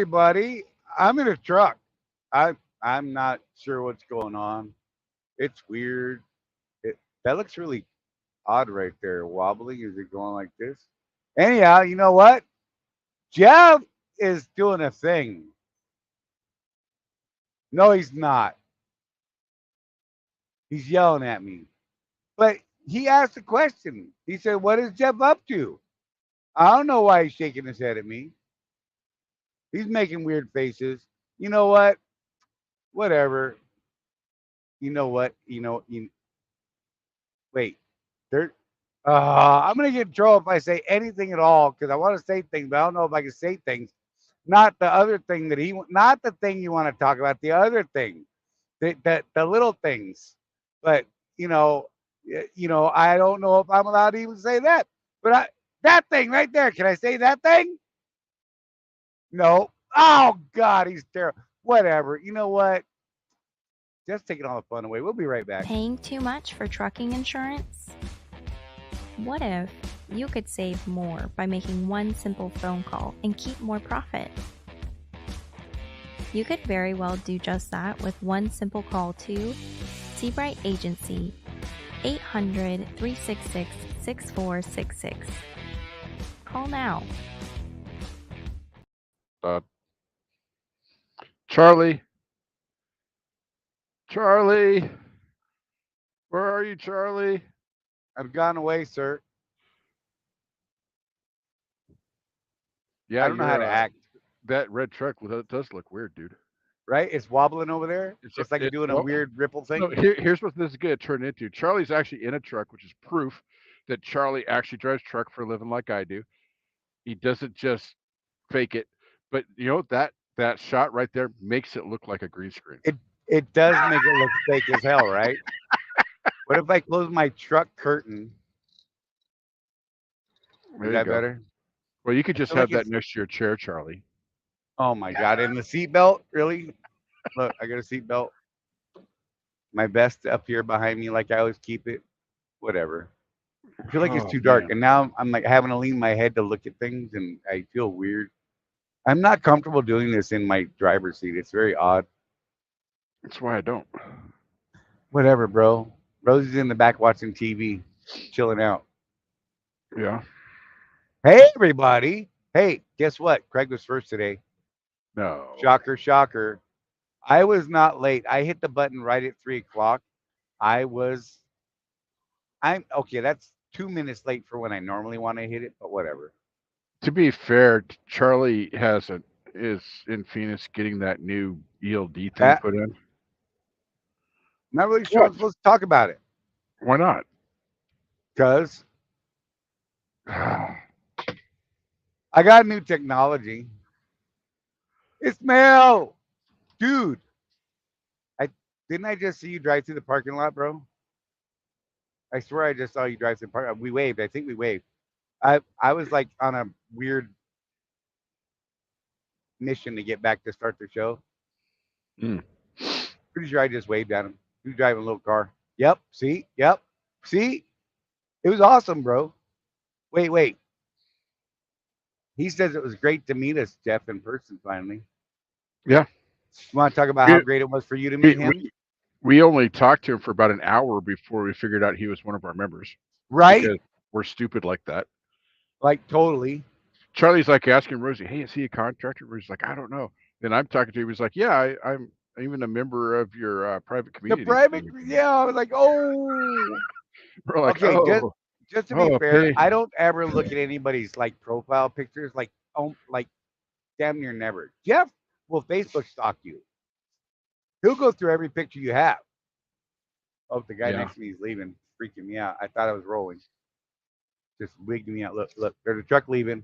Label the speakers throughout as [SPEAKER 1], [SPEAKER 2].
[SPEAKER 1] everybody. I'm in a truck. I I'm not sure what's going on. It's weird. That looks really odd right there. Wobbling. Is it going like this? Anyhow, you know what? Jeff is doing a thing. No, he's not. He's yelling at me. But he asked a question. He said, "What is Jeff up to?" I don't know why he's shaking his head at me. He's making weird faces. You know what? Whatever. You know what? Wait. There. I'm gonna get in trouble if I say anything at all because I want to say things, but I don't know if I can say things. Not the other thing not the thing you want to talk about. The other thing, the little things. But I don't know if I'm allowed to even say that. But that thing right there, can I say that thing? No. Oh God, he's terrible. Whatever. You know what? Just taking all the fun away. We'll be right back.
[SPEAKER 2] Paying too much for trucking insurance? What if you could save more by making one simple phone call and keep more profit? You could very well do just that with one simple call to Seabright Agency, 800-366-6466. Call now.
[SPEAKER 3] Charlie, where are you, Charlie?
[SPEAKER 1] I've gone away, sir.
[SPEAKER 3] Yeah,
[SPEAKER 1] I don't know how to act.
[SPEAKER 3] That red truck does look weird, dude.
[SPEAKER 1] Right? It's wobbling over there. It's like doing a
[SPEAKER 3] well,
[SPEAKER 1] weird ripple thing.
[SPEAKER 3] No, here's what this is going to turn into. Charlie's actually in a truck, which is proof that Charlie actually drives truck for a living like I do. He doesn't just fake it. But that shot right there makes it look like a green screen.
[SPEAKER 1] It does make it look fake as hell, right? What if I close my truck curtain? Is that better?
[SPEAKER 3] Well, you could just have that next to your chair, Charlie.
[SPEAKER 1] Oh my God! And the seatbelt, really? Look, I got a seatbelt. My vest up here behind me, like I always keep it. Whatever. I feel like it's too dark, and now I'm like having to lean my head to look at things, and I feel weird. I'm not comfortable doing this in my driver's seat. It's very odd.
[SPEAKER 3] That's why I don't.
[SPEAKER 1] Whatever, bro. Rosie's in the back watching TV, chilling out.
[SPEAKER 3] Yeah.
[SPEAKER 1] Hey, everybody. Hey, guess what? Craig was first today.
[SPEAKER 3] No.
[SPEAKER 1] Shocker, shocker. I was not late. I hit the button right at 3 o'clock. I'm okay. That's 2 minutes late for when I normally want to hit it, but whatever.
[SPEAKER 3] To be fair, Charlie is in Phoenix getting that new ELD thing put in.
[SPEAKER 1] Not really sure I'm supposed to talk about it.
[SPEAKER 3] Why not?
[SPEAKER 1] Because I got new technology. Ismail, dude. Didn't I just see you drive through the parking lot, bro? I swear I just saw you drive through the parking lot. We waved. I think we waved. I was like on a weird mission to get back to start the show. Pretty sure I just waved at him. He was driving a little car. Yep. See? Yep. See? It was awesome, bro. Wait. He says it was great to meet us, Jeff, in person finally.
[SPEAKER 3] Yeah.
[SPEAKER 1] You want to talk about how great it was for you to meet him?
[SPEAKER 3] We only talked to him for about an hour before we figured out he was one of our members.
[SPEAKER 1] Right?
[SPEAKER 3] Because we're stupid like that.
[SPEAKER 1] Like, totally.
[SPEAKER 3] Charlie's like asking Rosie, hey, is he a contractor? Rosie's like, I don't know. Then I'm talking to him. He's like, yeah, I'm even a member of your private community.
[SPEAKER 1] Yeah, I was like, oh.
[SPEAKER 3] We're like,
[SPEAKER 1] okay,
[SPEAKER 3] oh,
[SPEAKER 1] just to be fair, I don't ever look at anybody's like profile pictures, like damn near never. Jeff will Facebook stalk you. He'll go through every picture you have. Oh, the guy next to me is leaving, freaking me out. I thought I was rolling. Just wigged me out. Look, there's a truck leaving.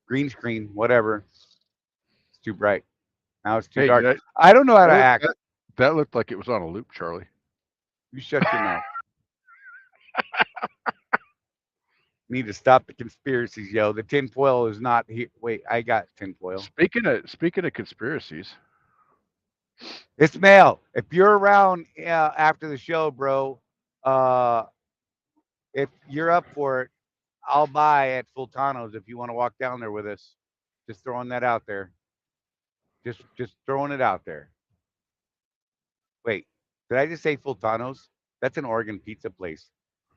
[SPEAKER 1] Green screen, whatever. It's too bright. Now it's too dark. I don't know how to act.
[SPEAKER 3] That looked like it was on a loop, Charlie.
[SPEAKER 1] You shut your mouth. Need to stop the conspiracies, yo. The tinfoil is not here. Wait, I got tinfoil.
[SPEAKER 3] Speaking of conspiracies,
[SPEAKER 1] Ismail, if you're around after the show, bro, if you're up for it, I'll buy at Fultano's if you want to walk down there with us. Just throwing that out there. Just throwing it out there. Wait, did I just say Fultano's? That's an Oregon pizza place.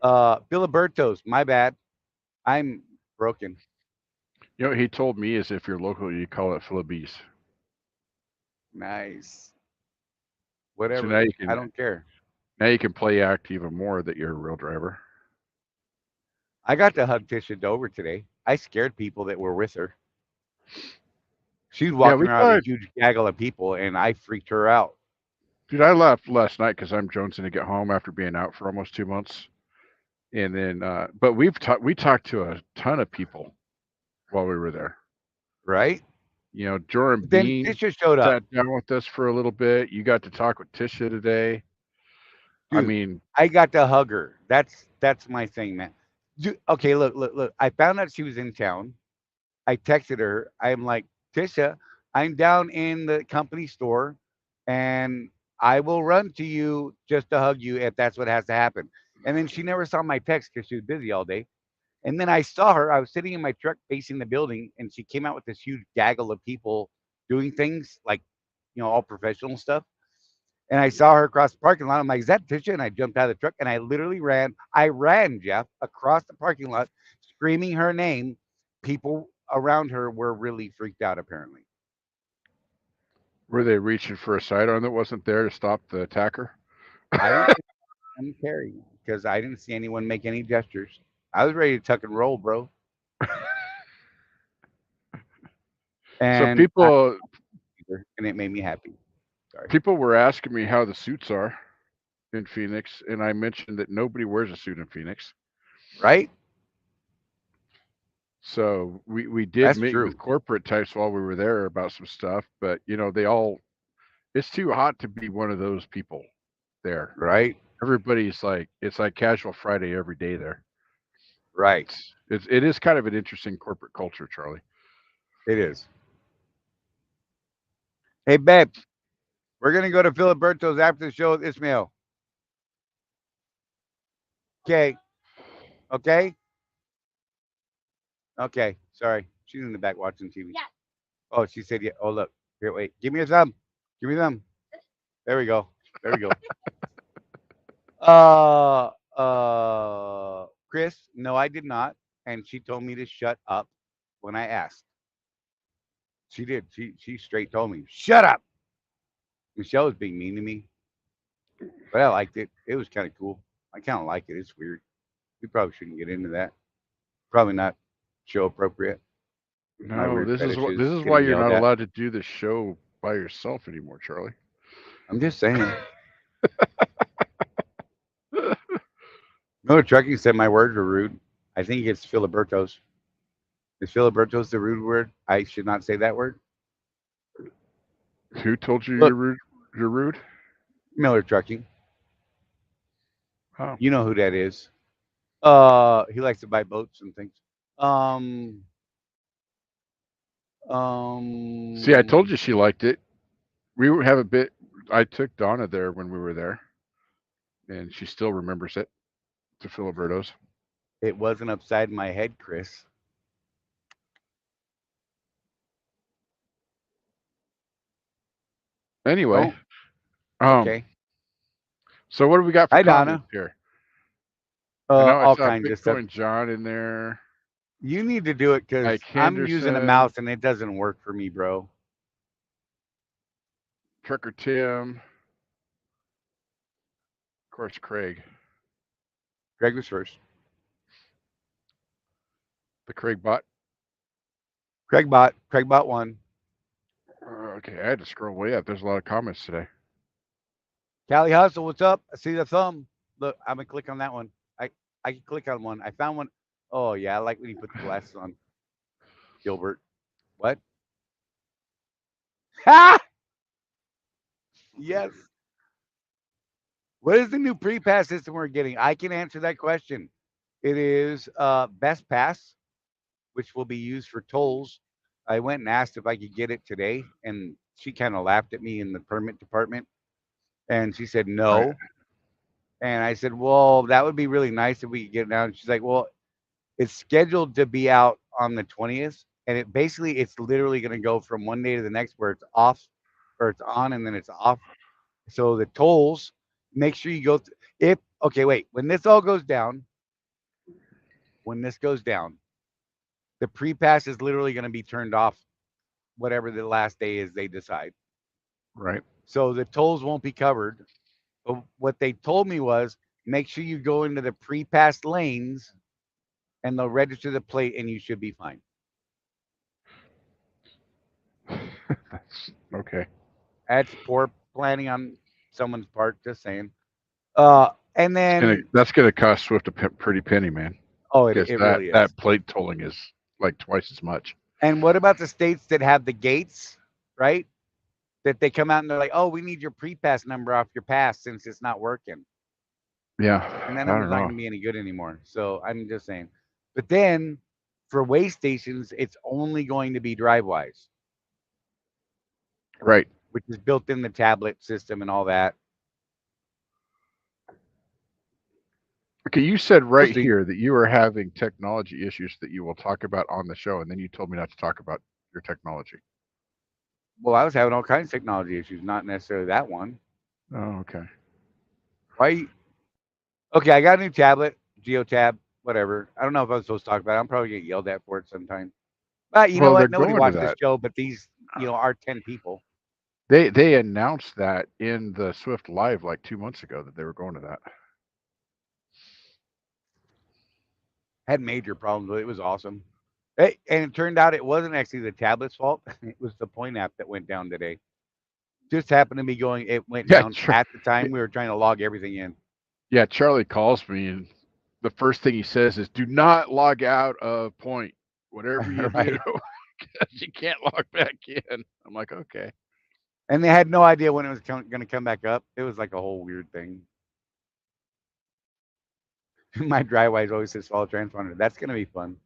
[SPEAKER 1] Filiberto's. My bad. I'm broken.
[SPEAKER 3] You know what he told me is if you're local, you call it Philibbees.
[SPEAKER 1] Nice.
[SPEAKER 3] So
[SPEAKER 1] Whatever. I don't care.
[SPEAKER 3] now you can play act even more that you're a real driver.
[SPEAKER 1] I got to hug Tisha Dover today. I scared people that were with her. She was
[SPEAKER 3] Yeah,
[SPEAKER 1] walking
[SPEAKER 3] we
[SPEAKER 1] around with
[SPEAKER 3] thought,
[SPEAKER 1] a huge gaggle of people, and I freaked her out.
[SPEAKER 3] dude, I left last night because I'm jonesing to get home after being out for almost 2 months. And then, but we talked to a ton of people while we were there.
[SPEAKER 1] Right?
[SPEAKER 3] You know, Jordan
[SPEAKER 1] Then
[SPEAKER 3] Bean
[SPEAKER 1] Tisha showed up.
[SPEAKER 3] sat down with us for a little bit. You got to talk with Tisha today. I
[SPEAKER 1] Dude,
[SPEAKER 3] mean,
[SPEAKER 1] I got to hug her. That's my thing, man. Dude, okay, look. I found out she was in town. I texted her. I'm like, Tisha, I'm down in the company store and I will run to you just to hug you if that's what has to happen. And then she never saw my text because she was busy all day. And then I saw her. I was sitting in my truck facing the building, and she came out with this huge gaggle of people doing things like, all professional stuff. And I saw her across the parking lot. I'm like, is that Tisha? And I jumped out of the truck and I literally ran. I ran, Jeff, across the parking lot, screaming her name. People around her were really freaked out, apparently.
[SPEAKER 3] were they reaching for a sidearm that wasn't there to stop the attacker?
[SPEAKER 1] I don't think I'm carrying because I didn't see anyone make any gestures. I was ready to tuck and roll, bro.
[SPEAKER 3] So
[SPEAKER 1] And and it made me happy. Sorry.
[SPEAKER 3] people were asking me how the suits are in Phoenix, and I mentioned that nobody wears a suit in Phoenix.
[SPEAKER 1] Right?
[SPEAKER 3] So we did
[SPEAKER 1] That's
[SPEAKER 3] meet
[SPEAKER 1] true.
[SPEAKER 3] with corporate types while we were there about some stuff, but they all it's too hot to be one of those people there.
[SPEAKER 1] Right?
[SPEAKER 3] Everybody's like it's like casual Friday every day there.
[SPEAKER 1] Right.
[SPEAKER 3] It is kind of an interesting corporate culture, Charlie.
[SPEAKER 1] It is. Hey, babe, we're going to go to Filiberto's after the show with Ismail. Okay. Okay. Okay. Sorry. She's in the back watching TV. Yeah. Oh, she said, yeah. Oh, look. Here, wait. Give me a thumb. Give me a thumb. There we go. There we go. Chris, no, I did not. And she told me to shut up when I asked. She did. She straight told me, shut up. Michelle was being mean to me, but I liked it. It was kind of cool. I kind of like it. It's weird. We probably shouldn't get into that. Probably not show appropriate. My
[SPEAKER 3] No,
[SPEAKER 1] weird
[SPEAKER 3] this is
[SPEAKER 1] fetishes
[SPEAKER 3] this is why
[SPEAKER 1] getting
[SPEAKER 3] you're
[SPEAKER 1] yelled
[SPEAKER 3] not
[SPEAKER 1] at.
[SPEAKER 3] allowed to do the show by yourself anymore, Charlie.
[SPEAKER 1] I'm just saying. No, Trucking said my words were rude. I think it's Filiberto's. Is Filiberto's the rude word? I should not say that word.
[SPEAKER 3] Who told you
[SPEAKER 1] Look,
[SPEAKER 3] you're rude? You're rude?
[SPEAKER 1] Miller Trucking.
[SPEAKER 3] Oh.
[SPEAKER 1] You know who that is. He likes to buy boats and things.
[SPEAKER 3] See, I told you she liked it. We have a bit. I took Donna there when we were there, and she still remembers it to Filiberto's.
[SPEAKER 1] It wasn't upside my head, Chris.
[SPEAKER 3] Anyway,
[SPEAKER 1] Oh, okay.
[SPEAKER 3] so what do we got for
[SPEAKER 1] Hi,
[SPEAKER 3] comments
[SPEAKER 1] Donna.
[SPEAKER 3] here? I know I
[SPEAKER 1] All
[SPEAKER 3] saw
[SPEAKER 1] kinds of stuff.
[SPEAKER 3] Bitcoin John in there.
[SPEAKER 1] You need to do it because
[SPEAKER 3] Mike
[SPEAKER 1] I'm using a
[SPEAKER 3] Henderson.
[SPEAKER 1] mouse and it doesn't work for me, bro.
[SPEAKER 3] Trucker Tim. Of course, Craig.
[SPEAKER 1] Greg was first.
[SPEAKER 3] The Craig bot.
[SPEAKER 1] Craig bought one.
[SPEAKER 3] Okay, I had to scroll way up. There's a lot of comments today.
[SPEAKER 1] Cali Hustle, what's up? I see the thumb. Look, I'm gonna click on that one. I can click on one. I found one. Oh yeah, I like when you put the glasses on. Gilbert. What? Ha! Yes. What is the new pre-pass system we're getting? I can answer that question. It is Best Pass, which will be used for tolls. I went and asked if I could get it today, and she kind of laughed at me in the permit department, and she said no.
[SPEAKER 3] Right.
[SPEAKER 1] And I said, well, that would be really nice if we could get it now. And she's like, well, It's scheduled to be out on the 20th, and it's literally going to go from one day to the next where it's off, or it's on and then it's off. So the tolls, make sure you go. If okay, wait, when this all goes down, when this goes down, the pre-pass is literally going to be turned off, whatever the last day is they decide.
[SPEAKER 3] Right.
[SPEAKER 1] So the tolls won't be covered. But what they told me was make sure you go into the pre-pass lanes and they'll register the plate and you should be fine.
[SPEAKER 3] Okay.
[SPEAKER 1] That's poor planning on someone's part, just saying. And then
[SPEAKER 3] That's gonna cost Swift a pretty penny, man.
[SPEAKER 1] oh,
[SPEAKER 3] Because
[SPEAKER 1] it really is.
[SPEAKER 3] that plate tolling is like twice as much.
[SPEAKER 1] And what about the states that have the gates, right? That they come out and they're like, "Oh, we need your pre-pass number off your pass since it's not working,"
[SPEAKER 3] Yeah,
[SPEAKER 1] and that
[SPEAKER 3] I
[SPEAKER 1] number's
[SPEAKER 3] don't
[SPEAKER 1] not
[SPEAKER 3] know.
[SPEAKER 1] going to be any good anymore. So I'm just saying. But then for way stations, it's only going to be DriveWise,
[SPEAKER 3] Right.
[SPEAKER 1] which is built in the tablet system and all that.
[SPEAKER 3] Okay, you said
[SPEAKER 1] We'll
[SPEAKER 3] right
[SPEAKER 1] see.
[SPEAKER 3] here that you were having technology issues that you will talk about on the show, and then you told me not to talk about your technology.
[SPEAKER 1] Well, I was having all kinds of technology issues, not necessarily that one.
[SPEAKER 3] Oh, okay.
[SPEAKER 1] Why? Okay, I got a new tablet, GeoTab, whatever. I don't know if I was supposed to talk about it. I'm probably gonna get yelled at for it sometime. But you know
[SPEAKER 3] Well, they're
[SPEAKER 1] what? Nobody
[SPEAKER 3] going to
[SPEAKER 1] watched this
[SPEAKER 3] that.
[SPEAKER 1] show, but these, are 10 people.
[SPEAKER 3] They announced that in the Swift Live like 2 months ago that they were going to that.
[SPEAKER 1] Had major problems with it. It was awesome. Hey, and it turned out it wasn't actually the tablet's fault. It was the point app that went down today. Just happened to be going. It went
[SPEAKER 3] Yeah,
[SPEAKER 1] down at the time we were trying to log everything in.
[SPEAKER 3] yeah. Charlie calls me, and the first thing he says is, "Do not log out of Point, whatever you do,
[SPEAKER 1] Right.
[SPEAKER 3] because you can't log back in." I'm like, okay.
[SPEAKER 1] And they had no idea when it was going to come back up. It was like a whole weird thing. My driveway always says follow transponder. That's going to be fun.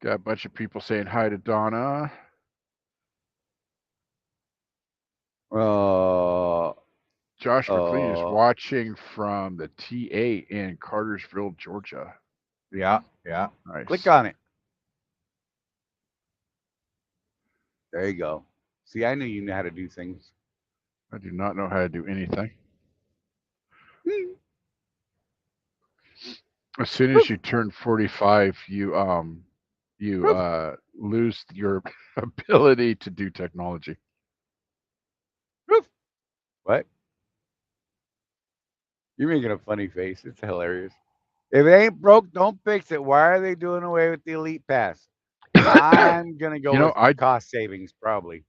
[SPEAKER 3] Got a bunch of people saying hi to Donna. Josh McLean is watching from the TA in Cartersville, Georgia.
[SPEAKER 1] Yeah.
[SPEAKER 3] Nice.
[SPEAKER 1] Click on it. There you go. See, I knew you knew how to do things.
[SPEAKER 3] I do not know how to do anything. As soon as you turn 45, you lose your ability to do technology.
[SPEAKER 1] What? You're making a funny face. It's hilarious. If it ain't broke, don't fix it. Why are they doing away with the Elite Pass? I'm gonna go with cost savings, probably.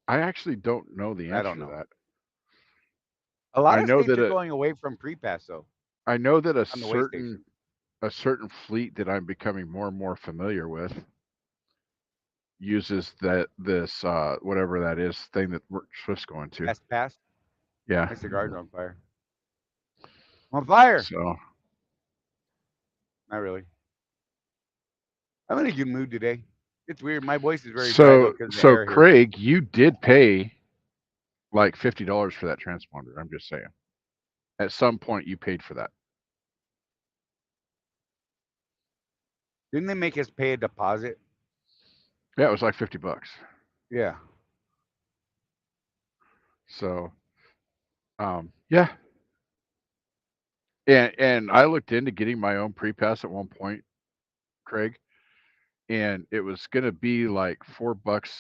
[SPEAKER 3] I actually don't know the answer
[SPEAKER 1] I don't know.
[SPEAKER 3] to that.
[SPEAKER 1] A lot of states are going away from pre-pass, though.
[SPEAKER 3] I know that a certain fleet that I'm becoming more and more familiar with uses this whatever that is thing that Swift's going to.
[SPEAKER 1] Fast pass.
[SPEAKER 3] Yeah.
[SPEAKER 1] My cigar's on fire. I'm on fire.
[SPEAKER 3] So.
[SPEAKER 1] Not really. I'm in a good mood today. It's weird. My voice is very
[SPEAKER 3] so Craig, you did pay like $50 for that transponder. I'm just saying. At some point, you paid for that.
[SPEAKER 1] Didn't they make us pay a deposit?
[SPEAKER 3] Yeah, it was like $50.
[SPEAKER 1] Yeah.
[SPEAKER 3] So, yeah. And I looked into getting my own pre-pass at one point, Craig, and it was going to be like $4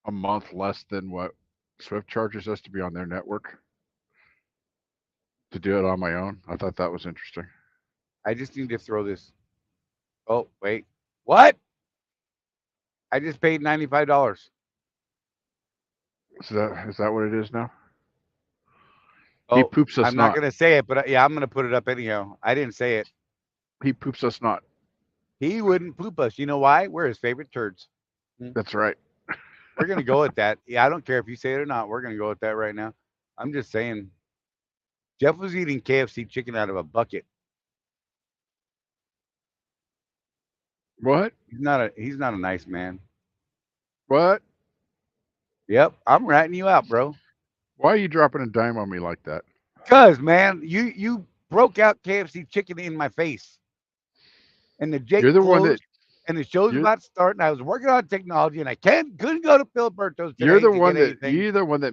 [SPEAKER 3] a month less than what Swift charges us to be on their network to do it on my own. I thought that was interesting.
[SPEAKER 1] I just need to throw this. Oh, wait. What? I just paid $95.
[SPEAKER 3] Is that what it is now?
[SPEAKER 1] Oh,
[SPEAKER 3] he poops us
[SPEAKER 1] I'm not going to say it, but yeah, I'm going to put it up anyhow. I didn't say it.
[SPEAKER 3] He poops us not.
[SPEAKER 1] He wouldn't poop us. You know why? We're his favorite turds.
[SPEAKER 3] That's right.
[SPEAKER 1] We're going to go with that. Yeah, I don't care if you say it or not. We're going to go with that right now. I'm just saying. Jeff was eating KFC chicken out of a bucket.
[SPEAKER 3] What?
[SPEAKER 1] He's not a nice man.
[SPEAKER 3] What?
[SPEAKER 1] Yep, I'm ratting you out, bro.
[SPEAKER 3] Why are you dropping a dime on me like that?
[SPEAKER 1] Cause man, you broke out KFC chicken in my face, and the
[SPEAKER 3] You're
[SPEAKER 1] Jake
[SPEAKER 3] the one that
[SPEAKER 1] closed, and the show's
[SPEAKER 3] you're
[SPEAKER 1] about to start, and I was working on technology, and I couldn't go to Filiberto's
[SPEAKER 3] you're
[SPEAKER 1] today
[SPEAKER 3] the
[SPEAKER 1] to get
[SPEAKER 3] one that
[SPEAKER 1] anything.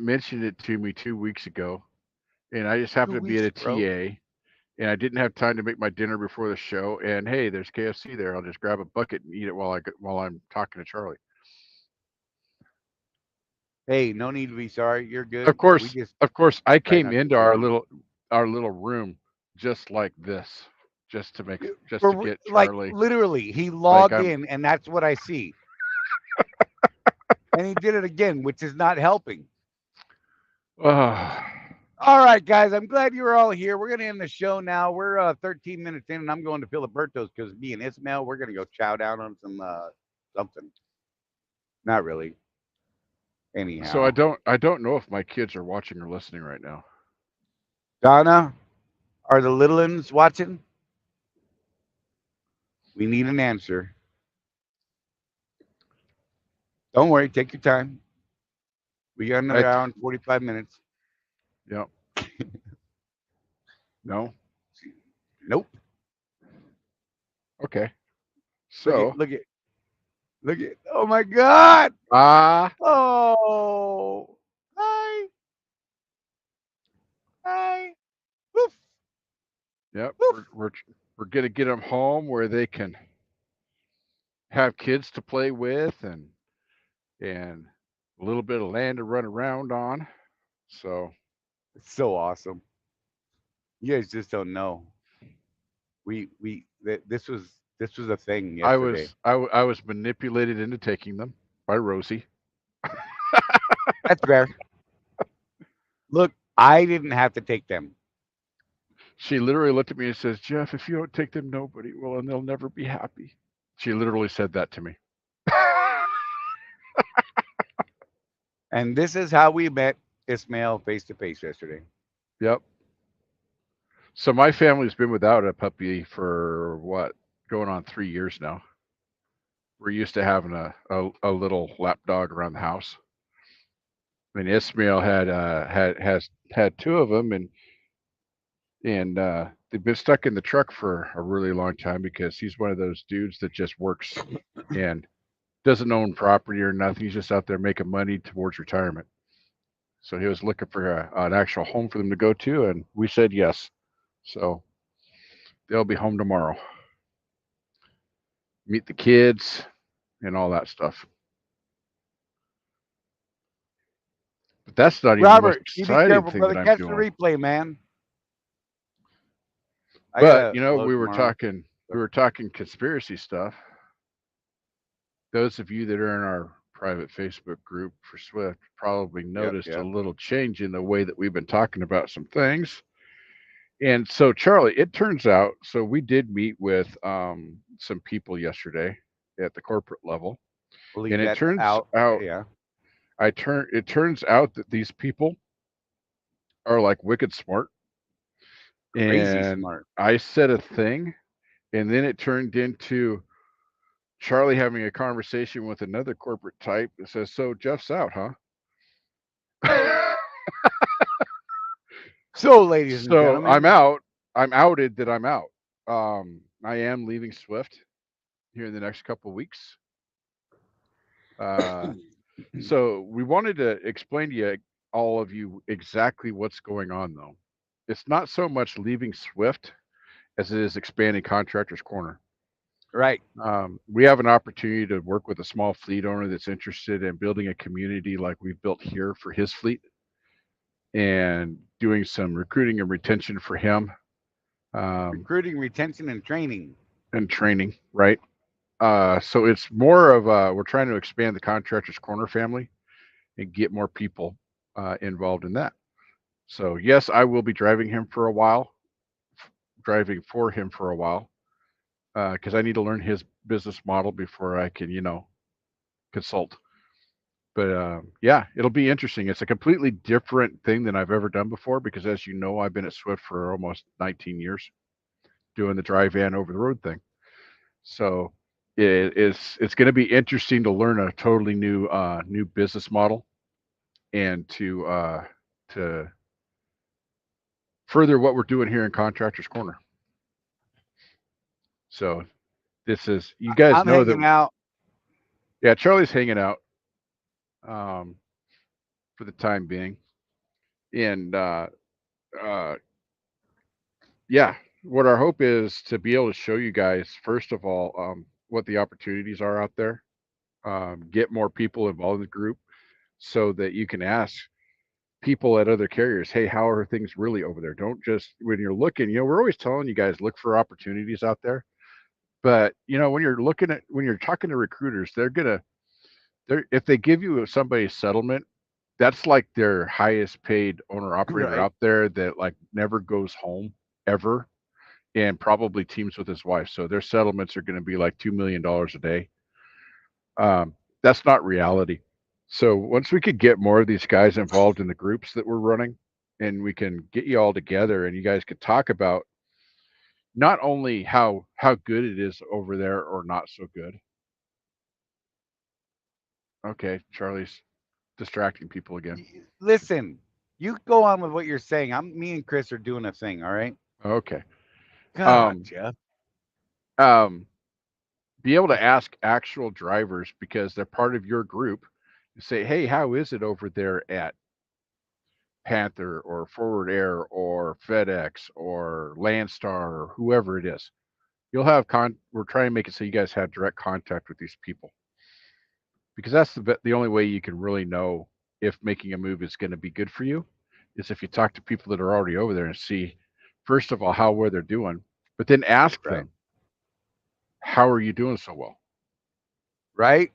[SPEAKER 3] mentioned it to me 2 weeks ago, and I just
[SPEAKER 1] Two
[SPEAKER 3] happened to be at
[SPEAKER 1] weeks,
[SPEAKER 3] a
[SPEAKER 1] bro.
[SPEAKER 3] TA, and I didn't have time to make my dinner before the show. And hey, there's KFC there. I'll just grab a bucket and eat it while I'm talking to Charlie.
[SPEAKER 1] Hey, no need to be sorry. You're
[SPEAKER 3] Of
[SPEAKER 1] good. We
[SPEAKER 3] course,
[SPEAKER 1] just
[SPEAKER 3] of course, I
[SPEAKER 1] try
[SPEAKER 3] came
[SPEAKER 1] not to
[SPEAKER 3] into
[SPEAKER 1] get busy.
[SPEAKER 3] our little room just like this, just to get
[SPEAKER 1] Like
[SPEAKER 3] Charlie.
[SPEAKER 1] literally, he
[SPEAKER 3] Like
[SPEAKER 1] logged
[SPEAKER 3] I'm.
[SPEAKER 1] in, and that's what I see. And he did it again, which is not helping.
[SPEAKER 3] Oh,
[SPEAKER 1] All right, guys, I'm glad you're all here. We're gonna end the show now. We're 13 minutes in, and I'm going to Filiberto's because me and Ismail, we're gonna go chow down on some something. Not really.
[SPEAKER 3] so
[SPEAKER 1] Anyhow,
[SPEAKER 3] I don't know if my kids are watching or listening right now.
[SPEAKER 1] Donna, are the little ones watching? We need an answer. Don't worry, take your time. We got
[SPEAKER 3] I
[SPEAKER 1] another hour and 45 minutes.
[SPEAKER 3] Yeah. No.
[SPEAKER 1] Nope.
[SPEAKER 3] Okay.
[SPEAKER 1] Look at,
[SPEAKER 3] So
[SPEAKER 1] look at, look at. Oh my God.
[SPEAKER 3] ah.
[SPEAKER 1] Oh. Hi. Hi. Woof.
[SPEAKER 3] Yep.
[SPEAKER 1] Woof.
[SPEAKER 3] We're gonna get them home where they can have kids to play with and a little bit of land to run around on. So
[SPEAKER 1] It's so awesome. You guys just don't know. This was a thing yesterday.
[SPEAKER 3] I was manipulated into taking them by Rosie.
[SPEAKER 1] That's fair. Look, I didn't have to take them.
[SPEAKER 3] She literally looked at me and says, "Jeff, if you don't take them, nobody will, and they'll never be happy." She literally said that to me.
[SPEAKER 1] And this is how we met Ismail face to face yesterday.
[SPEAKER 3] Yep. So my family's been without a puppy for what, going on 3 years now. We're used to having a little lap dog around the house. I mean, Ismail has had two of them, and they've been stuck in the truck for a really long time because he's one of those dudes that just works and doesn't own property or nothing. He's just out there making money towards retirement. So he was looking for an actual home for them to go to, and we said yes. So they'll be home tomorrow. Meet the kids and all that stuff. But that's not even the most
[SPEAKER 1] Robert, you be
[SPEAKER 3] exciting
[SPEAKER 1] careful,
[SPEAKER 3] thing
[SPEAKER 1] brother.
[SPEAKER 3] that I'm
[SPEAKER 1] Catch the
[SPEAKER 3] doing.
[SPEAKER 1] replay, man. I
[SPEAKER 3] But
[SPEAKER 1] gotta
[SPEAKER 3] we
[SPEAKER 1] load
[SPEAKER 3] were
[SPEAKER 1] tomorrow.
[SPEAKER 3] talking conspiracy stuff. Those of you that are in our private Facebook group for Swift probably
[SPEAKER 1] Yep,
[SPEAKER 3] noticed a
[SPEAKER 1] yep.
[SPEAKER 3] little change in the way that we've been talking about some things. And so, Charlie, it turns out, so we did meet with some people yesterday at the corporate level,
[SPEAKER 1] We'll leave
[SPEAKER 3] and
[SPEAKER 1] that out. Yeah.
[SPEAKER 3] it turns out that these people are like wicked smart.
[SPEAKER 1] Crazy
[SPEAKER 3] And
[SPEAKER 1] smart.
[SPEAKER 3] I said a thing, and then it turned into Charlie having a conversation with another corporate type that says, "So Jeff's out, huh?"
[SPEAKER 1] So, ladies and
[SPEAKER 3] So I'm
[SPEAKER 1] gentlemen,
[SPEAKER 3] out. I'm outed that I'm out. I am leaving Swift here in the next couple of weeks. Uh, so we wanted to explain to you, all of you, exactly what's going on, though. It's not so much leaving Swift as it is expanding Contractors Corner.
[SPEAKER 1] right.
[SPEAKER 3] We have an opportunity to work with a small fleet owner that's interested in building a community like we've built here for his fleet and doing some recruiting and retention for him,
[SPEAKER 1] Recruiting, retention, and training.
[SPEAKER 3] and training, right? So it's more of we're trying to expand the Contractors Corner family and get more people involved in that. So yes, I will be driving for him for a while, because I need to learn his business model before I can, consult. But yeah, it'll be interesting. It's a completely different thing than I've ever done before because, as you know, I've been at Swift for almost 19 years doing the dry van over the road thing. So it's going to be interesting to learn a totally new business model and to further what we're doing here in Contractors Corner. So this is, you guys
[SPEAKER 1] I'm
[SPEAKER 3] know that,
[SPEAKER 1] hanging out.
[SPEAKER 3] yeah, Charlie's hanging out um, for the time being. And uh, yeah, what our hope is to be able to show you guys, first of all, what the opportunities are out there, get more people involved in the group so that you can ask people at other carriers, hey, how are things really over there? Don't just, when you're looking, we're always telling you guys, look for opportunities out there. But, when you're looking at, when you're talking to recruiters, if they give you somebody's settlement, that's like their highest paid owner operator
[SPEAKER 1] Right.
[SPEAKER 3] out there that like never goes home ever and probably teams with his wife. So their settlements are going to be like $2 million a day. That's not reality. So once we could get more of these guys involved in the groups that we're running, and we can get you all together, and you guys could talk about not only how good it is over there or not so good. Okay, Charlie's distracting people again.
[SPEAKER 1] Listen, you go on with what you're saying. Me and Chris are doing a thing. All right.
[SPEAKER 3] Okay.
[SPEAKER 1] God,
[SPEAKER 3] Um,
[SPEAKER 1] Jeff.
[SPEAKER 3] um, be able to ask actual drivers because they're part of your group. You say, hey, how is it over there at Panther or Forward Air or FedEx or Landstar or whoever it is? You'll have we're trying to make it so you guys have direct contact with these people because that's the only way you can really know if making a move is going to be good for you is if you talk to people that are already over there and see, first of all, how well they're doing, but then ask
[SPEAKER 1] Right.
[SPEAKER 3] them, how are you doing so well?
[SPEAKER 1] Right.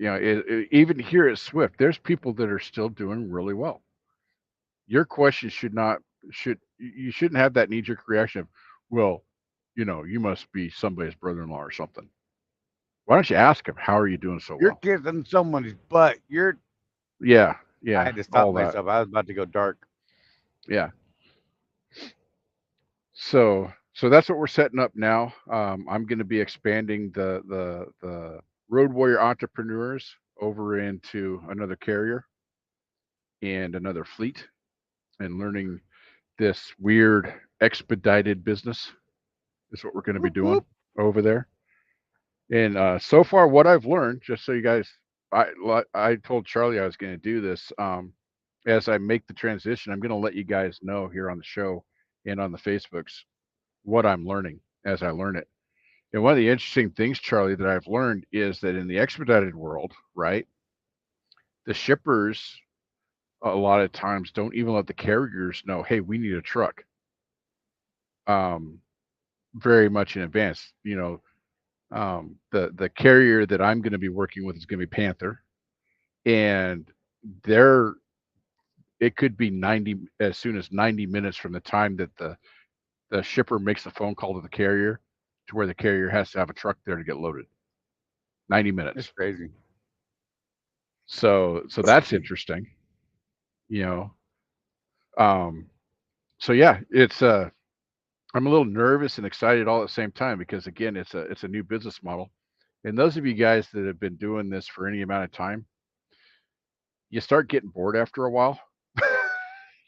[SPEAKER 3] Even here at Swift, there's people that are still doing really well. Your question you shouldn't have that knee jerk reaction of, well, you must be somebody's brother-in-law or something. Why don't you ask them, how are you doing so
[SPEAKER 1] You're
[SPEAKER 3] well?
[SPEAKER 1] kissing someone's butt.
[SPEAKER 3] Yeah,
[SPEAKER 1] I
[SPEAKER 3] yeah,
[SPEAKER 1] had to stop
[SPEAKER 3] all that.
[SPEAKER 1] myself. I was about to go dark.
[SPEAKER 3] Yeah. So that's what we're setting up now. I'm going to be expanding the Road Warrior entrepreneurs over into another carrier and another fleet and learning this weird expedited business is what we're going to be
[SPEAKER 1] Whoop,
[SPEAKER 3] doing
[SPEAKER 1] whoop.
[SPEAKER 3] over there. And so far, what I've learned, just so you guys, I told Charlie I was going to do this. As I make the transition, I'm going to let you guys know here on the show and on the Facebooks what I'm learning as I learn it. And one of the interesting things, Charlie, that I've learned is that in the expedited world, right, the shippers a lot of times don't even let the carriers know, hey, we need a truck. Um, very much in advance. The carrier that I'm going to be working with is going to be Panther, and they're it could be 90 as soon as 90 minutes from the time that the shipper makes the phone call to the carrier to where the carrier has to have a truck there to get loaded. 90
[SPEAKER 1] It's
[SPEAKER 3] minutes.
[SPEAKER 1] crazy.
[SPEAKER 3] So that's interesting. You know. Um, so yeah, it's I'm a little nervous and excited all at the same time because again, it's a new business model. And those of you guys that have been doing this for any amount of time, you start getting bored after a while.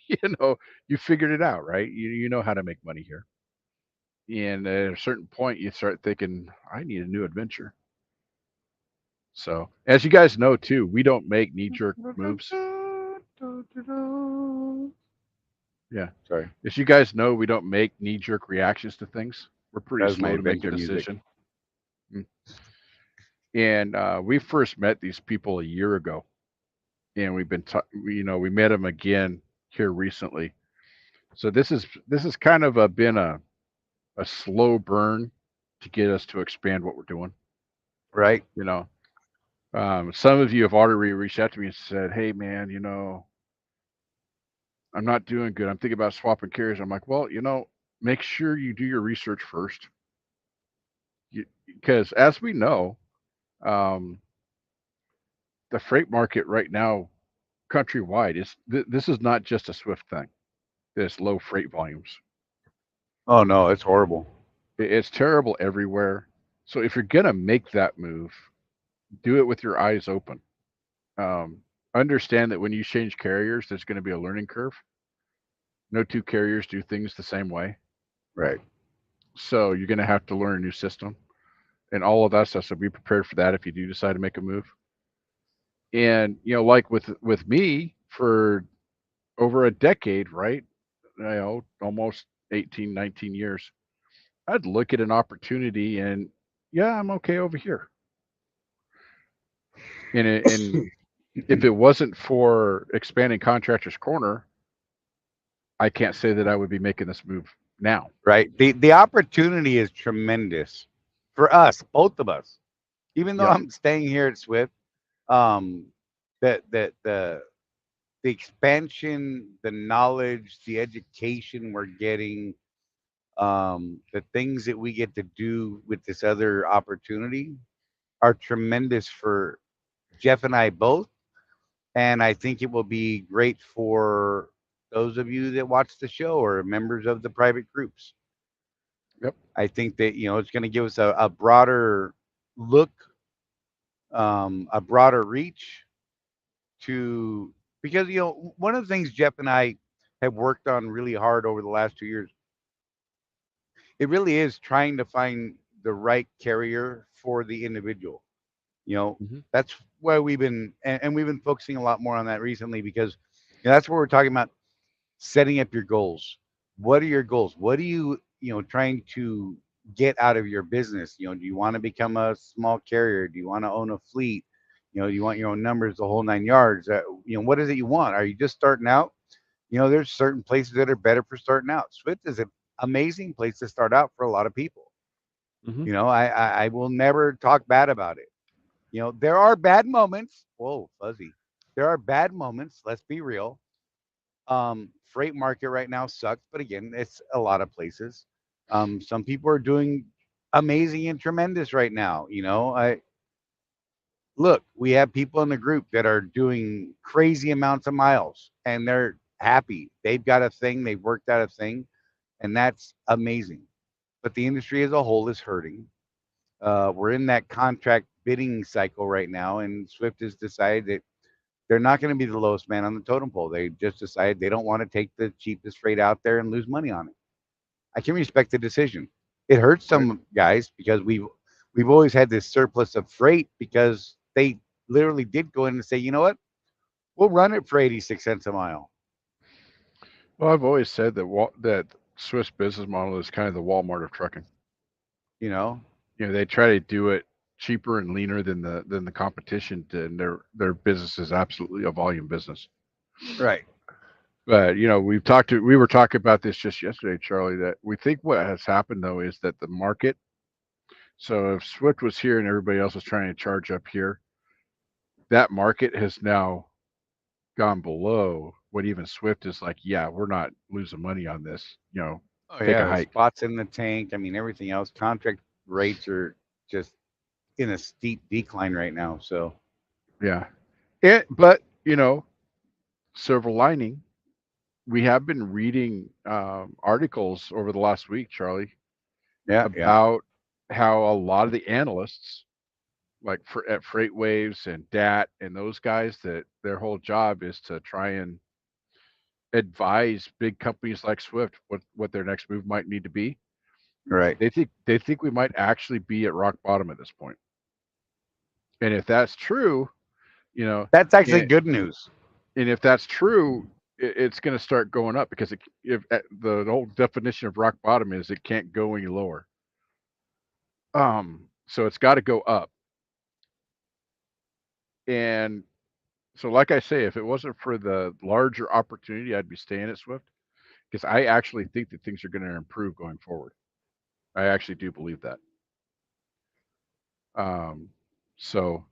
[SPEAKER 3] you know, you figured it out, right? You know how to make money here. And at a certain point, you start thinking, I need a new adventure. So, as you guys know too, we don't make knee jerk moves. Yeah.
[SPEAKER 1] Sorry.
[SPEAKER 3] As you guys know, we don't make knee jerk reactions to things. We're pretty
[SPEAKER 1] That's my
[SPEAKER 3] slow to make a
[SPEAKER 1] adventure music.
[SPEAKER 3] decision. And we first met these people a year ago, and we've been, we met them again here recently. So this is kind of been a slow burn to get us to expand what we're doing.
[SPEAKER 1] Right.
[SPEAKER 3] You know, some of you have already reached out to me and said, "Hey, man, I'm not doing good. I'm thinking about swapping carriers." I'm like, "Well, make sure you do your research first, because as we know, um, the freight market right now, countrywide, this is not just a Swift thing. This low freight volumes.
[SPEAKER 1] Oh no, it's horrible.
[SPEAKER 3] It's terrible everywhere. So if you're gonna make that move, do it with your eyes open. Understand that when you change carriers, there's going to be a learning curve. No two carriers do things the same way.
[SPEAKER 1] Right.
[SPEAKER 3] So you're going to have to learn a new system and all of that stuff. So be prepared for that if you do decide to make a move. And like with me for over a decade, right? Almost 18, 19 years. I'd look at an opportunity and yeah, I'm okay over here. And if it wasn't for expanding Contractors Corner, I can't say that I would be making this move now.
[SPEAKER 1] Right. The opportunity is tremendous for us, both of us. Even though
[SPEAKER 3] Yep.
[SPEAKER 1] I'm staying here at Swift, um, the expansion, the knowledge, the education we're getting, the things that we get to do with this other opportunity are tremendous for Jeff and I both. And I think it will be great for those of you that watch the show or members of the private groups.
[SPEAKER 3] Yep.
[SPEAKER 1] I think that it's going to give us a broader look, a broader reach to because one of the things Jeff and I have worked on really hard over the last 2 years. It really is trying to find the right carrier for the individual.
[SPEAKER 3] Hmm.
[SPEAKER 1] That's why we've been and we've been focusing a lot more on that recently because that's what we're talking about setting up your goals. What are your goals? What are you trying to get out of your business? Do you want to become a small carrier? Do you want to own a fleet? Do you want your own numbers, the whole 9 yards? What is it you want? Are you just starting out? There's certain places that are better for starting out. Swift is an amazing place to start out for a lot of people.
[SPEAKER 3] Hmm.
[SPEAKER 1] I will never talk bad about it. There are bad moments. Whoa, fuzzy. There are bad moments. Let's be real. Freight market right now sucks, but again, it's a lot of places. Some people are doing amazing and tremendous right now. I look, we have people in the group that are doing crazy amounts of miles and they're happy. They've got a thing, they've worked out a thing, and that's amazing. But the industry as a whole is hurting. We're in that contract bidding cycle right now, and Swift has decided that they're not going to be the lowest man on the totem pole. They just decided they don't want to take the cheapest freight out there and lose money on it. I can respect the decision. It hurts
[SPEAKER 3] Right.
[SPEAKER 1] some guys because we've always had this surplus of freight because they literally did go in and say, you know what, we'll run it for 86 cents a mile.
[SPEAKER 3] Well, I've always said that Swiss business model is kind of the Walmart of trucking.
[SPEAKER 1] You know,
[SPEAKER 3] They try to do it cheaper and leaner than the competition, and their business is absolutely a volume business.
[SPEAKER 1] right?
[SPEAKER 3] But we were talking about this just yesterday, Charlie, that we think what has happened though is that the market. So if Swift was here and everybody else was trying to charge up here, that market has now gone below what even Swift is like. Yeah, we're not losing money on this.
[SPEAKER 1] Oh
[SPEAKER 3] Take a
[SPEAKER 1] yeah,
[SPEAKER 3] hike.
[SPEAKER 1] spots in the tank. I mean, everything else. Contract rates are just in a steep decline right now. So
[SPEAKER 3] Yeah, but silver lining. We have been reading articles over the last week, Charlie,
[SPEAKER 1] yeah, yeah,
[SPEAKER 3] about how a lot of the analysts, like at Freight Waves and DAT and those guys, that their whole job is to try and advise big companies like Swift what their next move might need to be.
[SPEAKER 1] right.
[SPEAKER 3] They think we might actually be at rock bottom at this point. And if that's true, you know,
[SPEAKER 1] That's actually
[SPEAKER 3] and,
[SPEAKER 1] good news.
[SPEAKER 3] and if that's true, it's going to start going up because if the whole definition of rock bottom is it can't go any lower. So it's got to go up. And so, like I say, if it wasn't for the larger opportunity, I'd be staying at Swift because I actually think that things are going to improve going forward. I actually do believe that. Um, so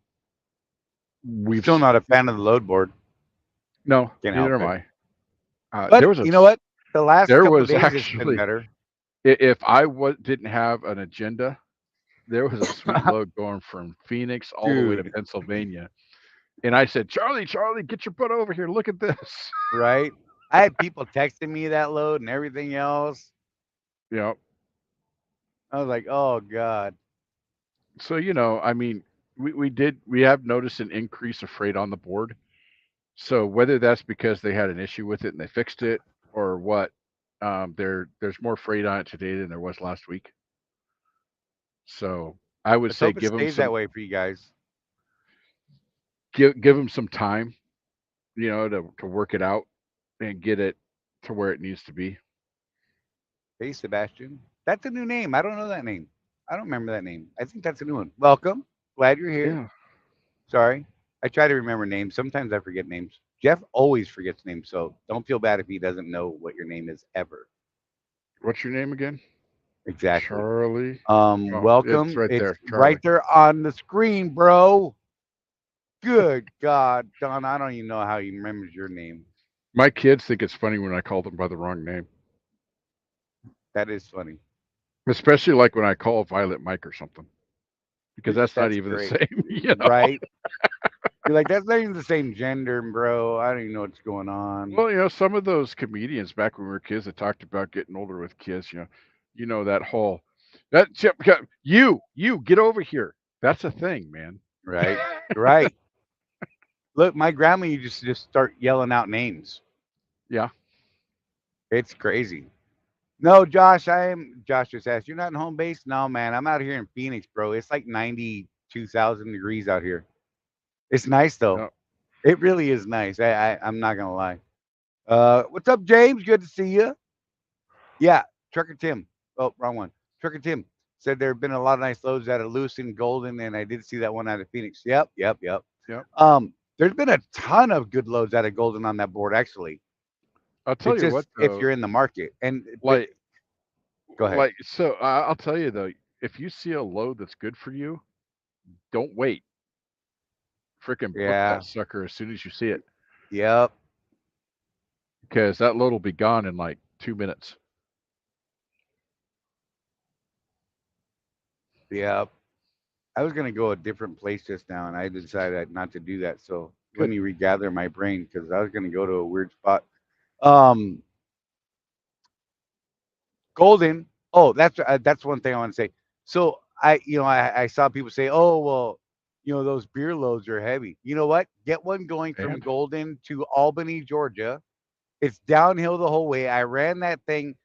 [SPEAKER 3] we've
[SPEAKER 1] Still not a fan of the load board.
[SPEAKER 3] no,
[SPEAKER 1] Can't
[SPEAKER 3] neither
[SPEAKER 1] help
[SPEAKER 3] am
[SPEAKER 1] it.
[SPEAKER 3] I.
[SPEAKER 1] But you know what? The last
[SPEAKER 3] There
[SPEAKER 1] couple of
[SPEAKER 3] was
[SPEAKER 1] days it's been
[SPEAKER 3] actually
[SPEAKER 1] better.
[SPEAKER 3] if I didn't have an agenda, there was a sweet load going from Phoenix all the way to
[SPEAKER 1] Dude,
[SPEAKER 3] Pennsylvania, and I said, Charlie, get your butt over here. Look at this.
[SPEAKER 1] right? I had people texting me that load and everything else.
[SPEAKER 3] you know,
[SPEAKER 1] I was like, oh God.
[SPEAKER 3] so I mean, we have noticed an increase of freight on the board. So whether that's because they had an issue with it and they fixed it, or what. There's more freight on it today than there was last week. So I would
[SPEAKER 1] Let's
[SPEAKER 3] say
[SPEAKER 1] hope it stays that way for you guys.
[SPEAKER 3] give them some time, to work it out and get it to where it needs to be.
[SPEAKER 1] Hey, Sebastian. That's a new name. I don't know that name. I don't remember that name. I think that's a new one. Welcome. Glad you're here.
[SPEAKER 3] Yeah.
[SPEAKER 1] Sorry. I try to remember names. Sometimes I forget names. Jeff always forgets names, so don't feel bad if he doesn't know what your name is ever.
[SPEAKER 3] What's your name again?
[SPEAKER 1] Exactly.
[SPEAKER 3] Charlie. Oh, it's
[SPEAKER 1] Welcome.
[SPEAKER 3] right
[SPEAKER 1] It's
[SPEAKER 3] there,
[SPEAKER 1] right
[SPEAKER 3] Charlie.
[SPEAKER 1] there on the screen, bro. Good God, Don. I don't even know how he remembers your name.
[SPEAKER 3] My kids think it's funny when I call them by the wrong name,
[SPEAKER 1] That is funny.
[SPEAKER 3] especially like when I call Violet Mike or something, because that's not
[SPEAKER 1] That's
[SPEAKER 3] even the
[SPEAKER 1] great.
[SPEAKER 3] same.
[SPEAKER 1] Right? You're like, that's not even the same gender, bro. I don't even know what's going on.
[SPEAKER 3] Well, some of those comedians back when we were kids that talked about getting older with kids, that whole that chip you get over here. That's a thing, man.
[SPEAKER 1] Right? Right. Look, my grandma, you just start yelling out names.
[SPEAKER 3] Yeah.
[SPEAKER 1] It's crazy. No, Josh, Josh just asked, you're not in home base? No, man. I'm out here in Phoenix, bro. It's like 92,000 degrees out here. It's nice though.
[SPEAKER 3] No,
[SPEAKER 1] It really is nice. I'm not gonna lie. What's up, James? Good to see you. Yeah, Trucker Tim. Oh, wrong one. Trucker Tim said there have been a lot of nice loads out of Loose and Golden, and I did see that one out of Phoenix. Yep, yep, yep.
[SPEAKER 3] yep.
[SPEAKER 1] There's been a ton of good loads out of Golden on that board, actually.
[SPEAKER 3] I'll tell
[SPEAKER 1] It's
[SPEAKER 3] you what
[SPEAKER 1] just if
[SPEAKER 3] though,
[SPEAKER 1] you're in the market. And
[SPEAKER 3] like
[SPEAKER 1] go ahead.
[SPEAKER 3] I'll tell you though, if you see a load that's good for you, don't wait. Freaking book
[SPEAKER 1] Yeah.
[SPEAKER 3] that sucker as soon as you see it,
[SPEAKER 1] Yep.
[SPEAKER 3] because that load will be gone in like 2 minutes.
[SPEAKER 1] Yep. I was gonna go a different place just now, and I decided not to do that. So let
[SPEAKER 3] Good.
[SPEAKER 1] me regather my brain because I was gonna go to a weird spot. Um, Golden. Oh, that's one thing I want to say. So I saw people say, oh well, those beer loads are heavy. You know what? Get one going from
[SPEAKER 3] And
[SPEAKER 1] Golden to Albany, Georgia. It's downhill the whole way. I ran that thing,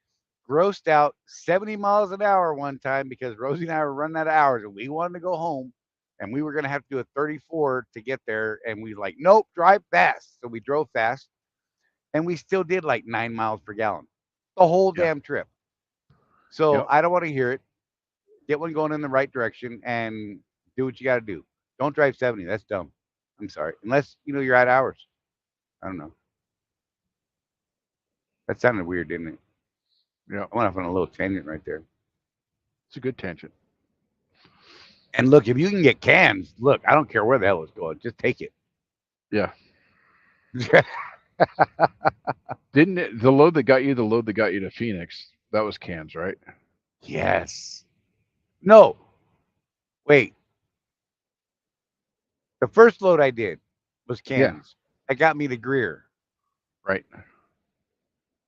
[SPEAKER 1] grossed out 70 miles an hour one time because Rosie and I were running out of hours and we wanted to go home and we were gonna have to do a 34 to get there. And we like, nope, drive fast. So we drove fast and we still did like 9 miles per gallon the whole
[SPEAKER 3] yeah,
[SPEAKER 1] damn trip. So
[SPEAKER 3] yep.
[SPEAKER 1] I don't want to hear it. Get one going in the right direction and do what you got to do. Don't drive 70. That's dumb. I'm sorry. Unless you're at hours. I don't know. That sounded weird, didn't it?
[SPEAKER 3] Yeah,
[SPEAKER 1] I went off on a little tangent right there.
[SPEAKER 3] it's a good tangent.
[SPEAKER 1] And look, if you can get cans, look, I don't care where the hell it's going. Just take it.
[SPEAKER 3] Yeah. Didn't it, the load that got you to Phoenix? That was cans, right?
[SPEAKER 1] Yes. No. Wait. The first load I did was
[SPEAKER 3] Yeah.
[SPEAKER 1] cans. That got me to Greer.
[SPEAKER 3] Right.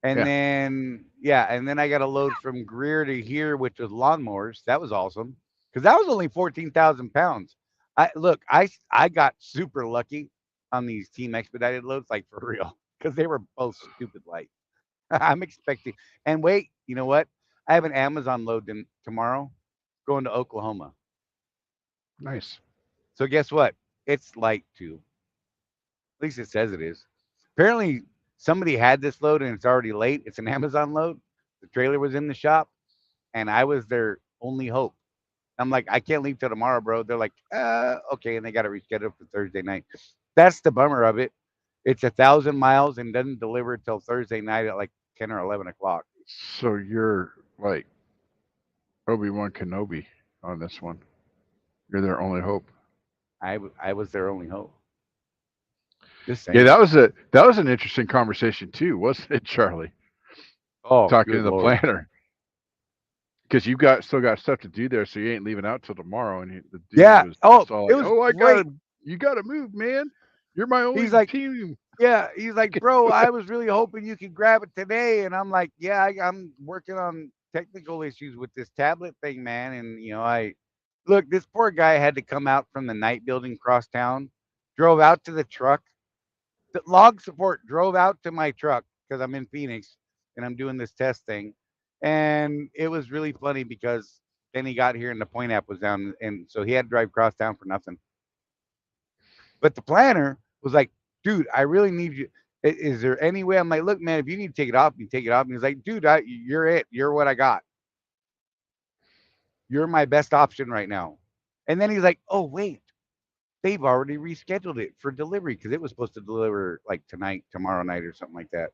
[SPEAKER 1] And
[SPEAKER 3] Yeah.
[SPEAKER 1] then I got a load from Greer to here, which was lawnmowers. That was awesome because that was only 14,000 pounds. I got super lucky on these team expedited loads, like for real, because they were both stupid light. I'm expecting, and wait, you know what? I have an Amazon load tomorrow, going to Oklahoma.
[SPEAKER 3] Nice.
[SPEAKER 1] So guess what? It's light too. At least it says it is. Apparently, somebody had this load and it's already late. It's an Amazon load. The trailer was in the shop, and I was their only hope. I'm like, I can't leave till tomorrow, bro. They're like, okay, and they got to reschedule for Thursday night. That's the bummer of it. It's 1,000 miles and doesn't deliver till Thursday night at like 10 or 11 o'clock.
[SPEAKER 3] So you're like Obi-Wan Kenobi on this one. You're their only hope.
[SPEAKER 1] I was their only hope. Just
[SPEAKER 3] Yeah,
[SPEAKER 1] saying.
[SPEAKER 3] that was an interesting conversation too, wasn't it, Charlie?
[SPEAKER 1] Oh,
[SPEAKER 3] Talking to
[SPEAKER 1] good
[SPEAKER 3] the
[SPEAKER 1] lord.
[SPEAKER 3] planner, because you still got stuff to do there, so you ain't leaving out till tomorrow. And the dude
[SPEAKER 1] Yeah.
[SPEAKER 3] was
[SPEAKER 1] Oh,
[SPEAKER 3] just all
[SPEAKER 1] it
[SPEAKER 3] like,
[SPEAKER 1] was
[SPEAKER 3] "Oh,
[SPEAKER 1] great.
[SPEAKER 3] you gotta move, man. You're my only
[SPEAKER 1] He's like,
[SPEAKER 3] team."
[SPEAKER 1] yeah. He's like, bro, I was really hoping you could grab it today, and I'm like, yeah, I'm working on technical issues with this tablet thing, man. And I look, this poor guy had to come out from the night building across town, drove out to the truck. The log support drove out to my truck because I'm in Phoenix, and I'm doing this test thing, and it was really funny because then he got here and the point app was down, and so he had to drive across town for nothing. But the planner was like, dude, I really need you. Is there any way? I'm like, look, man, if you need to take it off, you take it off. And he's like, dude, you're it. You're what I got. You're my best option right now. And then he's like, oh, wait, they've already rescheduled it for delivery because it was supposed to deliver like tonight, tomorrow night, or something like that.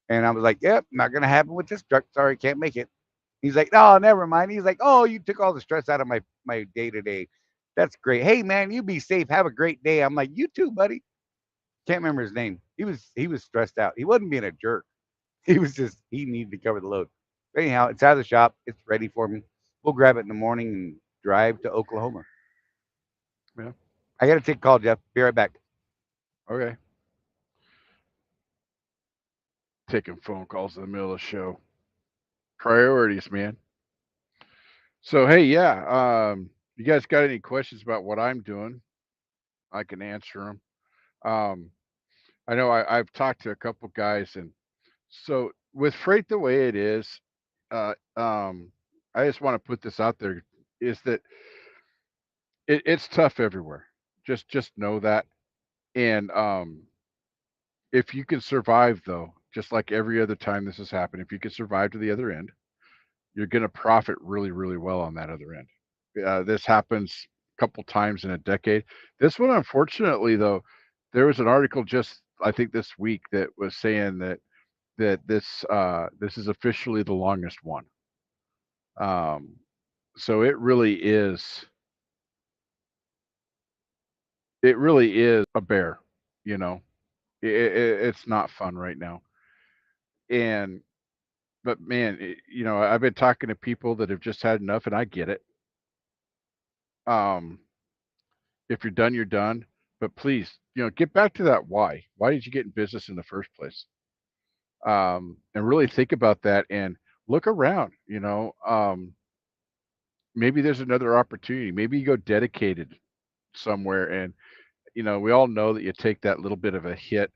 [SPEAKER 1] And I was like, yep, not going to happen with this truck. Sorry, can't make it. He's like, no, never mind. He's like, oh, you took all the stress out of my day to day. That's great. Hey, man, you be safe. Have a great day. I'm like, you too, buddy. Can't remember his name. He was stressed out. He wasn't being a jerk. He was just he needed to cover the load. But anyhow, it's out of the shop. It's ready for me. We'll grab it in the morning and drive to Oklahoma.
[SPEAKER 3] Yeah.
[SPEAKER 1] I got to take a call, Jeff. Be right back.
[SPEAKER 3] Okay. Taking phone calls in the middle of the show. Priorities, man. So hey, yeah. You guys got any questions about what I'm doing? I can answer them. Um, I know I've talked to a couple guys, and so with freight the way it is, uh, um, I just want to put this out there: is that it's tough everywhere. Just know that, and if you can survive, though, just like every other time this has happened, if you can survive to the other end, you're going to profit really, really well on that other end. This happens a couple times in a decade. This one, unfortunately, though, there was an article just I think this week that was saying that this is officially the longest one. Um, so it really is a bear. You know, it's not fun right now. And but man, I've been talking to people that have just had enough, and I get it. Um, if you're done, you're done. But please, get back to that why. Why did you get in business in the first place? And really think about that and look around. Maybe there's another opportunity. Maybe you go dedicated somewhere, and we all know that you take that little bit of a hit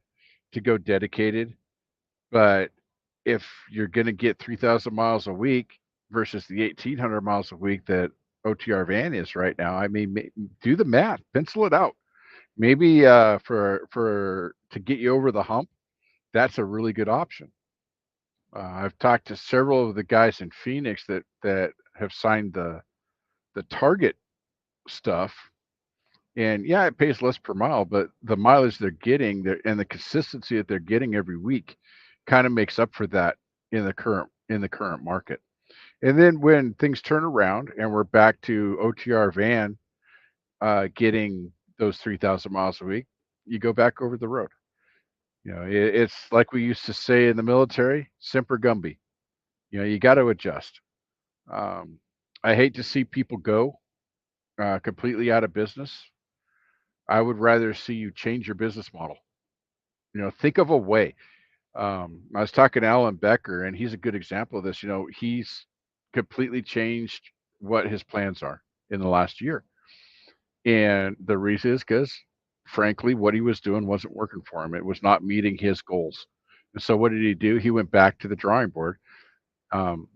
[SPEAKER 3] to go dedicated. But if you're going to get 3,000 miles a week versus the 1,800 miles a week that OTR van is right now, I mean, do the math, pencil it out. Maybe for to get you over the hump, that's a really good option. I've talked to several of the guys in Phoenix that have signed the Target stuff, and yeah, it pays less per mile, but the mileage they're getting there and the consistency that they're getting every week kind of makes up for that in the current market. And then when things turn around and we're back to OTR van getting those 3,000 miles a week, you go back over the road. It's like we used to say in the military, semper gumby. You got to adjust. Um, I hate to see people go completely out of business. I would rather see you change your business model. Think of a way. I was talking to Alan Becker, and he's a good example of this. He's completely changed what his plans are in the last year. And the reason is because, frankly, what he was doing wasn't working for him. It was not meeting his goals. And so, what did he do? He went back to the drawing board.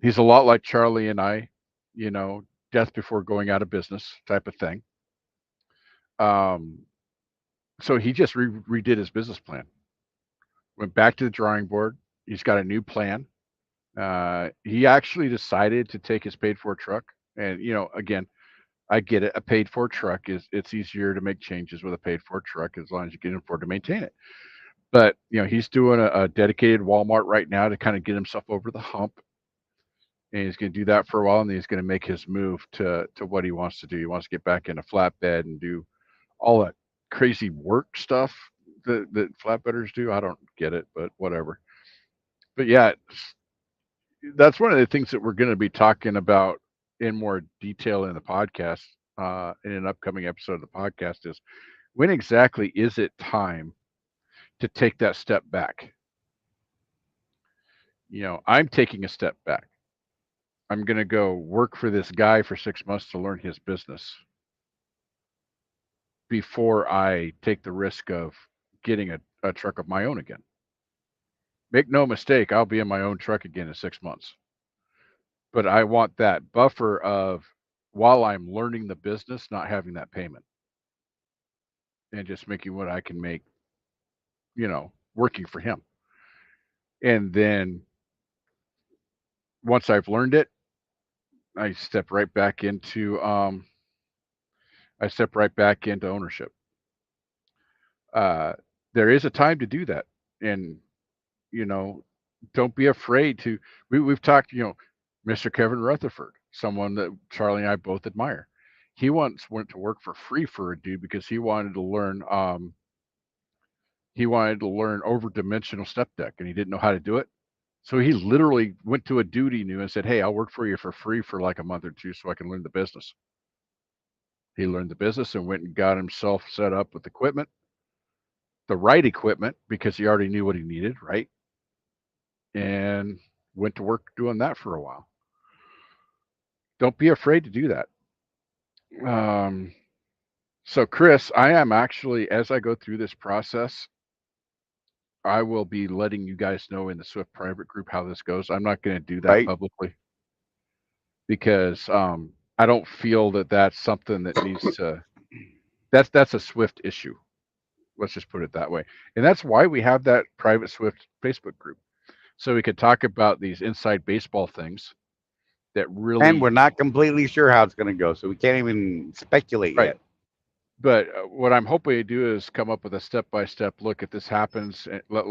[SPEAKER 3] He's a lot like Charlie and I, you know, death before going out of business type of thing. Um, so he just redid his business plan, went back to the drawing board. He's got a new plan. He actually decided to take his paid for truck. And, again, I get it. A paid for truck it's easier to make changes with a paid for truck as long as you can afford to maintain it. But he's doing a dedicated Walmart right now to kind of get himself over the hump, and he's going to do that for a while, and then he's going to make his move to what he wants to do. He wants to get back into flatbed and do all that crazy work stuff that flatbedders do. I don't get it, but whatever. But yeah, that's one of the things that we're going to be talking about in more detail in the podcast, in an upcoming episode of the podcast, is when exactly is it time to take that step back? I'm taking a step back. I'm going to go work for this guy for 6 months to learn his business before I take the risk of getting a truck of my own again. Make no mistake, I'll be in my own truck again in 6 months. But I want that buffer of while I'm learning the business, not having that payment and just making what I can make, working for him. And then once I've learned it, I step right back into ownership. Uh, there is a time to do that, and you know, don't be afraid to. We've talked, Mr. Kevin Rutherford, someone that Charlie and I both admire. He once went to work for free for a dude because he wanted to learn. He wanted to learn over dimensional step deck, and he didn't know how to do it. So he literally went to a dude he knew and said, "Hey, I'll work for you for free for like a month or two, so I can learn the business." He learned the business and went and got himself set up with equipment, the right equipment, because he already knew what he needed, right? And went to work doing that for a while. Don't be afraid to do that. Um, so, Chris, I am actually, as I go through this process, I will be letting you guys know in the Swift private group how this goes. I'm not going to do that
[SPEAKER 1] Right?
[SPEAKER 3] publicly because I don't feel that that's something that needs to. That's a Swift issue. Let's just put it that way, and that's why we have that private Swift Facebook group, so we could talk about these inside baseball things that
[SPEAKER 1] And we're
[SPEAKER 3] really
[SPEAKER 1] not completely sure how it's going to go, so we can't even speculate
[SPEAKER 3] right.
[SPEAKER 1] yet.
[SPEAKER 3] But what I'm hoping to do is come up with a step by step look. If this happens, let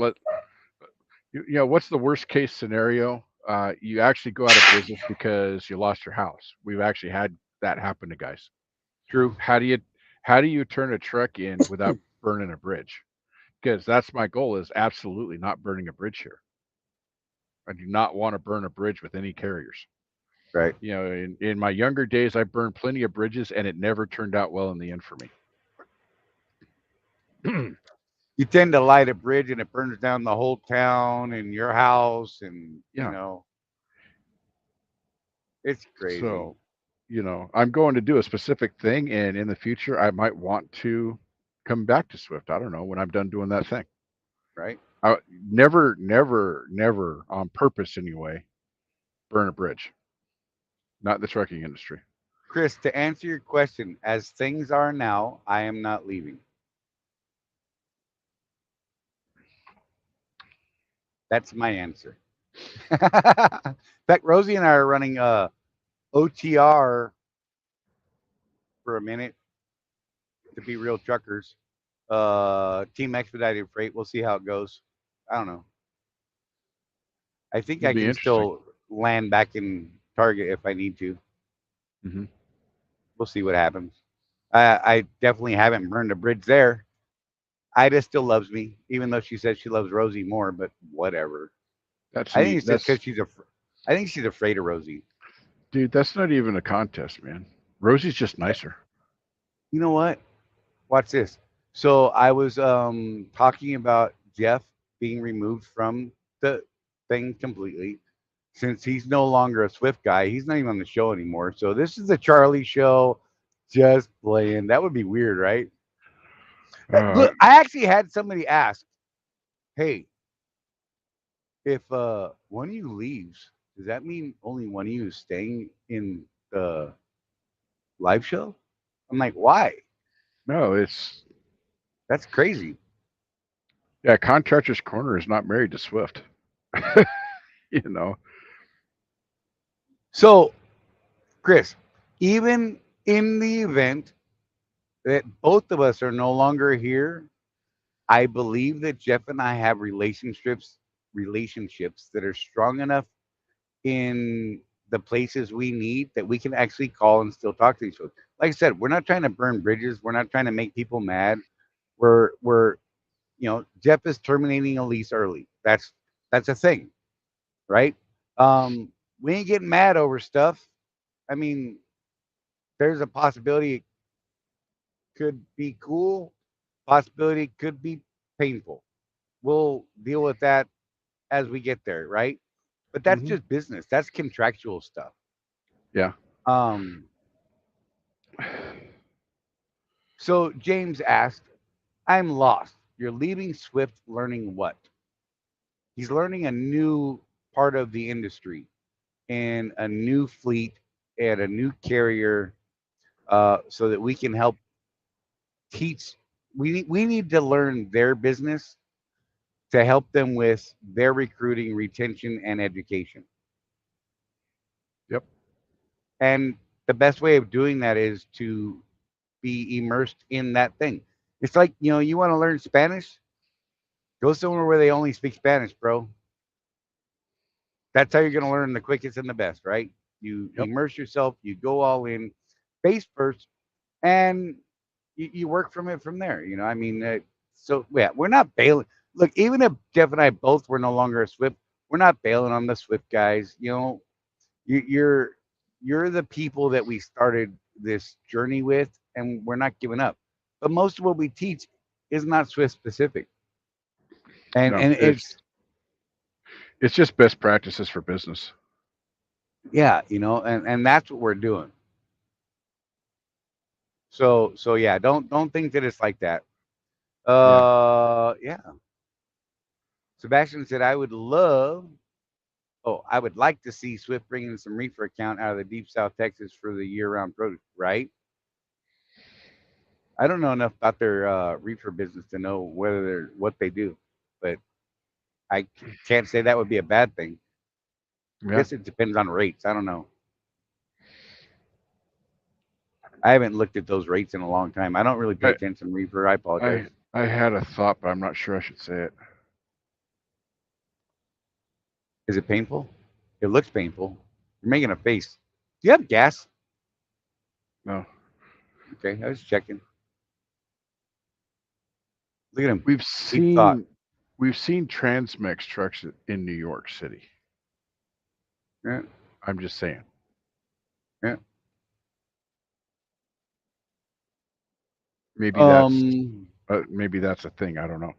[SPEAKER 3] what's the worst case scenario? You actually go out of business because you lost your house. We've actually had that happen to guys.
[SPEAKER 1] True.
[SPEAKER 3] How do you how do you turn a truck in without burning a bridge? Because that's my goal is absolutely not burning a bridge here. I do not want to burn a bridge with any carriers.
[SPEAKER 1] Right.
[SPEAKER 3] In my younger days, I burned plenty of bridges, and it never turned out well in the end for me.
[SPEAKER 1] You tend to light a bridge and it burns down the whole town and your house, and
[SPEAKER 3] Yeah.
[SPEAKER 1] it's crazy.
[SPEAKER 3] So, I'm going to do a specific thing, and in the future, I might want to come back to Swift. I don't know when I'm done doing that thing.
[SPEAKER 1] Right?
[SPEAKER 3] I never, never, never on purpose anyway burn a bridge. Not in the trucking industry.
[SPEAKER 1] Chris, to answer your question, as things are now, I am not leaving. That's my answer. In fact, Rosie and I are running OTR for a minute to be real truckers. Team expedited freight. We'll see how it goes. I don't know. I think
[SPEAKER 3] It'll
[SPEAKER 1] I
[SPEAKER 3] be
[SPEAKER 1] can
[SPEAKER 3] interesting.
[SPEAKER 1] still land back in Target if I need to.
[SPEAKER 3] Hmm.
[SPEAKER 1] We'll see what happens. I definitely haven't burned a bridge there. Ida still loves me, even though she says she loves Rosie more. But whatever.
[SPEAKER 3] That's
[SPEAKER 1] I think
[SPEAKER 3] neat.
[SPEAKER 1] it's just because I think she's afraid of Rosie.
[SPEAKER 3] Dude, that's not even a contest, man. Rosie's just nicer.
[SPEAKER 1] You know what? Watch this. So I was talking about Jeff being removed from the thing completely since he's no longer a Swift guy. He's not even on the show anymore. So this is the Charlie show, just playing. That would be weird, right?
[SPEAKER 3] Uh,
[SPEAKER 1] Look, I actually had somebody ask, "Hey, if one of you leaves, does that mean only one of you is staying in the live show?" I'm like, "Why?
[SPEAKER 3] no, it's
[SPEAKER 1] That's crazy."
[SPEAKER 3] yeah. Contractors Corner is not married to Swift. you know.
[SPEAKER 1] So, Chris, even in the event that both of us are no longer here, I believe that Jeff and I have relationships that are strong enough in the places we need that we can actually call and still talk to each other. Like I said, we're not trying to burn bridges. We're not trying to make people mad. We're Jeff is terminating a lease early. That's a thing, right? We ain't getting mad over stuff. I mean, there's a possibility it could be cool, possibility it could be painful. We'll deal with that as we get there, right? But that's
[SPEAKER 3] Hmm.
[SPEAKER 1] just business. That's contractual stuff.
[SPEAKER 3] Yeah.
[SPEAKER 1] Um, so James asked, I'm lost. You're leaving Swift learning what? He's learning a new part of the industry and a new fleet and a new carrier, so that we can help teach. We need to learn their business to help them with their recruiting, retention, and education.
[SPEAKER 3] Yep.
[SPEAKER 1] And the best way of doing that is to be immersed in that thing. It's like, you want to learn Spanish? Go somewhere where they only speak Spanish, bro. That's how you're going to learn the quickest and the best, right? You
[SPEAKER 3] Yep.
[SPEAKER 1] immerse yourself, you go all in, face first, and you work from it from there. I mean, so yeah, we're not bailing. Look, even if Jeff and I both were no longer a Swift, we're not bailing on the Swift guys. You, you're you're the people that we started this journey with, and we're not giving up. But most of what we teach is not Swift specific, and
[SPEAKER 3] No,
[SPEAKER 1] and
[SPEAKER 3] it's just best practices for business.
[SPEAKER 1] yeah, and that's what we're doing. So yeah, don't think that it's like that.
[SPEAKER 3] Yeah.
[SPEAKER 1] Yeah. Sebastian said, I would like to see Swift bringing some reefer account out of the deep South Texas for the year-round produce, right? I don't know enough about their reefer business to know what they do, but I can't say that would be a bad thing. I
[SPEAKER 3] Yeah.
[SPEAKER 1] guess it depends on rates. I don't know. I haven't looked at those rates in a long time. I don't really pay
[SPEAKER 3] I
[SPEAKER 1] attention to reefer. I apologize.
[SPEAKER 3] I had a thought, but I'm not sure I should say it.
[SPEAKER 1] Is it painful? It looks painful. You're making a face. Do you have gas?
[SPEAKER 3] No.
[SPEAKER 1] Okay, I was checking. Look at him.
[SPEAKER 3] We've
[SPEAKER 1] Deep thought.
[SPEAKER 3] seen Transmex trucks in New York City.
[SPEAKER 1] Yeah,
[SPEAKER 3] I'm just saying.
[SPEAKER 1] yeah.
[SPEAKER 3] Maybe
[SPEAKER 1] Um.
[SPEAKER 3] that's a thing. I don't know.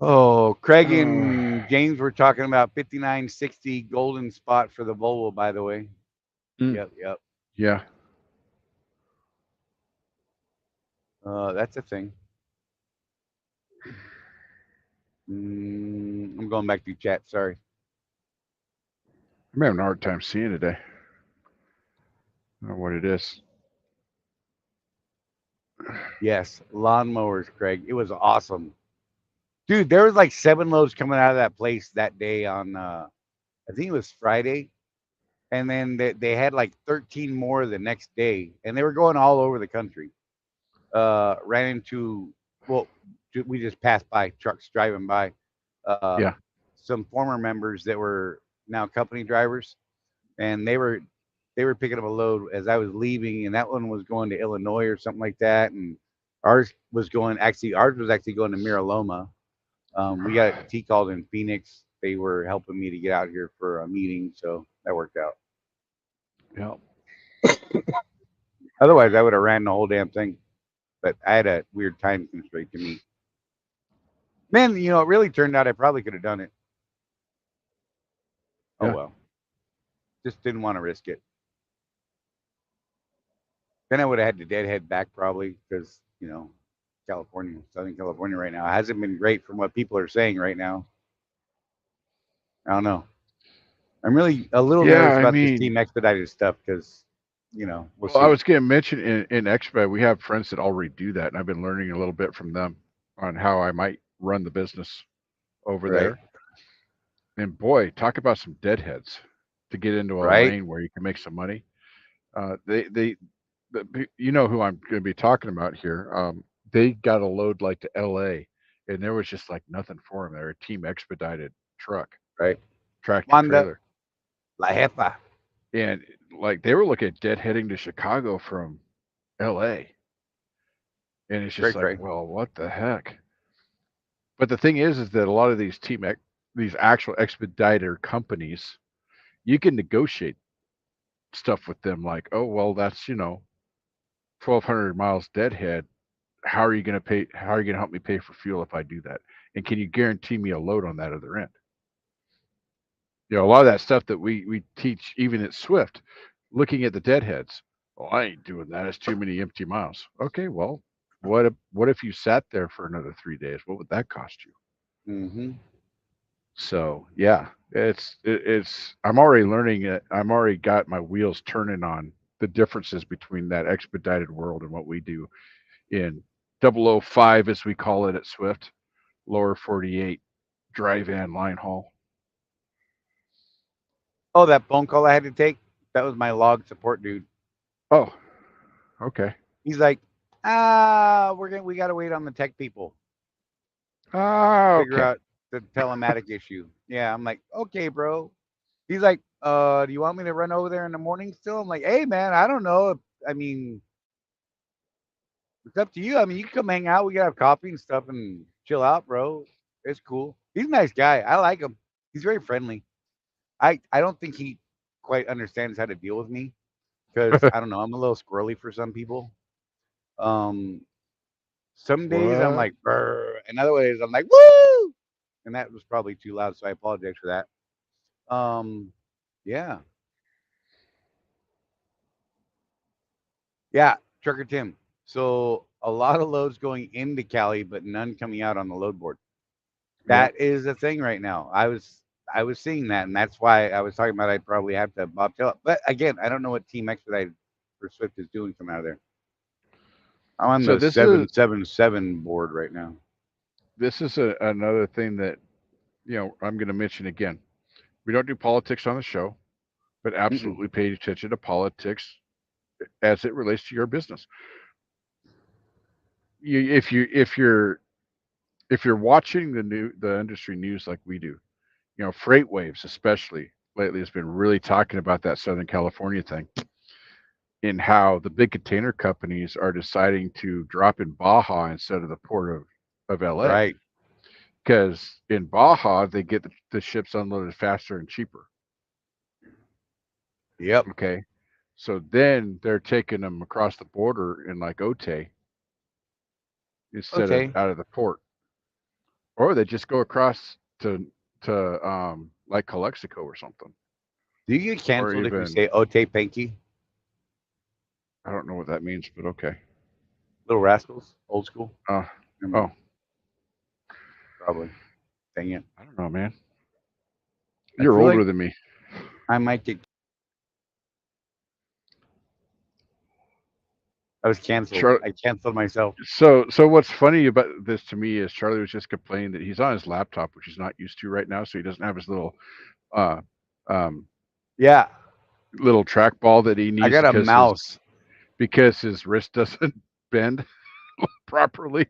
[SPEAKER 1] Oh, Craig
[SPEAKER 3] Uh,
[SPEAKER 1] and James were talking about 5960 golden spot for the Volvo, by the way.
[SPEAKER 3] mm,
[SPEAKER 1] Yep, yep.
[SPEAKER 3] yeah.
[SPEAKER 1] That's a thing. I'm going back to chat. Sorry.
[SPEAKER 3] I'm having a hard time seeing today. I don't know what it is.
[SPEAKER 1] Yes, lawnmowers, Craig. It was awesome. Dude, there was like 7 loads coming out of that place that day on, I think it was Friday. And then they had like 13 more the next day. And they were going all over the country. Ran into, well, we just passed by trucks driving by. Uh,
[SPEAKER 3] Yeah.
[SPEAKER 1] some former members that were now company drivers, and they were picking up a load as I was leaving, and that one was going to Illinois or something like that, and ours was actually going to Miraloma. We got T called in Phoenix. They were helping me to get out here for a meeting, so that worked out.
[SPEAKER 3] Yeah.
[SPEAKER 1] Otherwise, I would have ran the whole damn thing, but I had a weird time constraint to meet. Man, it really turned out I probably could have done it. Oh
[SPEAKER 3] Yeah.
[SPEAKER 1] well, just didn't want to risk it. Then I would have had to deadhead back probably because California, Southern California right now hasn't been great from what people are saying right now. I don't know. I'm really a little
[SPEAKER 3] Yeah.
[SPEAKER 1] nervous
[SPEAKER 3] I
[SPEAKER 1] about this
[SPEAKER 3] mean,
[SPEAKER 1] team expedited stuff because we'll
[SPEAKER 3] well, I
[SPEAKER 1] see.
[SPEAKER 3] was going to mention in Expedite, we have friends that already do that, and I've been learning a little bit from them on how I might run the business over
[SPEAKER 1] Right,
[SPEAKER 3] there. And boy, talk about some deadheads to get into a
[SPEAKER 1] right.
[SPEAKER 3] lane where you can make some money. You know who I'm going to be talking about here. They got a load like to L.A. and there was just like nothing for them. They're a team expedited truck,
[SPEAKER 1] Right.
[SPEAKER 3] tractor
[SPEAKER 1] Wanda,
[SPEAKER 3] trailer,
[SPEAKER 1] La Jefa.
[SPEAKER 3] and like they were looking at deadheading to Chicago from L.A. And it's just
[SPEAKER 1] Cray
[SPEAKER 3] like,
[SPEAKER 1] cray.
[SPEAKER 3] well, what the heck? But the thing is that a lot of these actual expediter companies, you can negotiate stuff with them like, oh well, that's 1,200 miles deadhead. How are you going to pay? How are you going to help me pay for fuel if I do that? And can you guarantee me a load on that other end? A lot of that stuff that we teach even at Swift, looking at the deadheads. Oh, I ain't doing that. It's too many empty miles. Okay, well, what if you sat there for another 3 days? What would that cost you?
[SPEAKER 1] Mm-hmm.
[SPEAKER 3] So yeah, it's I'm already learning it. I'm already got my wheels turning on the differences between that expedited world and what we do in 005, as we call it at Swift, lower 48 dry van line haul.
[SPEAKER 1] Oh, that phone call I had to take. That was my log support dude.
[SPEAKER 3] Oh, okay.
[SPEAKER 1] He's like, we gotta wait on the tech people to
[SPEAKER 3] Ah,
[SPEAKER 1] figure
[SPEAKER 3] okay.
[SPEAKER 1] out the telematic issue. Yeah, I'm like, okay, bro. He's like, do you want me to run over there in the morning still? I'm like, hey, man, I don't know. I mean, it's up to you. I mean, you can come hang out. We can have coffee and stuff and chill out, bro. It's cool. He's a nice guy. I like him. He's very friendly. I don't think he quite understands how to deal with me because I don't know. I'm a little squirrely for some people. Um, some days I'm
[SPEAKER 3] What?
[SPEAKER 1] like, brr, and other days I'm like, woo, and that was probably too loud, so I apologize for that. Yeah, yeah, Trucker Tim. So a lot of loads going into Cali, but none coming out on the load board.
[SPEAKER 3] Yep.
[SPEAKER 1] That is a thing right now. I was seeing that, and that's why I was talking about I'd probably have to bobtail it. But again, I don't know what Team Expedite for Swift is doing from out of there. I'm on
[SPEAKER 3] So
[SPEAKER 1] the
[SPEAKER 3] this is
[SPEAKER 1] 777 board right now.
[SPEAKER 3] another thing that I'm going to mention again. We don't do politics on the show, but
[SPEAKER 1] Mm-mm.
[SPEAKER 3] absolutely pay attention to politics as it relates to your business. If you're watching the industry news like we do, Freight Waves especially lately has been really talking about that Southern California thing and how the big container companies are deciding to drop in Baja instead of the port of LA,
[SPEAKER 1] Right.
[SPEAKER 3] because in Baja they get the ships unloaded faster and cheaper.
[SPEAKER 1] Yep.
[SPEAKER 3] Okay, so then they're taking them across the border in like Otay instead of
[SPEAKER 1] Okay.
[SPEAKER 3] out of the port, or they just go across to like Calexico or something,
[SPEAKER 1] Do you get
[SPEAKER 3] or
[SPEAKER 1] canceled if you
[SPEAKER 3] even
[SPEAKER 1] say Ote Panky?
[SPEAKER 3] I don't know what that means, but okay.
[SPEAKER 1] Little Rascals? Old school?
[SPEAKER 3] Uh,
[SPEAKER 1] Never mind.
[SPEAKER 3] oh,
[SPEAKER 1] Probably. Dang it.
[SPEAKER 3] I don't know, man.
[SPEAKER 1] I
[SPEAKER 3] You're
[SPEAKER 1] feel like
[SPEAKER 3] older than me.
[SPEAKER 1] I might get. I was canceled.
[SPEAKER 3] Char-
[SPEAKER 1] I canceled myself.
[SPEAKER 3] so what's funny about this to me is Charlie was just complaining that he's on his laptop, which he's not used to right now, so he doesn't have his uh um
[SPEAKER 1] Yeah.
[SPEAKER 3] little trackball that he
[SPEAKER 1] I
[SPEAKER 3] needs
[SPEAKER 1] got a mouse.
[SPEAKER 3] because his wrist doesn't bend properly.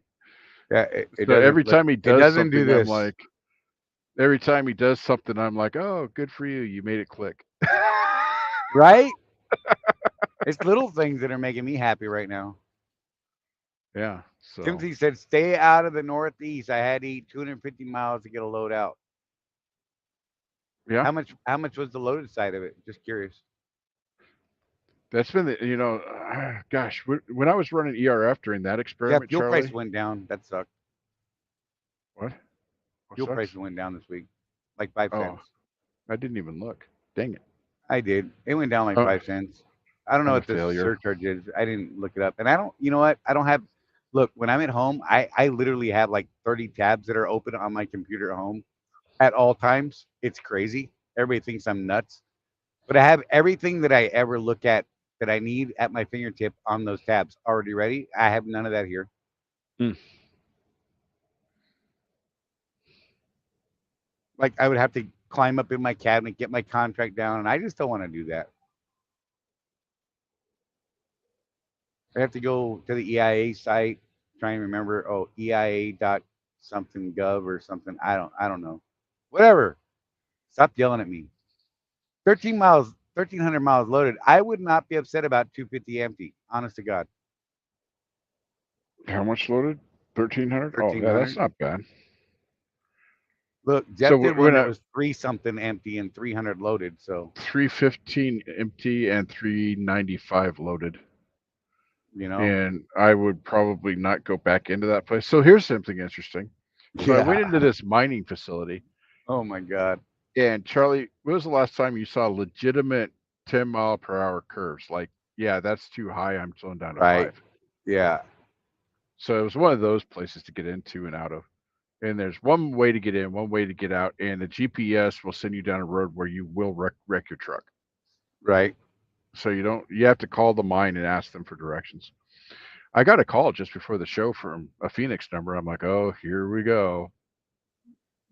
[SPEAKER 1] Yeah. It
[SPEAKER 3] So every
[SPEAKER 1] doesn't look.
[SPEAKER 3] time he
[SPEAKER 1] It
[SPEAKER 3] does
[SPEAKER 1] doesn't do
[SPEAKER 3] something, I'm
[SPEAKER 1] this.
[SPEAKER 3] like, every time he does something, I'm like, oh, good for you, you made it click.
[SPEAKER 1] Right? It's little things that are making me happy right now.
[SPEAKER 3] Yeah. So
[SPEAKER 1] Timothy said, stay out of the Northeast. I had to eat 250 miles to get a load out.
[SPEAKER 3] yeah,
[SPEAKER 1] How much was the loaded side of it? Just curious.
[SPEAKER 3] that's been gosh, when I was running ERF during that
[SPEAKER 1] Yeah,
[SPEAKER 3] experiment,
[SPEAKER 1] fuel prices
[SPEAKER 3] Charlie.
[SPEAKER 1] went down. That sucked.
[SPEAKER 3] What? What
[SPEAKER 1] Fuel
[SPEAKER 3] sucks?
[SPEAKER 1] prices went down this week, like 5 cents.
[SPEAKER 3] Oh, I didn't even look. Dang it.
[SPEAKER 1] I did. It went down like
[SPEAKER 3] Oh,
[SPEAKER 1] 5 cents. I don't know
[SPEAKER 3] I'm a
[SPEAKER 1] what the
[SPEAKER 3] failure.
[SPEAKER 1] surcharge is. I didn't look it up, and I don't. You know what? I don't have. Look, when I'm at home, I literally have like 30 tabs that are open on my computer at home at all times. It's crazy. Everybody thinks I'm nuts, but I have everything that I ever look at that I need at my fingertip on those tabs already ready. I have none of that here.
[SPEAKER 3] Hmm.
[SPEAKER 1] Like I would have to climb up in my cabinet, get my contract down, and I just don't want to do that. I have to go to the EIA site, try and remember, oh, EIA dot something gov or something. I don't know. Whatever. Stop yelling at me. 13 miles, 1,300 miles loaded. I would not be upset about 250 empty. Honest to God.
[SPEAKER 3] How much loaded? 1,300. Oh, yeah, that's
[SPEAKER 1] 1,300.
[SPEAKER 3] not bad.
[SPEAKER 1] Look,
[SPEAKER 3] So
[SPEAKER 1] Jeff did one
[SPEAKER 3] when
[SPEAKER 1] that
[SPEAKER 3] I
[SPEAKER 1] was three something empty and 300 loaded. So
[SPEAKER 3] 315 empty and 395 loaded,
[SPEAKER 1] you know,
[SPEAKER 3] and I would probably not go back into that place. So here's something interesting. So I went
[SPEAKER 1] yeah.
[SPEAKER 3] into this mining facility,
[SPEAKER 1] Oh my God.
[SPEAKER 3] and Charlie, when was the last time you saw legitimate 10-mile-per-hour curves? Like, yeah, that's too high. I'm slowing down to
[SPEAKER 1] Right.
[SPEAKER 3] five.
[SPEAKER 1] Yeah.
[SPEAKER 3] So it was one of those places to get into and out of. And there's one way to get in, one way to get out, and the GPS will send you down a road where you will wreck your truck.
[SPEAKER 1] Right.
[SPEAKER 3] So you have to call the mine and ask them for directions. I got a call just before the show from a Phoenix number. I'm like, oh, here we go,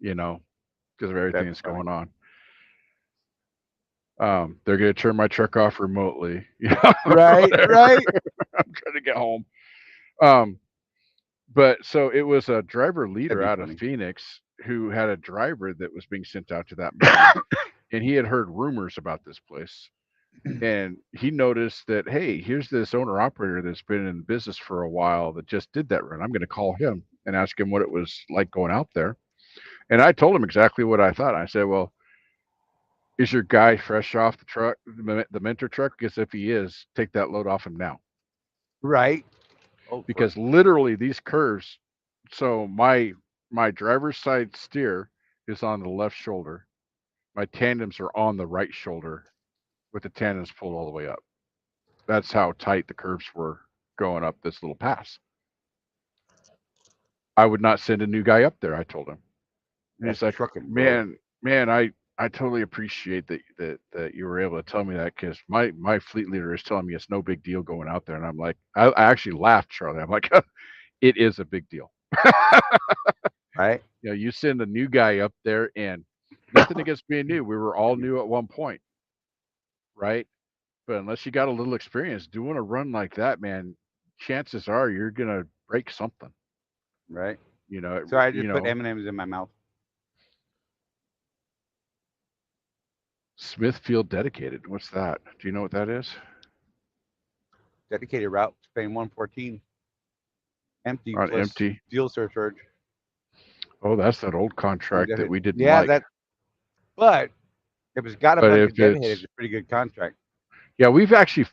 [SPEAKER 3] because of everything
[SPEAKER 1] That's
[SPEAKER 3] that's
[SPEAKER 1] funny.
[SPEAKER 3] going on. They're going to turn my truck off remotely, or
[SPEAKER 1] Right.
[SPEAKER 3] whatever.
[SPEAKER 1] Right.
[SPEAKER 3] I'm trying to get home. Um, but so it was a driver
[SPEAKER 1] That'd
[SPEAKER 3] leader
[SPEAKER 1] be
[SPEAKER 3] out of
[SPEAKER 1] funny.
[SPEAKER 3] Phoenix who had a driver that was being sent out to that mine, and he had heard rumors about this place. And he noticed that, hey, here's this owner operator that's been in business for a while that just did that run. I'm going to call him and ask him what it was like going out there. And I told him exactly what I thought. I said, well, is your guy fresh off the truck, the mentor truck? Because if he is, take that load off him now.
[SPEAKER 1] Right. Oh, for
[SPEAKER 3] Because literally these curves, so my driver's side steer is on the left shoulder. My tandems are on the right shoulder with the tandems pulled all the way up. That's how tight the curves were going up this little pass. I would not send a new guy up there, I told him. And
[SPEAKER 1] that's
[SPEAKER 3] he's like,
[SPEAKER 1] trucking, bro.
[SPEAKER 3] man, I totally appreciate that you were able to tell me that because my fleet leader is telling me it's no big deal going out there. And I'm like, I actually laughed, Charlie. I'm like, it is a big deal.
[SPEAKER 1] Right.
[SPEAKER 3] You send a new guy up there and nothing against being new. We were all new at one point, right? But unless you got a little experience doing a run like that, man, chances are you're gonna break something.
[SPEAKER 1] Right.
[SPEAKER 3] You know,
[SPEAKER 1] So I
[SPEAKER 3] you
[SPEAKER 1] just put
[SPEAKER 3] know,
[SPEAKER 1] M&Ms in my mouth.
[SPEAKER 3] Smithfield dedicated. What's that? Do you know what that is?
[SPEAKER 1] Dedicated route, Spain 114, empty
[SPEAKER 3] On
[SPEAKER 1] plus
[SPEAKER 3] empty.
[SPEAKER 1] fuel surcharge.
[SPEAKER 3] Oh, that's that old contract that
[SPEAKER 1] Deadhead.
[SPEAKER 3] we didn't
[SPEAKER 1] Yeah,
[SPEAKER 3] like.
[SPEAKER 1] that. But if it's got a
[SPEAKER 3] But
[SPEAKER 1] bunch
[SPEAKER 3] if
[SPEAKER 1] of deadhead, it's
[SPEAKER 3] it's
[SPEAKER 1] a pretty good contract.
[SPEAKER 3] yeah, we actually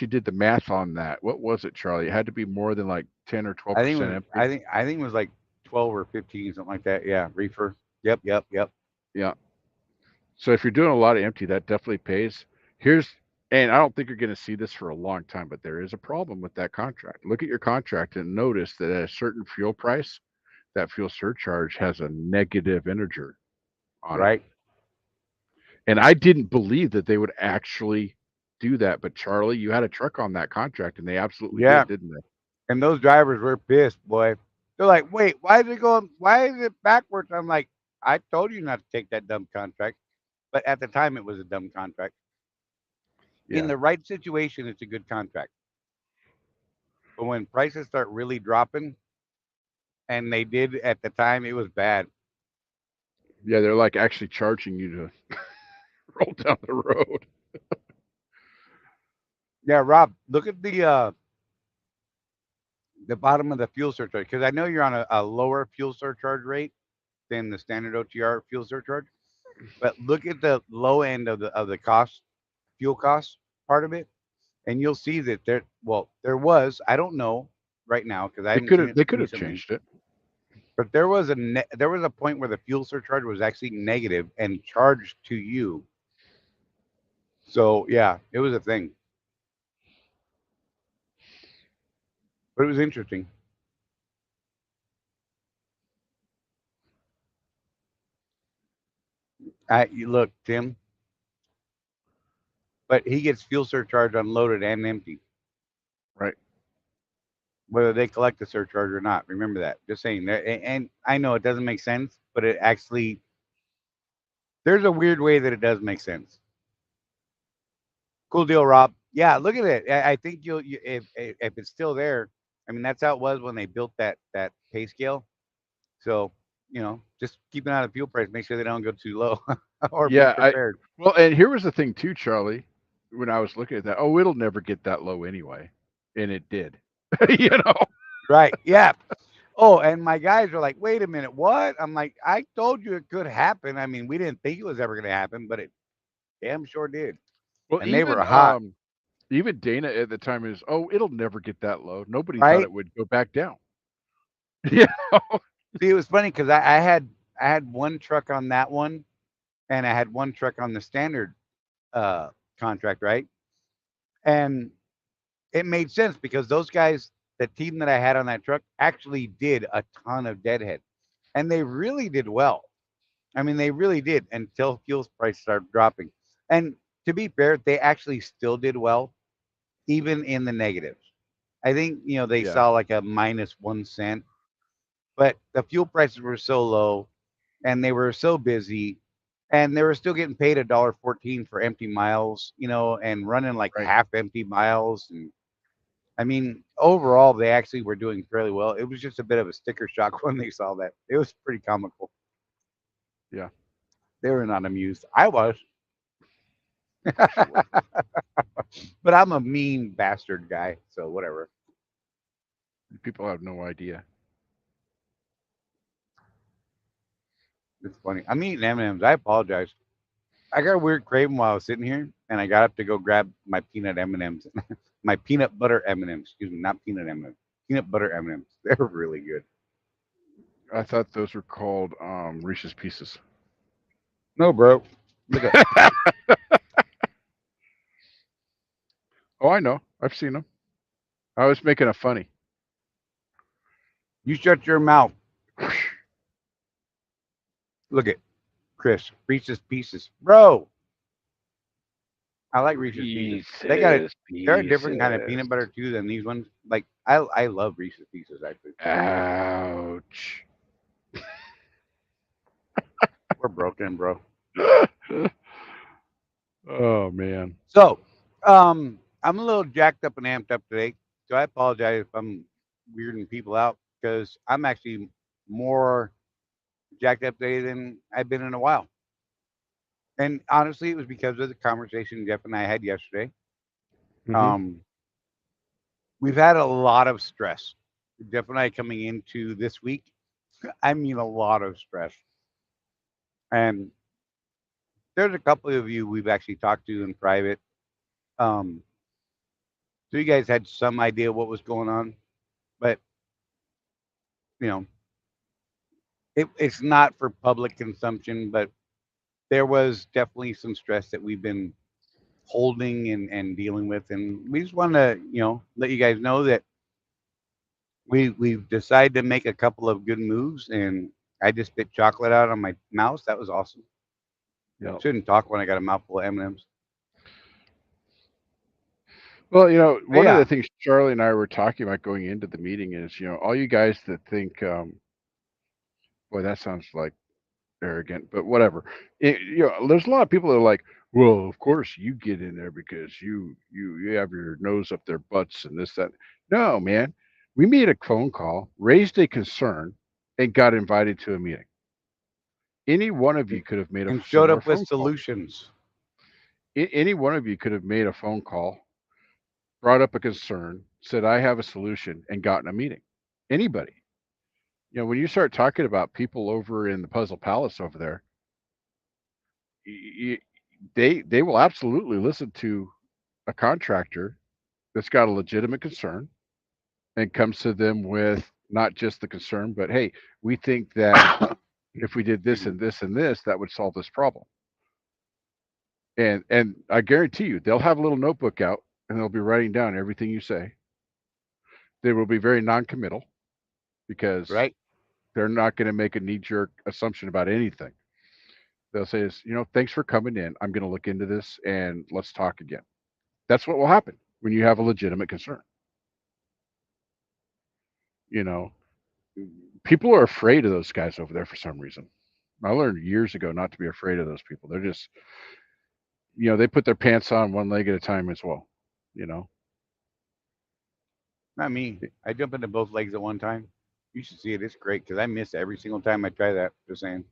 [SPEAKER 3] did the math on that. What was it, Charlie? It had to be more than like 10 or
[SPEAKER 1] I think it
[SPEAKER 3] 12%
[SPEAKER 1] was.
[SPEAKER 3] empty.
[SPEAKER 1] I think it was like 12 or 15, something like that. Yeah, reefer. Yep. Yep. Yep.
[SPEAKER 3] Yeah. So if you're doing a lot of empty, that definitely pays. Here's and I don't think you're going to see this for a long time, but there is a problem with that contract. Look at your contract and notice that at a certain fuel price, that fuel surcharge has a negative integer on it.
[SPEAKER 1] Right.
[SPEAKER 3] And I didn't believe that they would actually do that. But Charlie, you had a truck on that contract and they absolutely
[SPEAKER 1] Yeah.
[SPEAKER 3] did, didn't they?
[SPEAKER 1] And those drivers were pissed, boy. They're like, "Wait, why is it going? Why is it backwards?" I'm like, "I told you not to take that dumb contract." But at the time, it was a dumb contract. In
[SPEAKER 3] Yeah.
[SPEAKER 1] the right situation, it's a good contract. But when prices start really dropping, and they did at the time, it was bad.
[SPEAKER 3] Yeah, they're like actually charging you to roll down the road.
[SPEAKER 1] Yeah, Rob, look at the bottom of the fuel surcharge because I know you're on a lower fuel surcharge rate than the standard OTR fuel surcharge. But look at the low end of the cost, fuel cost part of it, and you'll see that there was, I don't know right now because I haven't seen it
[SPEAKER 3] They could have
[SPEAKER 1] recently,
[SPEAKER 3] changed it.
[SPEAKER 1] but there was a point where the fuel surcharge was actually negative and charged to you. So yeah, it was a thing, but it was interesting. You look, Tim, but he gets fuel surcharge unloaded and empty,
[SPEAKER 3] Right.
[SPEAKER 1] whether they collect the surcharge or not. Remember that. Just saying. And I know it doesn't make sense, but it actually there's a weird way that it does make sense. Cool deal, Rob. Yeah, look at it. I think if it's still there. I mean, that's how it was when they built that pay scale. So just keep an eye on the fuel price. Make sure they don't go too low, or be
[SPEAKER 3] Yeah,
[SPEAKER 1] prepared.
[SPEAKER 3] well, and here was the thing too, Charlie. When I was looking at that, oh, it'll never get that low anyway, and it did. you know.
[SPEAKER 1] Right? Yeah. Oh, and my guys are like, "Wait a minute, what?" I'm like, "I told you it could happen. I mean, we didn't think it was ever going to happen, but it damn sure did."
[SPEAKER 3] Well,
[SPEAKER 1] And they were hot,
[SPEAKER 3] even Dana at the time is, oh, it'll never get that low. Nobody thought
[SPEAKER 1] right?
[SPEAKER 3] it would go back down. Yeah.
[SPEAKER 1] See, it was funny because I had one truck on that one, and I had one truck on the standard uh, contract, right? And it made sense because those guys the team that I had on that truck actually did a ton of deadhead, and they really did well. I mean, they really did until fuel prices started dropping. And to be fair, they actually still did well, even in the negatives. I think they
[SPEAKER 3] Yeah.
[SPEAKER 1] saw like a -1 cent, but the fuel prices were so low, and they were so busy, and they were still getting paid $1.14 for empty miles, and running like
[SPEAKER 3] Right.
[SPEAKER 1] half empty miles. And I mean, overall, they actually were doing fairly well. It was just a bit of a sticker shock when they saw that. It was pretty comical.
[SPEAKER 3] Yeah.
[SPEAKER 1] They were not amused. I was,
[SPEAKER 3] Sure.
[SPEAKER 1] but I'm a mean bastard guy, so whatever.
[SPEAKER 3] People have no idea.
[SPEAKER 1] It's funny. I'm eating M&Ms. I apologize. I got a weird craving while I was sitting here, and I got up to go grab my peanut M&Ms, my peanut butter M&Ms. Excuse me, not peanut M&Ms. Peanut butter M&Ms. They're really good.
[SPEAKER 3] I thought those were called Reese's Pieces.
[SPEAKER 1] No, bro. Look at
[SPEAKER 3] Oh, I know. I've seen them. I was making a funny.
[SPEAKER 1] you. Shut your mouth. Look at Chris. Reese's Pieces, bro. I like Reese's Pieces. They got it. They're a different kind of peanut butter too than these ones. Like I love Reese's Pieces actually.
[SPEAKER 3] Ouch.
[SPEAKER 1] We're broken, bro.
[SPEAKER 3] Oh man.
[SPEAKER 1] So, I'm a little jacked up and amped up today. So I apologize if I'm weirding people out because I'm actually more jacked up today than I've been in a while. And honestly, it was because of the conversation Jeff and I had yesterday.
[SPEAKER 3] Mm-hmm.
[SPEAKER 1] Um, we've had a lot of stress. Jeff and I coming into this week. I mean, a lot of stress. And there's a couple of you we've actually talked to in private. Um, so you guys had some idea what was going on, but you know, it's not for public consumption. But there was definitely some stress that we've been holding and dealing with, and we just want to let you guys know that we've decided to make a couple of good moves, and I just spit chocolate out on my mouse. That was awesome.
[SPEAKER 3] Yeah.
[SPEAKER 1] Shouldn't talk when I got a mouthful of M&Ms.
[SPEAKER 3] Well,
[SPEAKER 1] But
[SPEAKER 3] one of the
[SPEAKER 1] yeah,
[SPEAKER 3] things Charlie and I were talking about going into the meeting is, all you guys that think, boy, that sounds like arrogant, but whatever. There's a lot of people that are like, well, of course you get in there because you have your nose up their butts and this that. No, man, we made a phone call, raised a concern, and got invited to a meeting. Any one of you could have made a
[SPEAKER 1] and showed
[SPEAKER 3] similar
[SPEAKER 1] up with
[SPEAKER 3] phone call.
[SPEAKER 1] solutions.
[SPEAKER 3] Any one of you could have made a phone call, brought up a concern, said I have a solution, and gotten a meeting. Anybody. When you start talking about people over in the Puzzle Palace over there, y- they will absolutely listen to a contractor that's got a legitimate concern and comes to them with not just the concern, but hey, we think that if we did this and this and this, that would solve this problem. And I guarantee you, they'll have a little notebook out and they'll be writing down everything you say. They will be very non-committal because
[SPEAKER 1] Right?
[SPEAKER 3] they're not going to make a knee-jerk assumption about anything. They'll say, thanks for coming in. I'm going to look into this and let's talk again. That's what will happen when you have a legitimate concern. You know, people are afraid of those guys over there for some reason. I learned years ago not to be afraid of those people. They're just, they put their pants on one leg at a time as well. You know,
[SPEAKER 1] Not me. I jump into both legs at one time. You should see it. It's great because I miss every single time I try that. Just saying.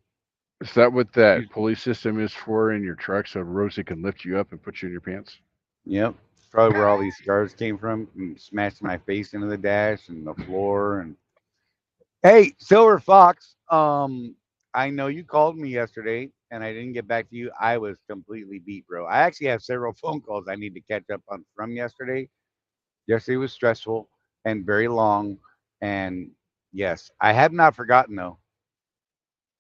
[SPEAKER 3] is that what that
[SPEAKER 1] You-
[SPEAKER 3] pulley system is for in your truck so Rosie can lift you up and put you in your pants?
[SPEAKER 1] Yep. It's probably where all these scars came from, and smashed my face into the dash and the floor. And hey, Silver Fox. I know you called me yesterday, and I didn't get back to you. I was completely beat, bro. I actually have several phone calls I need to catch up on from yesterday. Yesterday was stressful and very long, and yes, I have not forgotten though.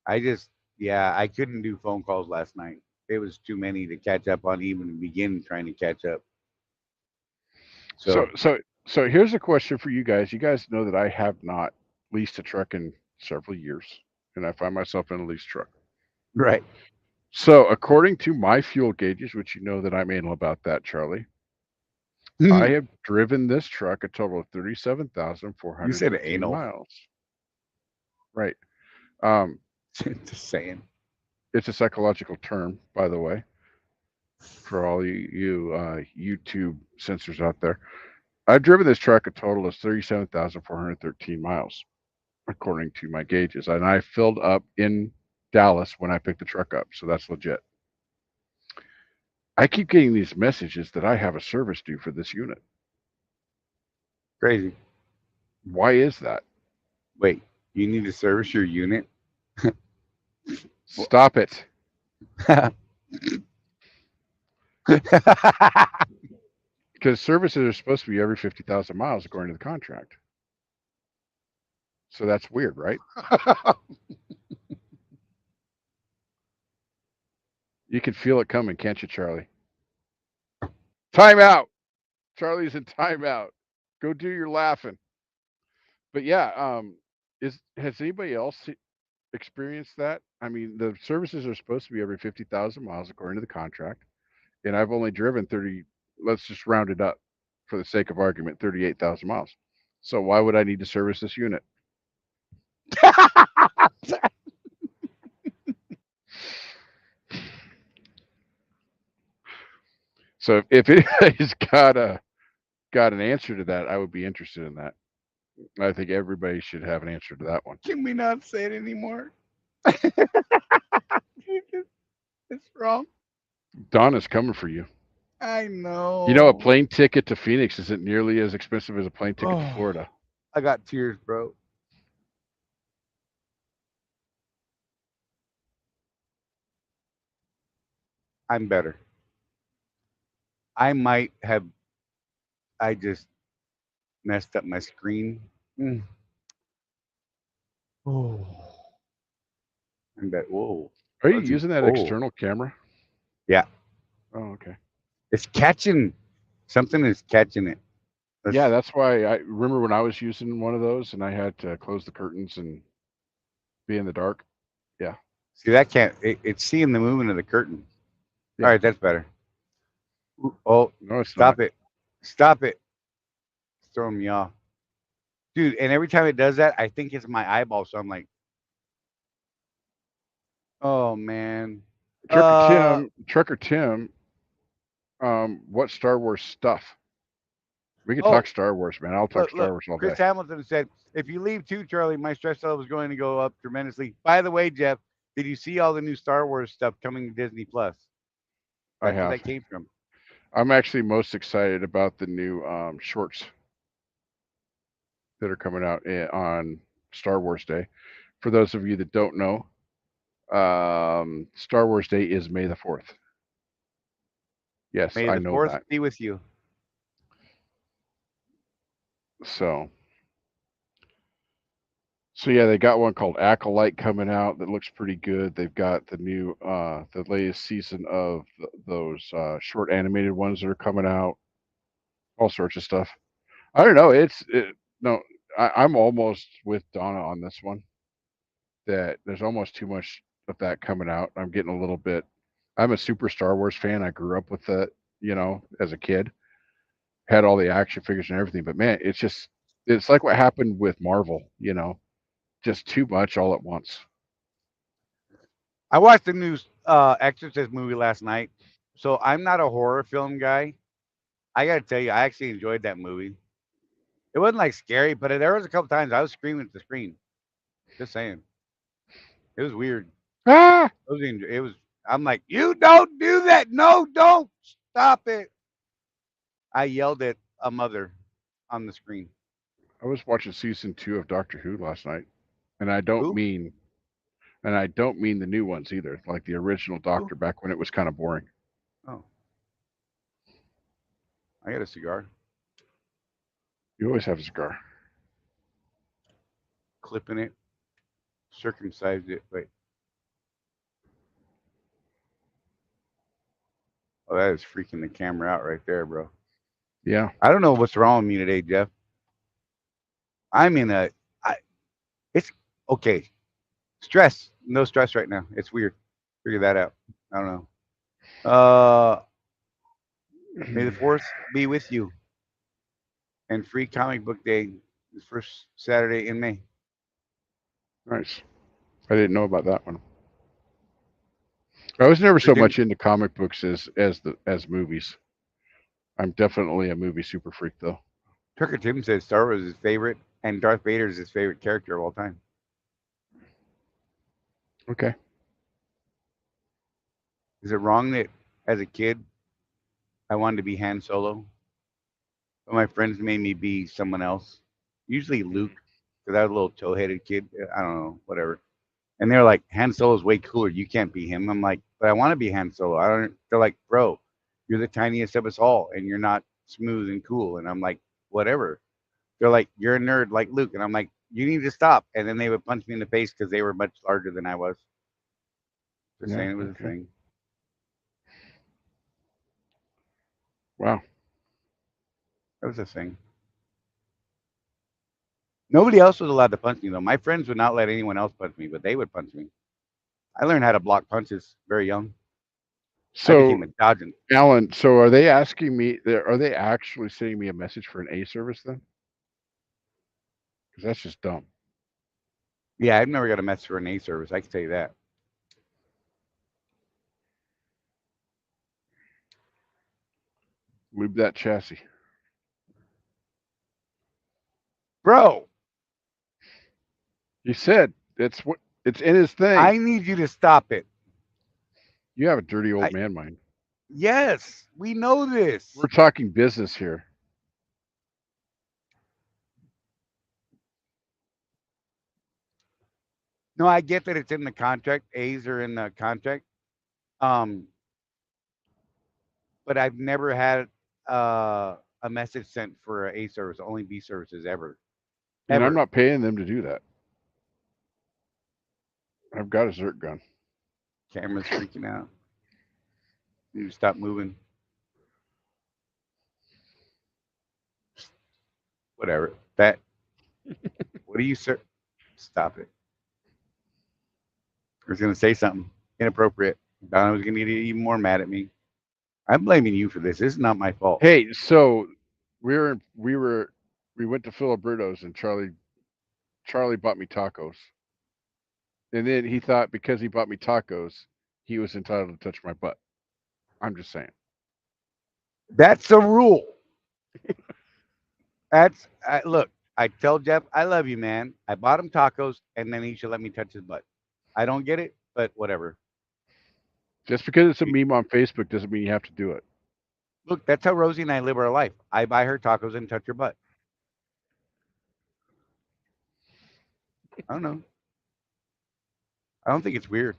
[SPEAKER 1] I just, yeah, I couldn't do phone calls last night. It was too many to catch up on, even begin trying to catch up.
[SPEAKER 3] So,
[SPEAKER 1] So,
[SPEAKER 3] so So here's a question for you guys. You guys know that I have not leased a truck in several years, and I find myself in a leased truck.
[SPEAKER 1] Right.
[SPEAKER 3] So according to my fuel gauges, which you know that I'm anal about that, Charlie, I have driven this truck a total of
[SPEAKER 1] You said
[SPEAKER 3] 37,413
[SPEAKER 1] anal.
[SPEAKER 3] miles. Right. Um,
[SPEAKER 1] Just saying.
[SPEAKER 3] it's a psychological term, by the way, for all you YouTube censors out there. I've driven this truck a total of 37,413 miles, according to my gauges. And I filled up in Dallas when I picked the truck up. So that's legit. I keep getting these messages that I have a service due for this unit.
[SPEAKER 1] Crazy.
[SPEAKER 3] Why is that?
[SPEAKER 1] Wait, you need to service your unit?
[SPEAKER 3] Stop it. Because services are supposed to be every 50,000 miles, according to the contract. So that's weird, right? You can feel it coming, can't you, Charlie? Time out. Charlie's in timeout. Go do your laughing. But yeah, is has anybody else experienced that? I mean, the services are supposed to be every 50,000 miles according to the contract, and I've only driven 30. Let's just round it up for the sake of argument, 38,000 miles. So why would I need to service this unit? So if anybody's got an answer to that, I would be interested in that. I think everybody should have an answer to that one.
[SPEAKER 1] Can we not say it anymore? It's wrong.
[SPEAKER 3] Donna's coming for you.
[SPEAKER 1] I
[SPEAKER 3] You know, a
[SPEAKER 1] know.
[SPEAKER 3] plane ticket to Phoenix isn't nearly as expensive as a plane ticket to
[SPEAKER 1] Oh,
[SPEAKER 3] Florida.
[SPEAKER 1] I got tears, bro. I'm better. I might have. I just messed up my screen. Mm. Oh, I'm bet. Whoa.
[SPEAKER 3] Are you
[SPEAKER 1] Fuzzy.
[SPEAKER 3] using that
[SPEAKER 1] Oh,
[SPEAKER 3] external camera?
[SPEAKER 1] yeah.
[SPEAKER 3] Oh, okay.
[SPEAKER 1] It's catching. Something is catching it.
[SPEAKER 3] Yeah,
[SPEAKER 1] Let's
[SPEAKER 3] that's why I remember when I was using one of those and I had to close the curtains and be in the dark. Yeah,
[SPEAKER 1] see that can't. It's seeing the movement of the curtain. All
[SPEAKER 3] yeah.
[SPEAKER 1] right, that's better. Ooh, oh,
[SPEAKER 3] No, it's not.
[SPEAKER 1] stop it! Stop it! It's throwing me off, dude. And every time it does that, I think it's my eyeball. So I'm like, oh man.
[SPEAKER 3] Trucker
[SPEAKER 1] Uh,
[SPEAKER 3] Tim, Trucker Tim, what Star Wars stuff? We can talk
[SPEAKER 1] oh,
[SPEAKER 3] Star Wars, man. I'll talk
[SPEAKER 1] look,
[SPEAKER 3] Star
[SPEAKER 1] look.
[SPEAKER 3] Wars all
[SPEAKER 1] Chris
[SPEAKER 3] day.
[SPEAKER 1] Hamilton said, if you leave too, Charlie, my stress level is going to go up tremendously. By the way, Jeff, did you see all the new Star Wars stuff coming to Disney Plus?
[SPEAKER 3] I
[SPEAKER 1] That's where
[SPEAKER 3] have.
[SPEAKER 1] that came from.
[SPEAKER 3] I'm actually most excited about the new shorts that are coming out on Star Wars Day. For those of you that don't know, Star Wars Day is May the 4th. Yes,
[SPEAKER 1] May
[SPEAKER 3] I
[SPEAKER 1] the
[SPEAKER 3] know
[SPEAKER 1] fourth
[SPEAKER 3] that.
[SPEAKER 1] be with you.
[SPEAKER 3] So, so yeah, they got one called Acolyte coming out that looks pretty good. They've got the latest season of those short animated ones that are coming out. All sorts of stuff. I don't know. No. I'm almost with Donna on this one. That there's almost too much of that coming out. I'm getting a little bit. I'm a super Star Wars fan. I grew up with it, as a kid. Had all the action figures and everything. But man, it's like what happened with Marvel. Just too much all at once.
[SPEAKER 1] I watched the new Exorcist movie last night. So I'm not a horror film guy. I got to tell you, I actually enjoyed that movie. It wasn't like scary, but there was a couple times I was screaming at the screen. Just saying, it was weird.
[SPEAKER 3] Ah,
[SPEAKER 1] It was. I'm like, you don't do that. No, don't stop it. I yelled at a mother on the screen.
[SPEAKER 3] I was watching season 2 of Doctor Who last night, and I don't
[SPEAKER 1] Who?
[SPEAKER 3] mean and I don't mean the new ones either, like the original
[SPEAKER 1] Who?
[SPEAKER 3] Doctor back when it was kind of boring.
[SPEAKER 1] Oh, I got a cigar.
[SPEAKER 3] You always have a cigar.
[SPEAKER 1] Clipping it, circumcised it. Wait. Oh, that is freaking the camera out right there, bro.
[SPEAKER 3] Yeah.
[SPEAKER 1] I don't know what's wrong with me today, Jeff. I'm in a. I, it's okay. Stress. No stress right now. It's weird. Figure that out. I don't know. May the force be with you. And free comic book day is first Saturday in May.
[SPEAKER 3] Nice. I didn't know about that one. I was never so
[SPEAKER 1] Freaking
[SPEAKER 3] much into comic books as movies. I'm definitely a movie super freak though.
[SPEAKER 1] Tucker Tim says Star Wars is his favorite, and Darth Vader is his favorite character of all time.
[SPEAKER 3] Okay.
[SPEAKER 1] Is it wrong that as a kid I wanted to be Han Solo, but my friends made me be someone else? Usually Luke, because I was a little toe-headed kid. I don't know, whatever. And they're like, Han Solo's way cooler. You can't be him. I'm like, but I want to be Han Solo. I don't. They're like, bro, you're the tiniest of us all, and you're not smooth and cool. And I'm like, whatever. They're like, you're a nerd like Luke, and I'm like, you need to stop. And then they would punch me in the face because they were much larger than I was. Just
[SPEAKER 3] Yeah.
[SPEAKER 1] saying it was a
[SPEAKER 3] Okay.
[SPEAKER 1] thing.
[SPEAKER 3] Wow.
[SPEAKER 1] That was a thing. Nobody else was allowed to punch me though. My friends would not let anyone else punch me, but they would punch me. I learned how to block punches very young. I
[SPEAKER 3] So,
[SPEAKER 1] became a dodging.
[SPEAKER 3] Alan, so are they asking me? Are they actually sending me a message for an A service then? Because that's just dumb.
[SPEAKER 1] Yeah, I've never got a mess for an A service. I can tell you that.
[SPEAKER 3] Lube that chassis.
[SPEAKER 1] Bro,
[SPEAKER 3] He said it's in his thing.
[SPEAKER 1] I need you to stop it.
[SPEAKER 3] You have a dirty old
[SPEAKER 1] I
[SPEAKER 3] man mind.
[SPEAKER 1] yes, we know this.
[SPEAKER 3] We're talking business here.
[SPEAKER 1] No, I get that it's in the contract. A's are in the contract. Um, but I've never had a message sent for a A service. Only B services ever,
[SPEAKER 3] And I'm
[SPEAKER 1] ever.
[SPEAKER 3] not paying them to do that. I've got a Zerk gun.
[SPEAKER 1] Camera's freaking out. You need to stop moving. Whatever. That. What do you, sir? Stop it. I was gonna say something inappropriate. Donna was gonna get even more mad at me. I'm blaming you for this. This is not my fault.
[SPEAKER 3] Hey, so we went to Filiberto's and Charlie bought me tacos. And then he thought because he bought me tacos, he was entitled to touch my butt. I'm just saying.
[SPEAKER 1] That's a rule. Look. I tell Jeff, I love you, man. I bought him tacos, and then he should let me touch his butt. I don't get it, but whatever.
[SPEAKER 3] Just because it's a meme on Facebook doesn't mean you have to do it.
[SPEAKER 1] Look, that's how Rosie and I live our life. I buy her tacos and touch her butt. I don't know. I don't think it's weird.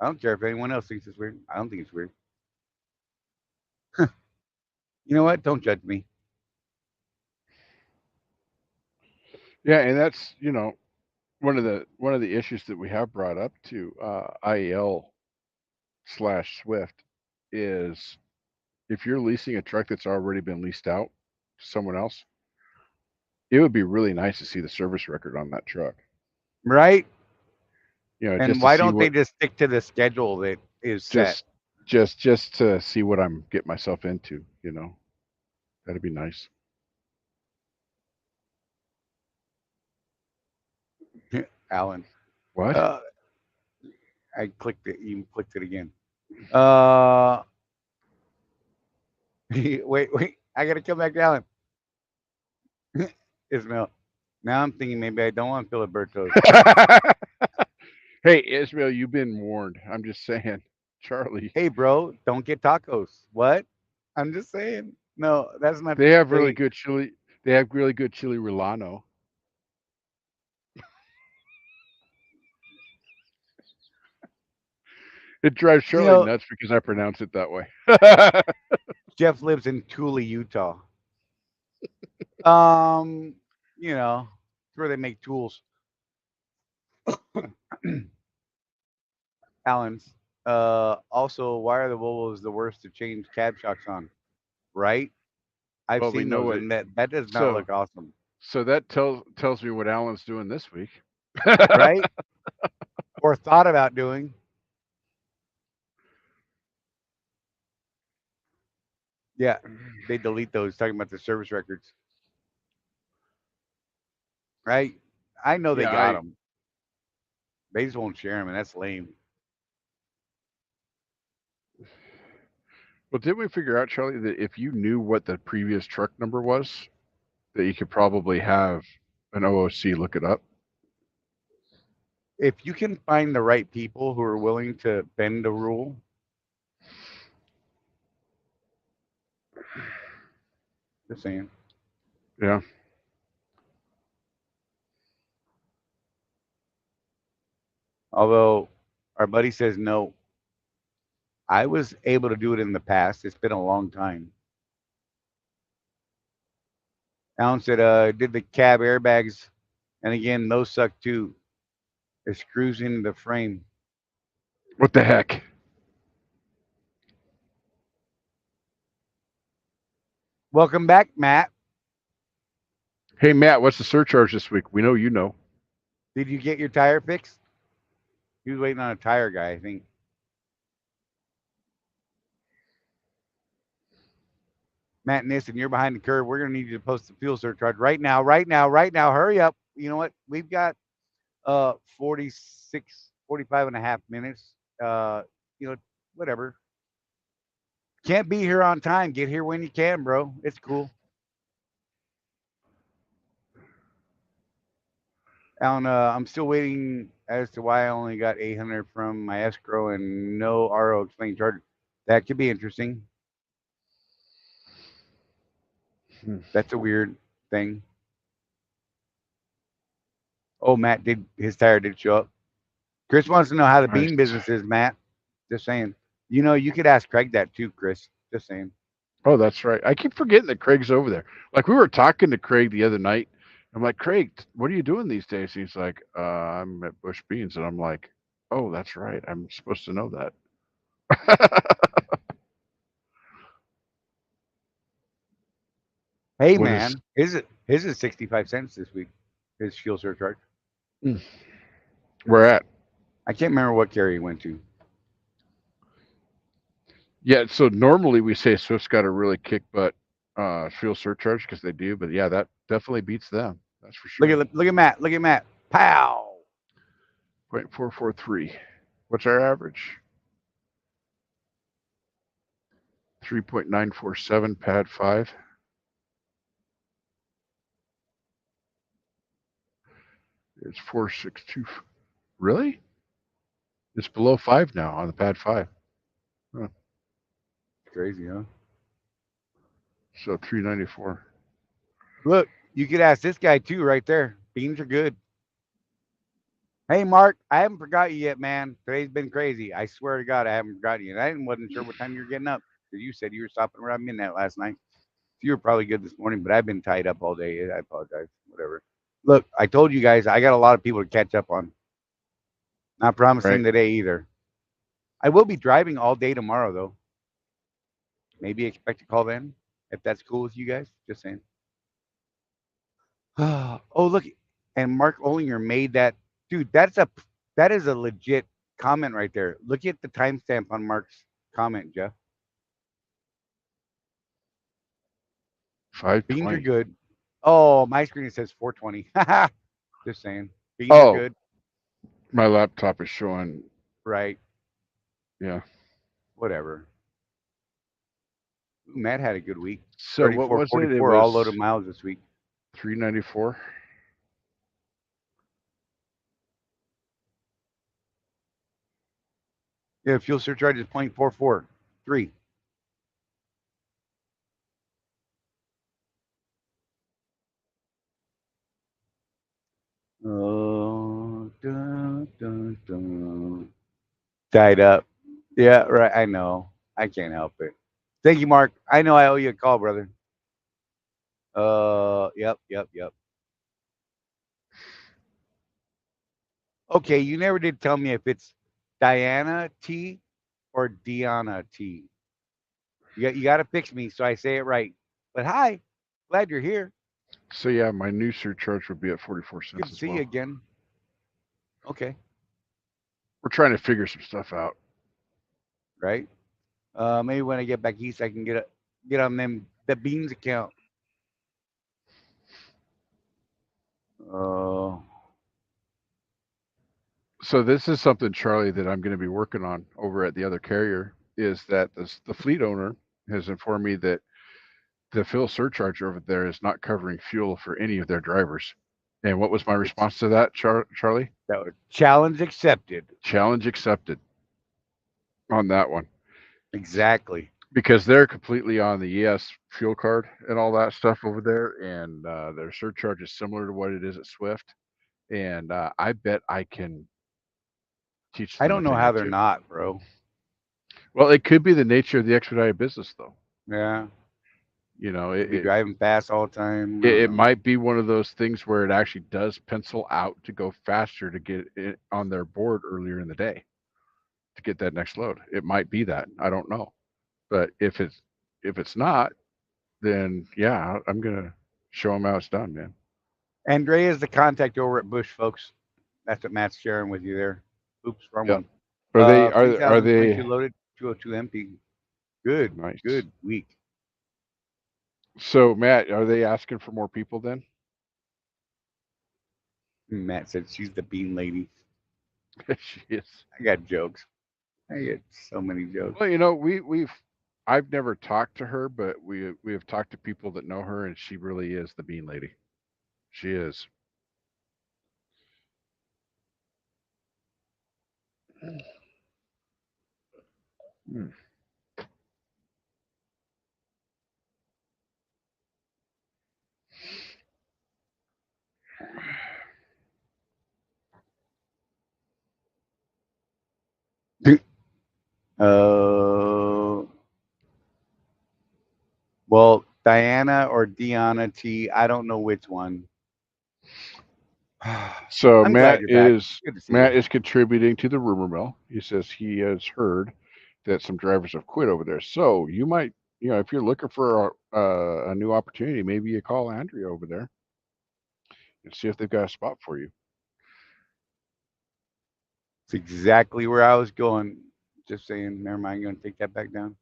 [SPEAKER 1] I don't care if anyone else thinks it's weird. I don't think it's weird. You know what? Don't judge me.
[SPEAKER 3] Yeah, and that's, one of the issues that we have brought up to IEL/Swift is if you're leasing a truck that's already been leased out to someone else, it would be really nice to see the service record on that truck.
[SPEAKER 1] Right? And
[SPEAKER 3] Just to
[SPEAKER 1] why
[SPEAKER 3] see
[SPEAKER 1] don't they
[SPEAKER 3] what
[SPEAKER 1] just stick to the schedule that is set?
[SPEAKER 3] just to see what I'm getting myself into, That'd be nice.
[SPEAKER 1] Alan.
[SPEAKER 3] What?
[SPEAKER 1] I clicked it. You clicked it again. Uh, wait. I gotta come back to Alan. Ismail. Now I'm thinking maybe I don't want Filiberto's.
[SPEAKER 3] Hey, Israel, you've been warned. I'm just saying. Charlie.
[SPEAKER 1] Hey, bro, don't get tacos. What? I'm just saying. No, that's not
[SPEAKER 3] They
[SPEAKER 1] the
[SPEAKER 3] have really
[SPEAKER 1] thing.
[SPEAKER 3] good chili. They have really good chili Rolano. It drives
[SPEAKER 1] You
[SPEAKER 3] Charlie
[SPEAKER 1] know,
[SPEAKER 3] nuts because I pronounce it that way.
[SPEAKER 1] Jeff lives in Tule, Utah. Um, it's where they make tools. Allen's. Also, why are the Volvos the worst to change cab shocks on? Right? I've
[SPEAKER 3] Well, we
[SPEAKER 1] seen
[SPEAKER 3] know
[SPEAKER 1] those,
[SPEAKER 3] what.
[SPEAKER 1] and that does not
[SPEAKER 3] So
[SPEAKER 1] look awesome,
[SPEAKER 3] so that tells me what Alan's doing this week.
[SPEAKER 1] right? Or thought about doing. Yeah, they delete those. Talking about the service records, right? I know they
[SPEAKER 3] Yeah,
[SPEAKER 1] got them. They just won't share them, and that's lame.
[SPEAKER 3] Well, did we figure out, Charlie, that if you knew what the previous truck number was, that you could probably have an OOC look it up?
[SPEAKER 1] If you can find the right people who are willing to bend the rule, just saying.
[SPEAKER 3] Yeah.
[SPEAKER 1] Although our buddy says no, I was able to do it in the past. It's been a long time. Alan said, did the cab airbags, and again, those suck too. It screws into the frame.
[SPEAKER 3] What the heck?
[SPEAKER 1] Welcome back, Matt.
[SPEAKER 3] Hey, Matt, what's the surcharge this week? We know you know.
[SPEAKER 1] Did you get your tire fixed? He was waiting on a tire guy, I think. Matt Nissen, you're behind the curve. We're going to need you to post the fuel surcharge right now, right now, right now. Hurry up. You know what? We've got 45 and a half minutes. Whatever. Can't be here on time. Get here when you can, bro. It's cool. Alan, I'm still waiting as to why I only got 800 from my escrow and no RO explained charge. That could be interesting. That's a weird thing. Oh, Matt his tire did show up. Chris wants to know how the bean business is, Matt. Just saying. You could ask Craig that too, Chris. Just saying.
[SPEAKER 3] Oh, that's right. I keep forgetting that Craig's over there. Like we were talking to Craig the other night. I'm like, Craig, what are you doing these days? He's like, I'm at Bush Beans, and I'm like, oh, that's right. I'm supposed to know that.
[SPEAKER 1] Hey, man, his is 65 cents this week. His fuel surcharge.
[SPEAKER 3] Where at?
[SPEAKER 1] I can't remember what carrier he went to.
[SPEAKER 3] Yeah, so normally we say Swift's got a really kick butt fuel surcharge because they do, but yeah, that definitely beats them. That's for sure.
[SPEAKER 1] Look at Matt. Look at Matt. Pow.
[SPEAKER 3] 0.443. What's our average? 3.947 pad 5. It's 462. Really? It's below 5 now on the pad 5. Huh.
[SPEAKER 1] Crazy, huh?
[SPEAKER 3] So 394.
[SPEAKER 1] Look, you could ask this guy too, right there. Beans are good. Hey, Mark, I haven't forgot you yet, man. Today's been crazy. I swear to God, I haven't forgotten you. And I wasn't sure what time you were getting up because you said you were stopping around midnight last night. You were probably good this morning, but I've been tied up all day. I apologize. Whatever. Look, I told you guys I got a lot of people to catch up on. Not promising today either. I will be driving all day tomorrow, though. Maybe expect a call then, if that's cool with you guys. Just saying. Oh, look. And Mark Olinger made that. Dude, that is a legit comment right there. Look at the timestamp on Mark's comment, Jeff.
[SPEAKER 3] 520.
[SPEAKER 1] Beans are good. Oh, my screen says 420. Just saying. Beans are good.
[SPEAKER 3] My laptop is showing.
[SPEAKER 1] Right.
[SPEAKER 3] Yeah.
[SPEAKER 1] Whatever. Ooh, Matt had a good week.
[SPEAKER 3] So 34, what was 44, it? It was
[SPEAKER 1] all loaded miles this week.
[SPEAKER 3] 394.
[SPEAKER 1] Yeah, fuel surcharge is 0.443. Oh, dun, dun, dun. Tied up. Yeah, right. I know. I can't help it. Thank you, Mark. I know I owe you a call, brother. Yep. Okay, you never did tell me if it's Diana T or Deanna T. You got to fix me so I say it right. But hi, glad you're here.
[SPEAKER 3] So yeah, my new surcharge would be at 44
[SPEAKER 1] Good
[SPEAKER 3] cents
[SPEAKER 1] to
[SPEAKER 3] as
[SPEAKER 1] see you
[SPEAKER 3] well.
[SPEAKER 1] again. Okay,
[SPEAKER 3] We're trying to figure some stuff out.
[SPEAKER 1] right. Maybe when I get back east, I can get on the beans account. Uh,
[SPEAKER 3] So this is something, Charlie, that I'm going to be working on over at the other carrier. Is that the fleet owner has informed me that the fuel surcharge over there is not covering fuel for any of their drivers. And what was my
[SPEAKER 1] it's
[SPEAKER 3] response to that, Charlie?
[SPEAKER 1] that was challenge accepted.
[SPEAKER 3] Challenge accepted on that one.
[SPEAKER 1] Exactly.
[SPEAKER 3] Because they're completely on the ES fuel card and all that stuff over there, and their surcharge is similar to what it is at Swift. And I bet I can teach
[SPEAKER 1] I
[SPEAKER 3] them a
[SPEAKER 1] don't know
[SPEAKER 3] thing
[SPEAKER 1] how
[SPEAKER 3] or
[SPEAKER 1] they're
[SPEAKER 3] two.
[SPEAKER 1] not, bro.
[SPEAKER 3] Well, it could be the nature of the expedited business, though.
[SPEAKER 1] Yeah,
[SPEAKER 3] You know,
[SPEAKER 1] could be driving fast all the time. I don't
[SPEAKER 3] it
[SPEAKER 1] know.
[SPEAKER 3] might be one of those things where it actually does pencil out to go faster to get it on their board earlier in the day to get that next load. It might be that. I don't know. But if it's not, then yeah, I'm gonna show them how it's done, man.
[SPEAKER 1] Andrea is the contact over at Bush, folks. That's what Matt's sharing with you there. Oops, wrong
[SPEAKER 3] Yep.
[SPEAKER 1] one.
[SPEAKER 3] Are they are they
[SPEAKER 1] 3,022 loaded, 202 empty. Good,
[SPEAKER 3] nice?
[SPEAKER 1] good week.
[SPEAKER 3] So Matt, are they asking for more people then?
[SPEAKER 1] Matt said she's the bean lady.
[SPEAKER 3] She is.
[SPEAKER 1] I got jokes. I get so many jokes.
[SPEAKER 3] Well, I've never talked to her, but we have talked to people that know her, and she really is the bean lady. She is. Hmm.
[SPEAKER 1] Uh, well, Diana or Deanna T. I don't know which one.
[SPEAKER 3] So
[SPEAKER 1] I'm glad you're back. Good to see you.
[SPEAKER 3] Matt is contributing to the rumor mill. He says he has heard that some drivers have quit over there. So you might, if you're looking for a new opportunity, maybe you call Andrea over there and see if they've got a spot for you.
[SPEAKER 1] It's exactly where I was going. Just saying. Never mind. I'm going to take that back down.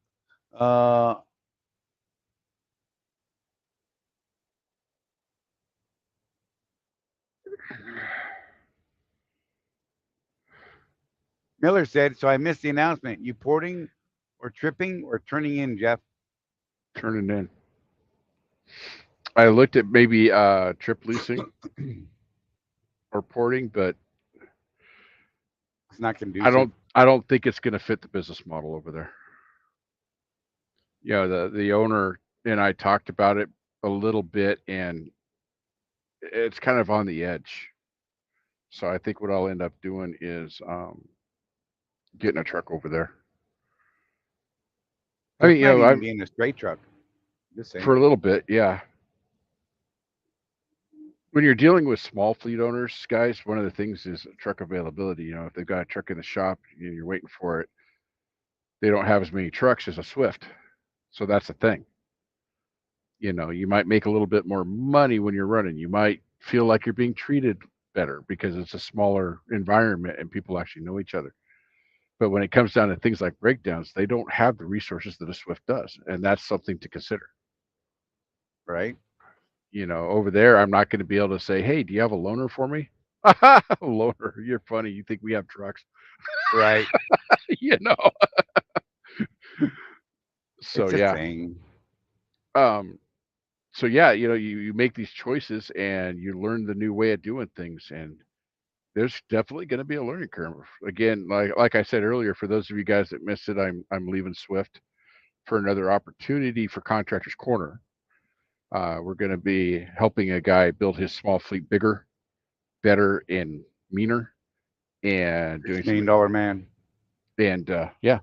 [SPEAKER 1] Uh, Miller said, so I missed the announcement. You porting or tripping or turning in, Jeff?
[SPEAKER 3] Turning in. I looked at maybe trip leasing or porting, but
[SPEAKER 1] It's not conducive.
[SPEAKER 3] I don't think it's going to fit the business model over there. The owner and I talked about it a little bit, and it's kind of on the edge. So I think what I'll end up doing is getting a truck over there. I
[SPEAKER 1] That
[SPEAKER 3] mean,
[SPEAKER 1] might even
[SPEAKER 3] I'm
[SPEAKER 1] be in a straight truck. Just saying.
[SPEAKER 3] for a little bit, yeah. When you're dealing with small fleet owners, guys, one of the things is truck availability. If they've got a truck in the shop, you're waiting for it. They don't have as many trucks as a Swift, so that's the thing. You might make a little bit more money when you're running. You might feel like you're being treated better because it's a smaller environment and people actually know each other. But when it comes down to things like breakdowns, they don't have the resources that a Swift does, and that's something to consider.
[SPEAKER 1] Right?
[SPEAKER 3] Over there, I'm not going to be able to say, "Hey, do you have a loaner for me?" Loaner, you're funny. You think we have trucks?
[SPEAKER 1] Right.
[SPEAKER 3] you know. So
[SPEAKER 1] It's a
[SPEAKER 3] yeah.
[SPEAKER 1] thing.
[SPEAKER 3] So yeah, you make these choices and you learn the new way of doing things, and there's definitely going to be a learning curve. Again, like I said earlier, for those of you guys that missed it, I'm leaving Swift for another opportunity for Contractors Corner. We're going to be helping a guy build his small fleet bigger, better, and meaner, and doing
[SPEAKER 1] $6 million man.
[SPEAKER 3] and yeah,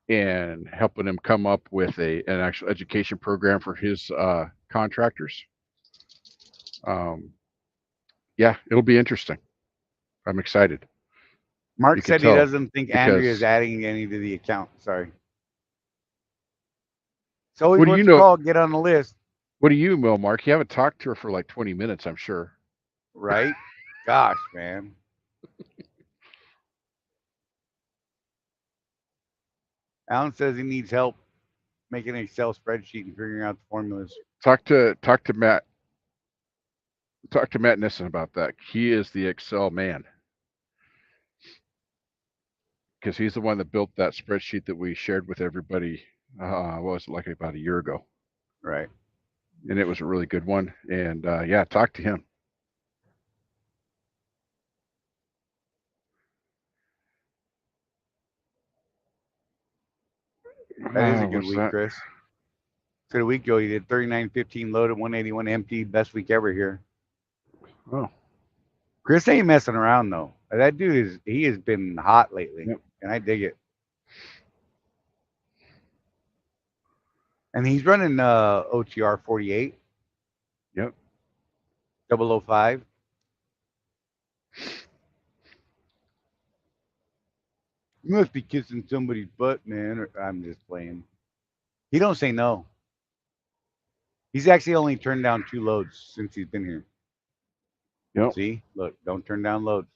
[SPEAKER 3] and helping him come up with an actual education program for his contractors. Yeah, it'll be interesting. I'm excited.
[SPEAKER 1] Mark said he doesn't think Andrea is
[SPEAKER 3] because
[SPEAKER 1] adding any to the account. Sorry. It's always
[SPEAKER 3] what do
[SPEAKER 1] worth
[SPEAKER 3] you
[SPEAKER 1] the
[SPEAKER 3] know?
[SPEAKER 1] call. Get on the list.
[SPEAKER 3] What do you, Mel Mark? You haven't talked to her for like 20 minutes, I'm sure.
[SPEAKER 1] right? Gosh, man. Alan says he needs help making an Excel spreadsheet and figuring out the formulas.
[SPEAKER 3] Talk to Matt. Talk to Matt Nissen about that. He is the Excel man because he's the one that built that spreadsheet that we shared with everybody. What was it, like about a year ago?
[SPEAKER 1] Right.
[SPEAKER 3] And it was a really good one. And yeah, talk to him.
[SPEAKER 1] That is a good
[SPEAKER 3] What's
[SPEAKER 1] week,
[SPEAKER 3] that?
[SPEAKER 1] Chris. So a week ago, you did 39.15 loaded, 181 empty. Best week ever here.
[SPEAKER 3] Oh,
[SPEAKER 1] Chris ain't messing around though. That dude he has been hot lately,
[SPEAKER 3] yep.
[SPEAKER 1] and I dig it. And he's running OTR 48,
[SPEAKER 3] Yep.
[SPEAKER 1] 005. You must be kissing somebody's butt, man. Or, I'm just playing. He don't say no. He's actually only turned down 2 loads since he's been here.
[SPEAKER 3] Yep.
[SPEAKER 1] See, look, don't turn down loads.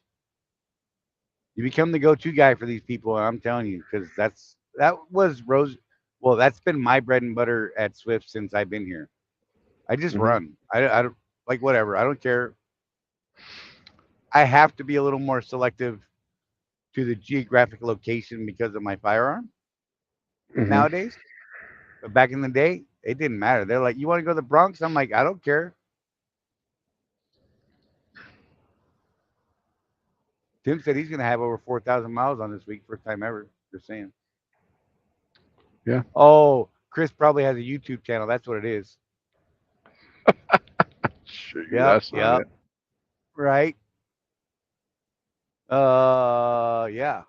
[SPEAKER 1] You become the go-to guy for these people, and I'm telling you, because that was Rose. Well, that's been my bread and butter at Swift since I've been here. I just
[SPEAKER 3] Hmm.
[SPEAKER 1] run. I don't like whatever. I don't care. I have to be a little more selective to the geographic location because of my firearm
[SPEAKER 3] Hmm.
[SPEAKER 1] nowadays. But back in the day, it didn't matter. They're like, "You want to go to the Bronx?" I'm like, "I don't care." Tim said he's going to have over 4,000 miles on this week, first time ever. Just saying.
[SPEAKER 3] Yeah.
[SPEAKER 1] Oh, Chris probably has a YouTube channel. That's what it is.
[SPEAKER 3] Sure,
[SPEAKER 1] Yep,
[SPEAKER 3] that's not
[SPEAKER 1] yep,
[SPEAKER 3] it.
[SPEAKER 1] right. Yeah.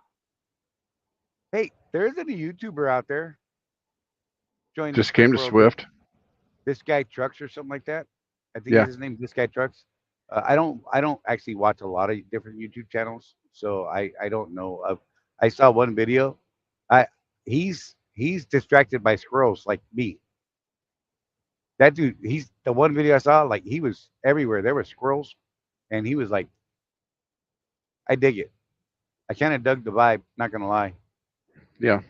[SPEAKER 1] Hey, there isn't a YouTuber out there joining the
[SPEAKER 3] Just
[SPEAKER 1] Swift
[SPEAKER 3] came to
[SPEAKER 1] world.
[SPEAKER 3] Swift.
[SPEAKER 1] This guy Trucks or something like that. I think
[SPEAKER 3] Yeah.
[SPEAKER 1] is his name. This guy Trucks. I don't actually watch a lot of different YouTube channels, so I don't know. I saw one video. I he's distracted by squirrels like me. That dude, he's the one video I saw. Like he was everywhere. There were squirrels, and he was like, I dig it. I kind of dug the vibe. Not gonna lie.
[SPEAKER 3] Yeah.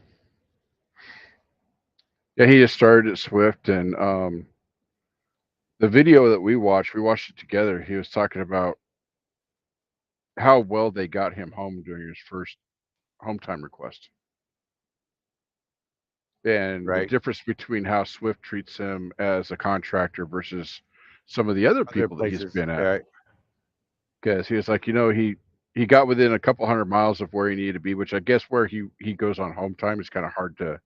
[SPEAKER 3] Yeah. He just started at Swift, and the video that we watched it together. He was talking about how well they got him home during his first home time request, and the
[SPEAKER 1] Right.
[SPEAKER 3] difference between how Swift treats him as a contractor versus some of the other
[SPEAKER 1] Other
[SPEAKER 3] people that he's
[SPEAKER 1] places.
[SPEAKER 3] been at.
[SPEAKER 1] Right.
[SPEAKER 3] Because he was like, he got within a couple hundred miles of where he needed to be, which I guess where he goes on home time is kind of hard to.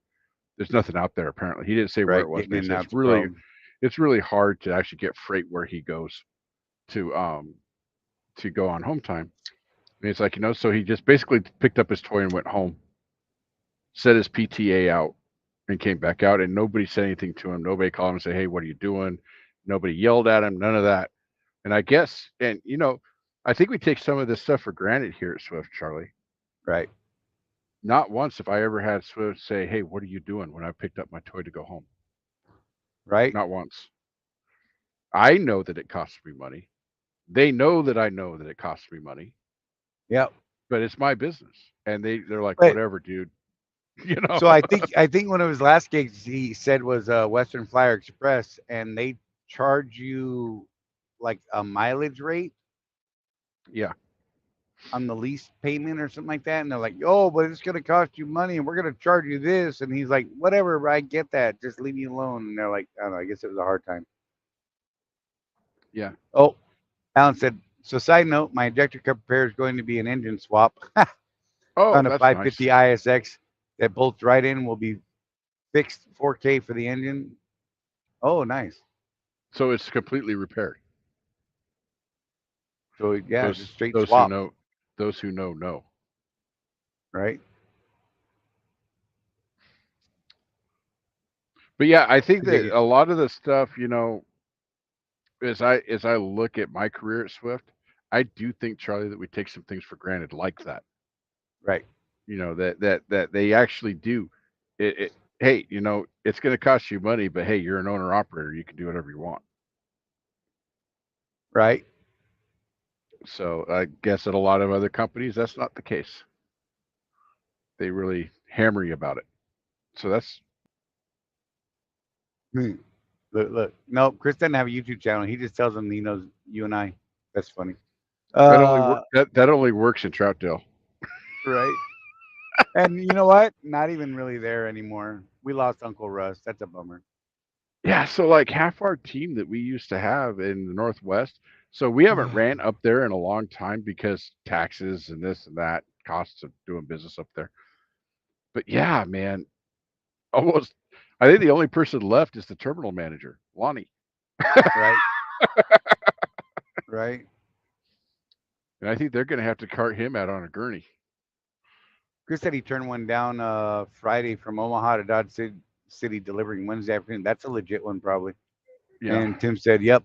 [SPEAKER 3] There's nothing out there apparently. He didn't say where
[SPEAKER 1] Right.
[SPEAKER 3] it was,
[SPEAKER 1] Getting
[SPEAKER 3] but
[SPEAKER 1] in
[SPEAKER 3] he
[SPEAKER 1] and
[SPEAKER 3] said
[SPEAKER 1] out's a problem.
[SPEAKER 3] it's really hard to actually get freight where he goes to to go on home time. And it's like, so he just basically picked up his toy and went home, set his PTA out, and came back out, and nobody said anything to him. Nobody called him and said, "Hey, what are you doing?" Nobody yelled at him. None of that. And I guess, and I think we take some of this stuff for granted here at Swift, Charlie.
[SPEAKER 1] Right.
[SPEAKER 3] Not once have I ever had Swift say, "Hey, what are you doing?" when I picked up my toy to go home.
[SPEAKER 1] Right.
[SPEAKER 3] Not once. I know that it costs me money. They know that I know that it costs me money,
[SPEAKER 1] Yep.
[SPEAKER 3] but it's my business. And they're like,
[SPEAKER 1] But
[SPEAKER 3] "Whatever, dude." You know.
[SPEAKER 1] so I think one of his last gigs he said was Western Flyer Express, and they charge you like a mileage rate
[SPEAKER 3] Yeah.
[SPEAKER 1] on the lease payment or something like that, and they're like, "Oh, but it's gonna cost you money, and we're gonna charge you this," and he's like, "Whatever, I get that. Just leave me alone." And they're like, "I don't know. I guess it was a hard time."
[SPEAKER 3] Yeah.
[SPEAKER 1] Oh, Alan said. So, side note, my injector cup repair is going to be an engine swap
[SPEAKER 3] Oh,
[SPEAKER 1] on a
[SPEAKER 3] that's nice.
[SPEAKER 1] 550 ISX that bolts right in. Will be fixed 4K for the engine. Oh, nice.
[SPEAKER 3] So it's completely repaired.
[SPEAKER 1] So yeah, just straight
[SPEAKER 3] Those who
[SPEAKER 1] swap,
[SPEAKER 3] know, know.
[SPEAKER 1] right?
[SPEAKER 3] But yeah, I think
[SPEAKER 1] I dig
[SPEAKER 3] that
[SPEAKER 1] it.
[SPEAKER 3] a lot of the stuff, as I look at my career at Swift, I do think, Charlie, that we take some things for granted like that.
[SPEAKER 1] Right.
[SPEAKER 3] That they actually do. hey, it's going to cost you money, but hey, you're an owner operator. You can do whatever you want.
[SPEAKER 1] right?
[SPEAKER 3] So I guess at a lot of other companies, that's not the case. They really hammer you about it. So that's
[SPEAKER 1] Hmm. Look. No, Chris doesn't have a YouTube channel. He just tells them he knows you and I. That's funny. Uh,
[SPEAKER 3] that only works in Troutdale.
[SPEAKER 1] right. And you know what? Not even really there anymore. We lost Uncle Russ. That's a bummer.
[SPEAKER 3] Yeah, so like half our team that we used to have in the Northwest, so we haven't ran up there in a long time because taxes and this and that, costs of doing business up there. But yeah, man, almost I think the only person left is the terminal manager, Lonnie.
[SPEAKER 1] Right. Right.
[SPEAKER 3] And I think they're going to have to cart him out on a gurney.
[SPEAKER 1] Chris said he turned one down Friday from Omaha to Dodge City delivering Wednesday afternoon. That's a legit one, probably.
[SPEAKER 3] Yeah.
[SPEAKER 1] And Tim said, yep,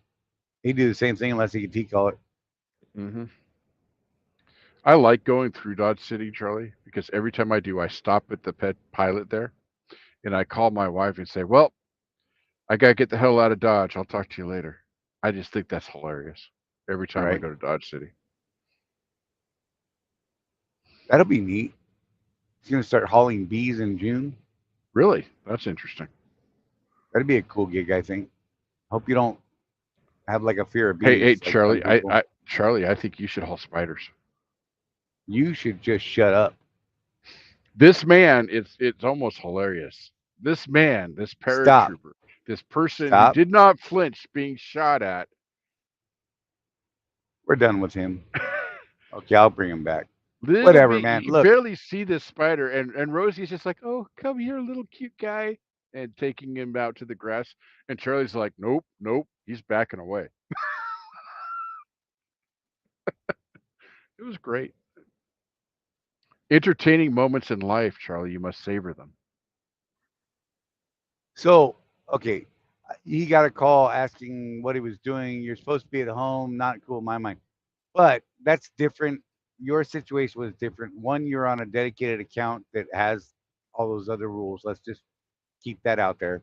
[SPEAKER 1] he'd do the same thing unless he could T-call it.
[SPEAKER 3] hmm I like going through Dodge City, Charlie, because every time I do, I stop at the pet pilot there and I call my wife and say, "Well, I got to get the hell out of Dodge. I'll talk to you later." I just think that's hilarious every time I
[SPEAKER 1] Right.
[SPEAKER 3] go to Dodge City.
[SPEAKER 1] That'll be neat. He's going to start hauling bees in June.
[SPEAKER 3] Really? That's interesting.
[SPEAKER 1] That'd be a cool gig, I think. Hope you don't have like a fear of
[SPEAKER 3] Hey,
[SPEAKER 1] bees like some
[SPEAKER 3] Charlie,
[SPEAKER 1] people.
[SPEAKER 3] Charlie, I think you should haul spiders.
[SPEAKER 1] You should just shut up.
[SPEAKER 3] This man, it's almost hilarious. This man, this
[SPEAKER 1] Stop.
[SPEAKER 3] paratrooper, this person who
[SPEAKER 1] Stop.
[SPEAKER 3] did not flinch being shot at.
[SPEAKER 1] We're done with him. Okay, I'll bring him back.
[SPEAKER 3] Little
[SPEAKER 1] Whatever,
[SPEAKER 3] bit, you
[SPEAKER 1] man.
[SPEAKER 3] can
[SPEAKER 1] Look,
[SPEAKER 3] barely see this spider, and Rosie's just like, "Oh, come here, little cute guy," and taking him out to the grass. And Charlie's like, "Nope, nope," he's backing away. It was great. Entertaining moments in life, Charlie. You must savor them.
[SPEAKER 1] so, okay, he got a call asking what he was doing. You're supposed to be at home. Not cool in my mind. But that's different. Your situation was different. One, you're on a dedicated account that has all those other rules. Let's just keep that out there.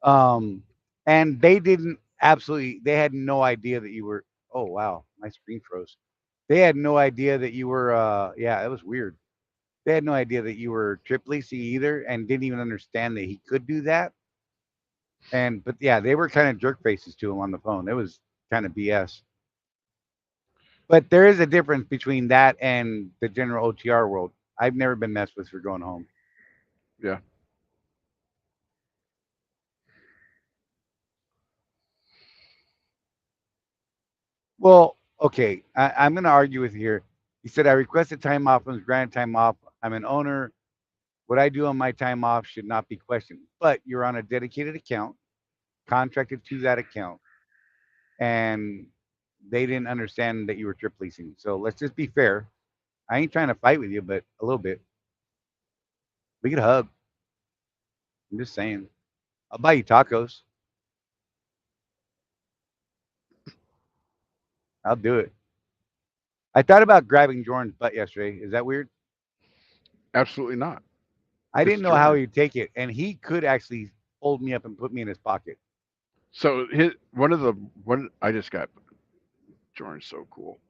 [SPEAKER 1] Um, and they didn't absolutely, they had no idea that you were, oh, wow, my screen froze. They had no idea that you were, yeah, it was weird. They had no idea that you were trip leasing either and didn't even understand that he could do that. But yeah, they were kind of jerk faces to him on the phone. It was kind of BS. But there is a difference between that and the general OTR world. I've never been messed with for going home.
[SPEAKER 3] Yeah.
[SPEAKER 1] Well, okay, I'm going to argue with you here. He said, I requested time off and was granted time off. I'm an owner. What I do on my time off should not be questioned. But you're on a dedicated account, contracted to that account, and they didn't understand that you were trip leasing. So let's just be fair. I ain't trying to fight with you, but a little bit. We could hug. I'm just saying. I'll buy you tacos. I'll do it. I thought about grabbing Jordan's butt yesterday. Is that weird?
[SPEAKER 3] Absolutely not.
[SPEAKER 1] I
[SPEAKER 3] It's
[SPEAKER 1] didn't know how
[SPEAKER 3] Jordan.
[SPEAKER 1] he'd take it, and he could actually fold me up and put me in his pocket.
[SPEAKER 3] So one I just got Jordan's so cool.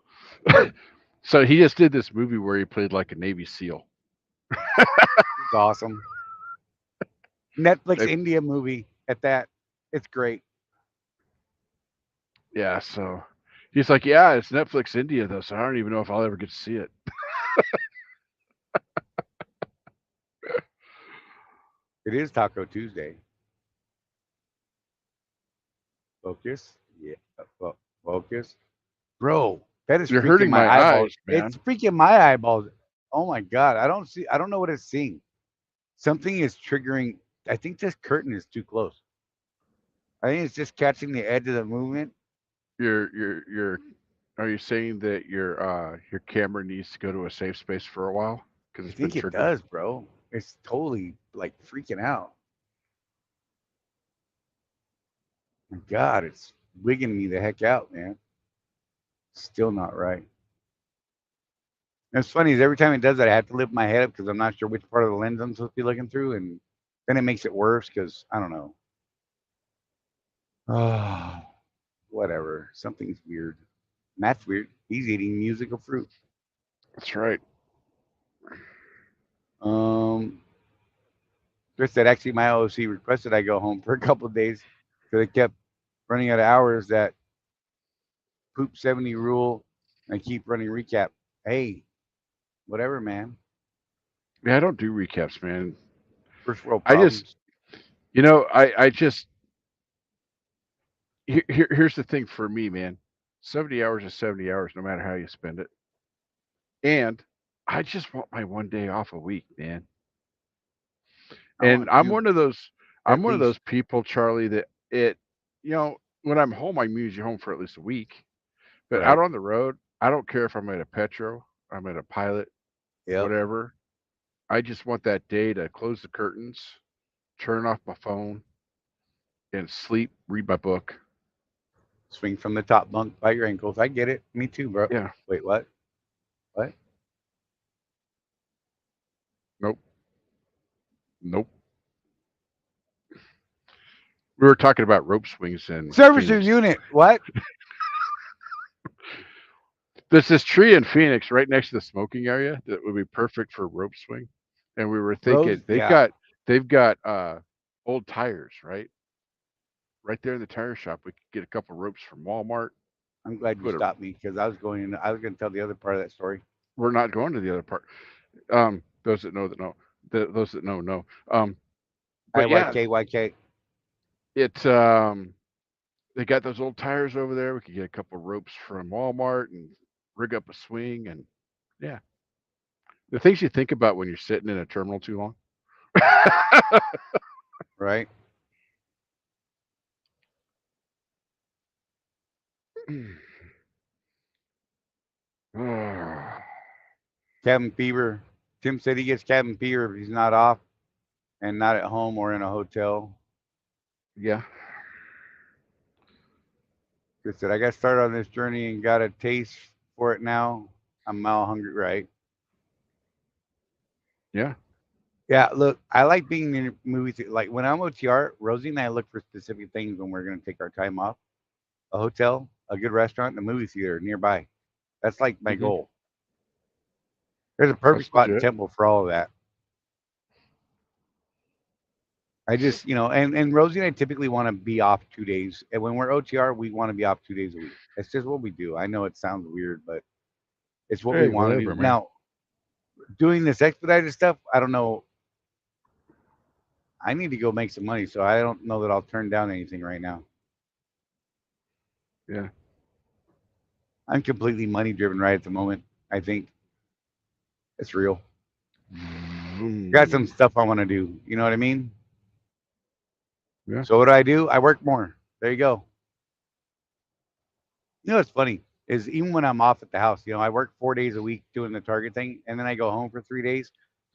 [SPEAKER 3] So he just did this movie where he played like a Navy SEAL.
[SPEAKER 1] It's awesome. Netflix
[SPEAKER 3] They-
[SPEAKER 1] India movie at that. It's great.
[SPEAKER 3] yeah, so he's like, "Yeah, it's Netflix India though, so I don't even know if I'll ever get to see it."
[SPEAKER 1] It is Taco Tuesday. Focus. Yeah. Focus. Bro, that is
[SPEAKER 3] You're
[SPEAKER 1] freaking
[SPEAKER 3] hurting
[SPEAKER 1] my
[SPEAKER 3] my
[SPEAKER 1] eyeballs.
[SPEAKER 3] eyes,
[SPEAKER 1] It's
[SPEAKER 3] man.
[SPEAKER 1] freaking my eyeballs. Oh my god. I don't know what it's seeing. Something is triggering. I think this curtain is too close. I think it's just catching the edge of the movement.
[SPEAKER 3] You're are you saying that your camera needs to go to a safe space for a while because
[SPEAKER 1] I
[SPEAKER 3] it's been
[SPEAKER 1] think it
[SPEAKER 3] triggered?
[SPEAKER 1] does, bro. It's totally like freaking out. My God, it's wigging me the heck out, man. Still not right. And it's funny is every time it does that, I have to lift my head up because I'm not sure which part of the lens I'm supposed to be looking through, and Then it makes it worse because I don't know. Oh, whatever. Something's weird. Matt's weird. He's eating musical fruit.
[SPEAKER 3] That's right.
[SPEAKER 1] Um, Chris said actually my OC requested I go home for a couple of days because they kept running out of hours. That poop 70 rule and keep running recap. Hey, whatever, man.
[SPEAKER 3] Yeah, I don't do recaps, man.
[SPEAKER 1] First world
[SPEAKER 3] I just,
[SPEAKER 1] problems.
[SPEAKER 3] I just here's the thing for me, man. 70 hours is 70 hours, no matter how you spend it. And I just want my 1 day off a week, man.
[SPEAKER 1] I
[SPEAKER 3] And
[SPEAKER 1] want to
[SPEAKER 3] I'm
[SPEAKER 1] at
[SPEAKER 3] one of
[SPEAKER 1] least.
[SPEAKER 3] those people, Charlie, that when I'm home, I'm usually home for at least a week. But out
[SPEAKER 1] Right.
[SPEAKER 3] on the road, I don't care if I'm at a Petro, I'm at a Pilot,
[SPEAKER 1] Yep.
[SPEAKER 3] whatever. I just want that day to close the curtains, turn off my phone, and sleep, read my book.
[SPEAKER 1] Swing from the top bunk by your ankles. I get it. Me too, bro.
[SPEAKER 3] Yeah.
[SPEAKER 1] Wait, what? What?
[SPEAKER 3] Nope. Nope. We were talking about rope swings in
[SPEAKER 1] Servicer
[SPEAKER 3] Phoenix.
[SPEAKER 1] unit. What?
[SPEAKER 3] There's this tree in Phoenix right next to the smoking area that would be perfect for rope swing. And we were
[SPEAKER 1] Rose?
[SPEAKER 3] thinking
[SPEAKER 1] Yeah.
[SPEAKER 3] they've got old tires, right? Right there in the tire shop. We could get a couple ropes from Walmart.
[SPEAKER 1] I'm glad you
[SPEAKER 3] Put a
[SPEAKER 1] stopped me because I was going to tell the other part of that story.
[SPEAKER 3] We're not going to the other part. Those that know that know. Those that know. But yeah,
[SPEAKER 1] IYK.
[SPEAKER 3] it they got those old tires over there. We could get a couple ropes from Walmart and rig up a swing, and yeah, the things you think about when you're sitting in a terminal too long.
[SPEAKER 1] Right? Cabin fever. Tim said he gets cabin fever if he's not off and not at home or in a hotel.
[SPEAKER 3] Yeah,
[SPEAKER 1] Chris said, I got started on this journey and got a taste for it now. I'm mile hungry, right?
[SPEAKER 3] yeah.
[SPEAKER 1] Yeah, look, I like being in movie theater. Like when I'm OTR, Rosie and I look for specific things when we're going to take our time off. A hotel, a good restaurant, and a movie theater nearby. That's like my
[SPEAKER 3] Hmm.
[SPEAKER 1] goal. There's a perfect
[SPEAKER 3] That's
[SPEAKER 1] spot in
[SPEAKER 3] legit.
[SPEAKER 1] Temple for all of that. I just, and Rosie and I typically want to be off 2 days. And when we're OTR, we want to be off 2 days a week. That's just what we do. I know it sounds weird, but it's what we
[SPEAKER 3] Hey,
[SPEAKER 1] want to do.
[SPEAKER 3] whatever, man.
[SPEAKER 1] Now, doing this expedited stuff, I don't know. I need to go make some money, so I don't know that I'll turn down anything right now.
[SPEAKER 3] Yeah.
[SPEAKER 1] I'm completely money driven right at the moment. I think it's real. Got some stuff I want to do. You know what I mean?
[SPEAKER 3] Yeah.
[SPEAKER 1] So what do? I work more. There you go. You know what's funny is even when I'm off at the house, I work 4 days a week doing the Target thing, and then I go home for 3 days,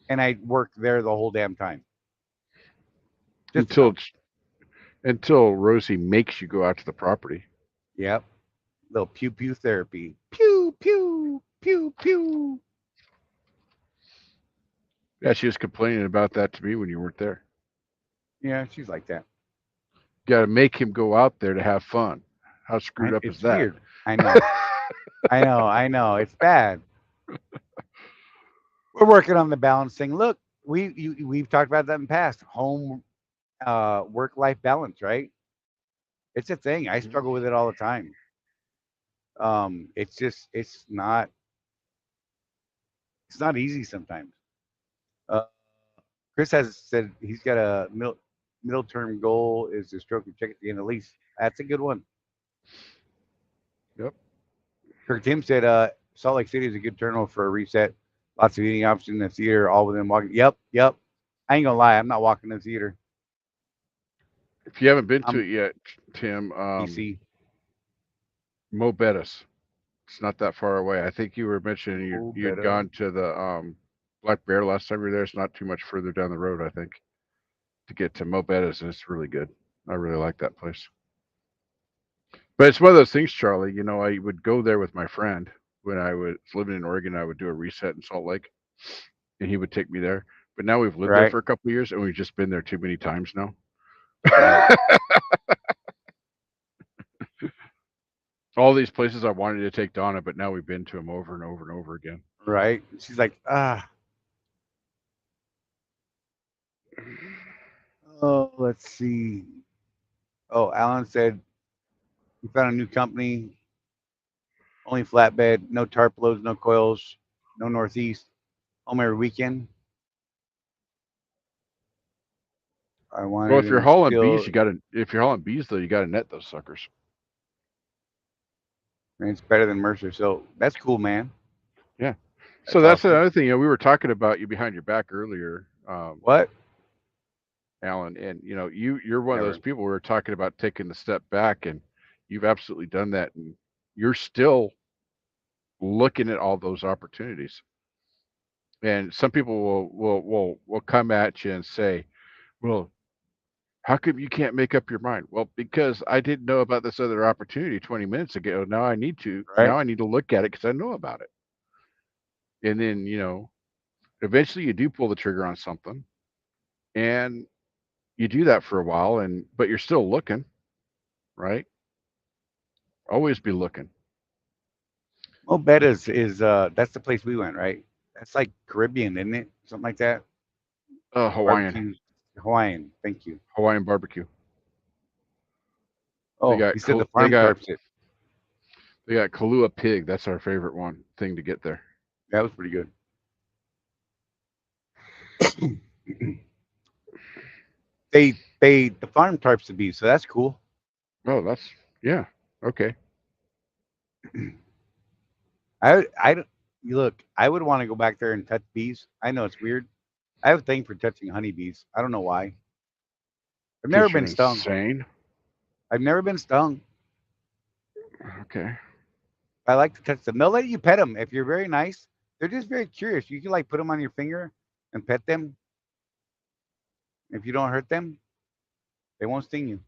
[SPEAKER 1] and I work there the whole damn time. Just to
[SPEAKER 3] Until
[SPEAKER 1] know.
[SPEAKER 3] it's, until Rosie makes you go out to the property.
[SPEAKER 1] Yep. Little pew pew therapy. Pew pew pew pew.
[SPEAKER 3] Yeah, she was complaining about that to me when you weren't there.
[SPEAKER 1] Yeah, she's like that.
[SPEAKER 3] Got to make him go out there to have fun. How screwed up is
[SPEAKER 1] It's
[SPEAKER 3] that?
[SPEAKER 1] weird. I know. I know. It's bad. We're working on the balance thing. Look, we've talked about that in the past. Home, work life balance, right? It's a thing. I struggle with it all the time. It's just it's not easy sometimes. Uh, Chris has said he's got a middle term goal is to stroke a check at the end of the lease. That's a good one.
[SPEAKER 3] Yep.
[SPEAKER 1] Kirk Tim said Salt Lake City is a good terminal for a reset. Lots of eating options in the theater, all within walking. Yep. I ain't gonna lie, I'm not walking to the theater.
[SPEAKER 3] If you haven't been to
[SPEAKER 1] I'm
[SPEAKER 3] it yet, Tim,
[SPEAKER 1] PC.
[SPEAKER 3] Mo Bettis. It's not that far away. I think you were mentioning
[SPEAKER 1] Oh,
[SPEAKER 3] you had
[SPEAKER 1] better.
[SPEAKER 3] gone to the Black Bear last time you were there. It's not too much further down the road, I think, to get to Mo Bettis, and it's really good. I really like that place. But it's one of those things, Charlie. I would go there with my friend when I was living in Oregon. I would do a reset in Salt Lake, and he would take me there. but now we've lived there
[SPEAKER 1] Right.
[SPEAKER 3] for a couple of years, and we've just been there too many times now.
[SPEAKER 1] Right.
[SPEAKER 3] All these places I wanted to take Donna, but now we've been to them over and over and over again.
[SPEAKER 1] Right. She's like, oh, let's see. Oh, Alan said we found a new company, only flatbed, no tarp loads, no coils, no northeast, home every weekend. I
[SPEAKER 3] Well,
[SPEAKER 1] wanted
[SPEAKER 3] if you're
[SPEAKER 1] him
[SPEAKER 3] hauling bees,
[SPEAKER 1] still.
[SPEAKER 3] you got to. If you're hauling bees, though, you got to net those suckers.
[SPEAKER 1] And it's better than Mercer, so that's cool, man.
[SPEAKER 3] Yeah.
[SPEAKER 1] That's
[SPEAKER 3] So that's
[SPEAKER 1] awesome.
[SPEAKER 3] another thing. We were talking about you behind your back earlier,
[SPEAKER 1] What?
[SPEAKER 3] Alan, and you're one of those
[SPEAKER 1] Never.
[SPEAKER 3] people we were talking about taking the step back, and you've absolutely done that, and you're still looking at all those opportunities. And some people will come at you and say, "Well, how come you can't make up your mind?" Well, because I didn't know about this other opportunity 20 minutes ago. Now I need to.
[SPEAKER 1] Right.
[SPEAKER 3] Now I need to look at it because I know about it. And then eventually you do pull the trigger on something, and you do that for a while, but you're still looking, right? Always be looking.
[SPEAKER 1] Mo Betta's is that's the place we went, right? That's like Caribbean, isn't it? Something like that.
[SPEAKER 3] Hawaiian,
[SPEAKER 1] Barbecue, Hawaiian. Thank you.
[SPEAKER 3] Hawaiian barbecue. They
[SPEAKER 1] Oh,
[SPEAKER 3] got
[SPEAKER 1] he said the
[SPEAKER 3] they
[SPEAKER 1] farm
[SPEAKER 3] got
[SPEAKER 1] tarps it.
[SPEAKER 3] they got Kahlua pig. That's our favorite one thing to get there.
[SPEAKER 1] That was pretty good. The farm tarps the beef, so that's cool.
[SPEAKER 3] Oh, that's yeah. Okay.
[SPEAKER 1] I you look. I would want to go back there and touch bees. I know it's weird. I have a thing for touching honeybees. I don't know why. I've never
[SPEAKER 3] Because you're
[SPEAKER 1] been stung.
[SPEAKER 3] insane.
[SPEAKER 1] I've never been stung.
[SPEAKER 3] Okay.
[SPEAKER 1] I like to touch them. They'll let you pet them if you're very nice. They're just very curious. You can like put them on your finger and pet them. If you don't hurt them, they won't sting you.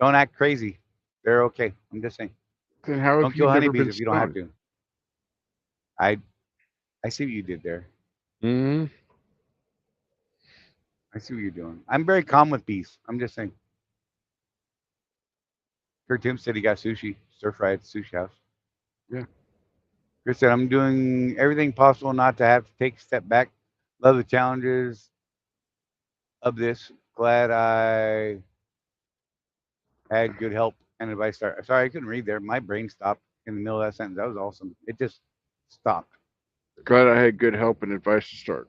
[SPEAKER 1] Don't act crazy. They're okay. I'm just saying.
[SPEAKER 3] Then how
[SPEAKER 1] Don't
[SPEAKER 3] have you
[SPEAKER 1] kill
[SPEAKER 3] never
[SPEAKER 1] honeybees
[SPEAKER 3] been
[SPEAKER 1] if you don't have
[SPEAKER 3] stung?
[SPEAKER 1] to. I I see what you did there.
[SPEAKER 3] Mm.
[SPEAKER 1] I see what you're doing. I'm very calm with bees. I'm just saying. Kurt Tim said he got sushi, stir fried at the sushi house.
[SPEAKER 3] Yeah.
[SPEAKER 1] Chris said, I'm doing everything possible not to have to take a step back. Love the challenges of this. Glad I had good help and advice. Sorry, I couldn't read there. My brain stopped in the middle of that sentence. That was awesome. It just stopped.
[SPEAKER 3] Glad I had good help and advice to start.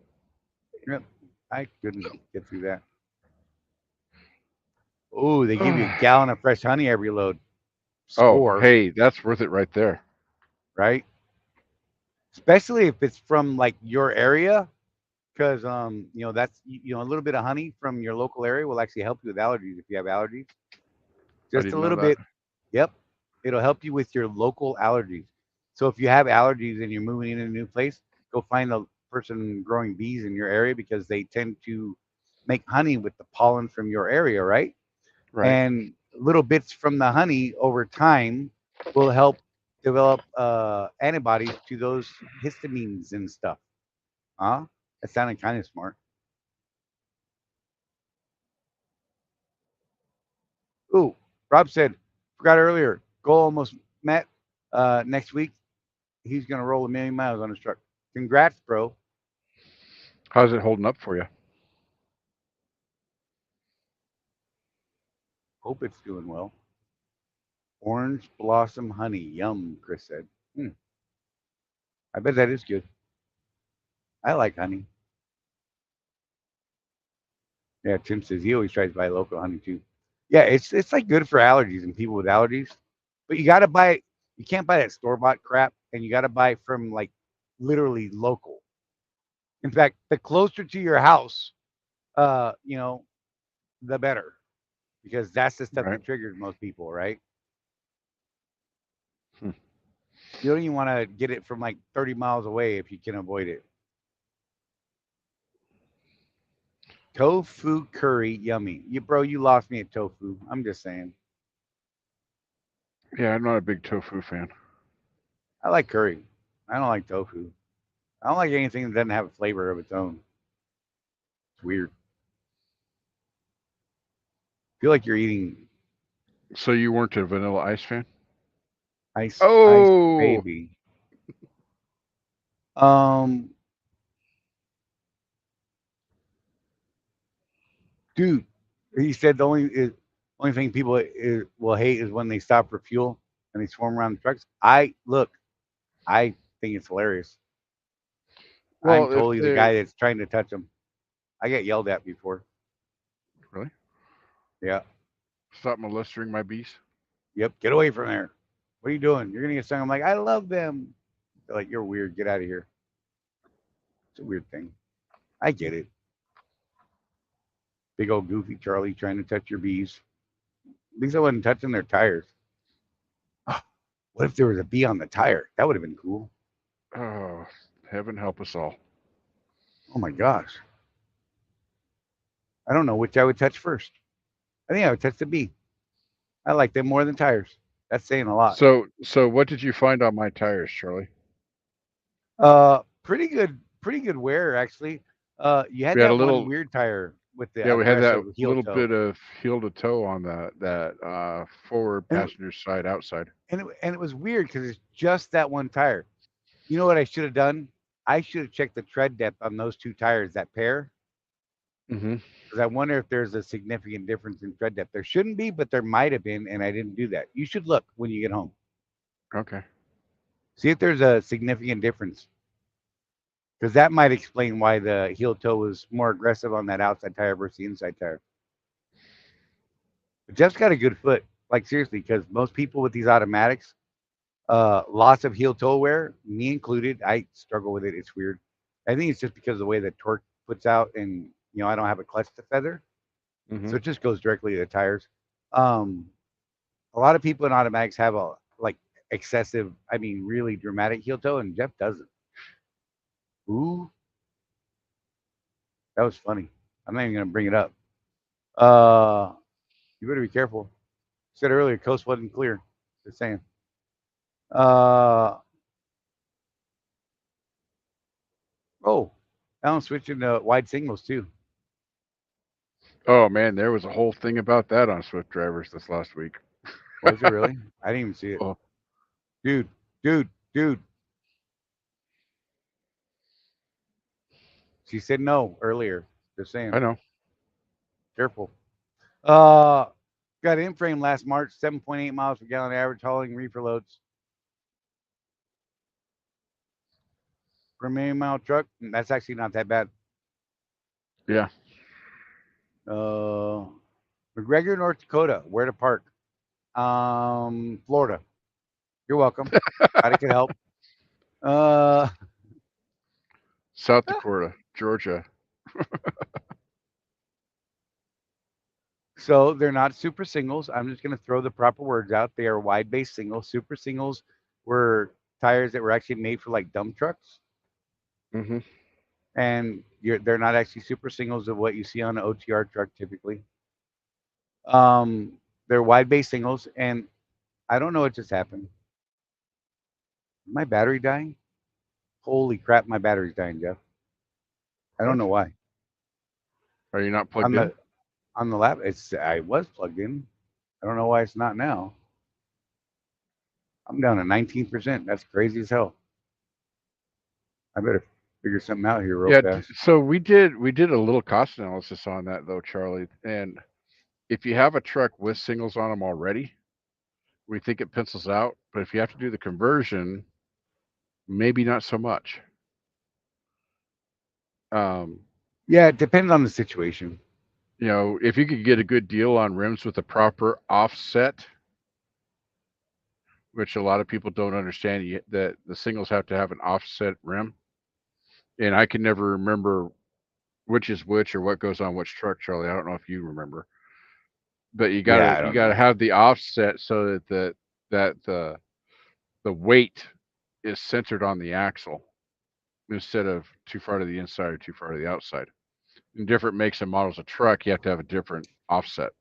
[SPEAKER 1] Yep. I couldn't get through that. Oh, they give you a gallon of fresh honey every load.
[SPEAKER 3] Oh,
[SPEAKER 1] Score,
[SPEAKER 3] hey, that's worth it right there.
[SPEAKER 1] right? Especially if it's from like your area, because that's a little bit of honey from your local area will actually help you with allergies if you have allergies.
[SPEAKER 3] I
[SPEAKER 1] Just a
[SPEAKER 3] didn't know
[SPEAKER 1] little
[SPEAKER 3] that.
[SPEAKER 1] bit. Yep. It'll help you with your local allergies. So if you have allergies and you're moving in a new place, go find the person growing bees in your area because they tend to make honey with the pollen from your area, right?
[SPEAKER 3] Right.
[SPEAKER 1] And little bits from the honey over time will help develop antibodies to those histamines and stuff. Huh? That sounded kind of smart. Ooh, Rob said, forgot earlier, goal almost met. Next week, he's going to roll 1,000,000 miles on his truck. Congrats, bro.
[SPEAKER 3] How's it holding up for you?
[SPEAKER 1] Hope it's doing well. Orange blossom honey. Yum, Chris said. I bet that is good. I like honey. Yeah, Tim says he always tries to buy local honey too. Yeah, it's like good for allergies and people with allergies. But you gotta buy you can't buy that store bought crap and you gotta buy from like literally local. In fact, the closer to your house, uh, you know, the better. Because that's the stuff
[SPEAKER 3] Right.
[SPEAKER 1] that triggers most people, right?
[SPEAKER 3] Hmm.
[SPEAKER 1] You don't even want to get it from like 30 miles away if you can avoid it. Tofu curry, yummy. You lost me at tofu. I'm just saying.
[SPEAKER 3] Yeah, I'm not a big tofu fan.
[SPEAKER 1] I like curry. I don't like tofu. I don't like anything that doesn't have a flavor of its own. weird. Feel like you're eating
[SPEAKER 3] So you weren't a Vanilla Ice fan?
[SPEAKER 1] ice
[SPEAKER 3] Oh,
[SPEAKER 1] baby. Um, dude, he said the only thing people will hate is when they stop for fuel and they swarm around the trucks. I think it's hilarious. I'm
[SPEAKER 3] well, if
[SPEAKER 1] totally the
[SPEAKER 3] they
[SPEAKER 1] guy that's trying to touch them. I get yelled at before.
[SPEAKER 3] really
[SPEAKER 1] Yeah.
[SPEAKER 3] stop molesting my bees.
[SPEAKER 1] Yep. Get away from there. What are you doing? You're gonna get stung. I'm like, I love them. They're like, you're weird. Get out of here. It's a weird thing. I get it. Big old goofy Charlie trying to touch your bees. At least I wasn't touching their tires. What if there was a bee on the tire? That would have been cool.
[SPEAKER 3] Oh, heaven help us all.
[SPEAKER 1] Oh my gosh. I don't know which I would touch first. I think I would touch the bee. I like them more than tires. That's saying a lot.
[SPEAKER 3] So what did you find on my tires, Charlie?
[SPEAKER 1] Pretty good wear actually. You had
[SPEAKER 3] We had a
[SPEAKER 1] that one
[SPEAKER 3] little,
[SPEAKER 1] weird tire with the
[SPEAKER 3] yeah, we had that
[SPEAKER 1] aggressive heel
[SPEAKER 3] little
[SPEAKER 1] toe,
[SPEAKER 3] bit of heel to toe on that forward
[SPEAKER 1] and
[SPEAKER 3] passenger side outside.
[SPEAKER 1] it was weird because it's just that one tire. You know what I should have done? I should have checked the tread depth on those two tires, that pair,
[SPEAKER 3] Mm-hmm.
[SPEAKER 1] because I wonder if there's a significant difference in tread depth. There shouldn't be, but there might have been, and I didn't do that. You should look when you get home.
[SPEAKER 3] Okay.
[SPEAKER 1] See if there's a significant difference, because that might explain why the heel toe was more aggressive on that outside tire versus the inside tire. But Jeff's got a good foot, like seriously, because most people with these automatics, loss of heel toe wear, me included, I struggle with it. It's weird. I think it's just because of the way the torque puts out, and I don't have a clutch to feather,
[SPEAKER 3] Mm-hmm.
[SPEAKER 1] so it just goes directly to the tires. Um, a lot of people in automatics have a like excessive, I mean, really dramatic heel toe, and Jeff doesn't. Ooh, that was funny. I'm not even gonna bring it up. Uh, you better be careful. Said earlier, coast wasn't clear. Just saying. Uh, oh, now I'm switching to wide singles too.
[SPEAKER 3] Oh man, there was a whole thing about that on Swift Drivers this last week.
[SPEAKER 1] Was it really? I didn't even see it.
[SPEAKER 3] Oh,
[SPEAKER 1] Dude, dude. She said no earlier. Just saying.
[SPEAKER 3] I know.
[SPEAKER 1] Careful. Uh, got in frame last March, 7.8 miles per gallon average, hauling reefer loads. Per million mile truck, that's actually not that bad.
[SPEAKER 3] Yeah.
[SPEAKER 1] McGregor, North Dakota, where to park? Florida. You're welcome. Glad I could help. Uh,
[SPEAKER 3] South Dakota, Georgia.
[SPEAKER 1] so they're not super singles. I'm just going to throw the proper words out. They are wide base singles. Super singles were tires that were actually made for like dump trucks,
[SPEAKER 3] Mm-hmm.
[SPEAKER 1] and they're not actually super singles of what you see on an OTR truck typically. They're wide base singles, and I don't know what just happened. My battery dying? Holy crap, my battery's dying, Jeff. I don't
[SPEAKER 3] What?
[SPEAKER 1] know why.
[SPEAKER 3] Are you not plugged
[SPEAKER 1] On
[SPEAKER 3] in?
[SPEAKER 1] the lap, I was plugged in. I don't know why it's not now. I'm down to 19%. That's crazy as hell. I better figure something out here real
[SPEAKER 3] Yeah.
[SPEAKER 1] fast.
[SPEAKER 3] So we did a little cost analysis on that though, Charlie. And if you have a truck with singles on them already, we think it pencils out. But if you have to do the conversion, maybe not so much. Um,
[SPEAKER 1] Yeah, it depends on the situation.
[SPEAKER 3] if you could get a good deal on rims with the proper offset, which a lot of people don't understand, that the singles have to have an offset rim. And I can never remember which is which or what goes on which truck, Charlie. I don't know if you remember, but you
[SPEAKER 1] Yeah,
[SPEAKER 3] gotta
[SPEAKER 1] I
[SPEAKER 3] you
[SPEAKER 1] don't
[SPEAKER 3] gotta
[SPEAKER 1] know.
[SPEAKER 3] have the offset so that the weight is centered on the axle instead of too far to the inside or too far to the outside. In different makes and models of truck, you have to have a different offset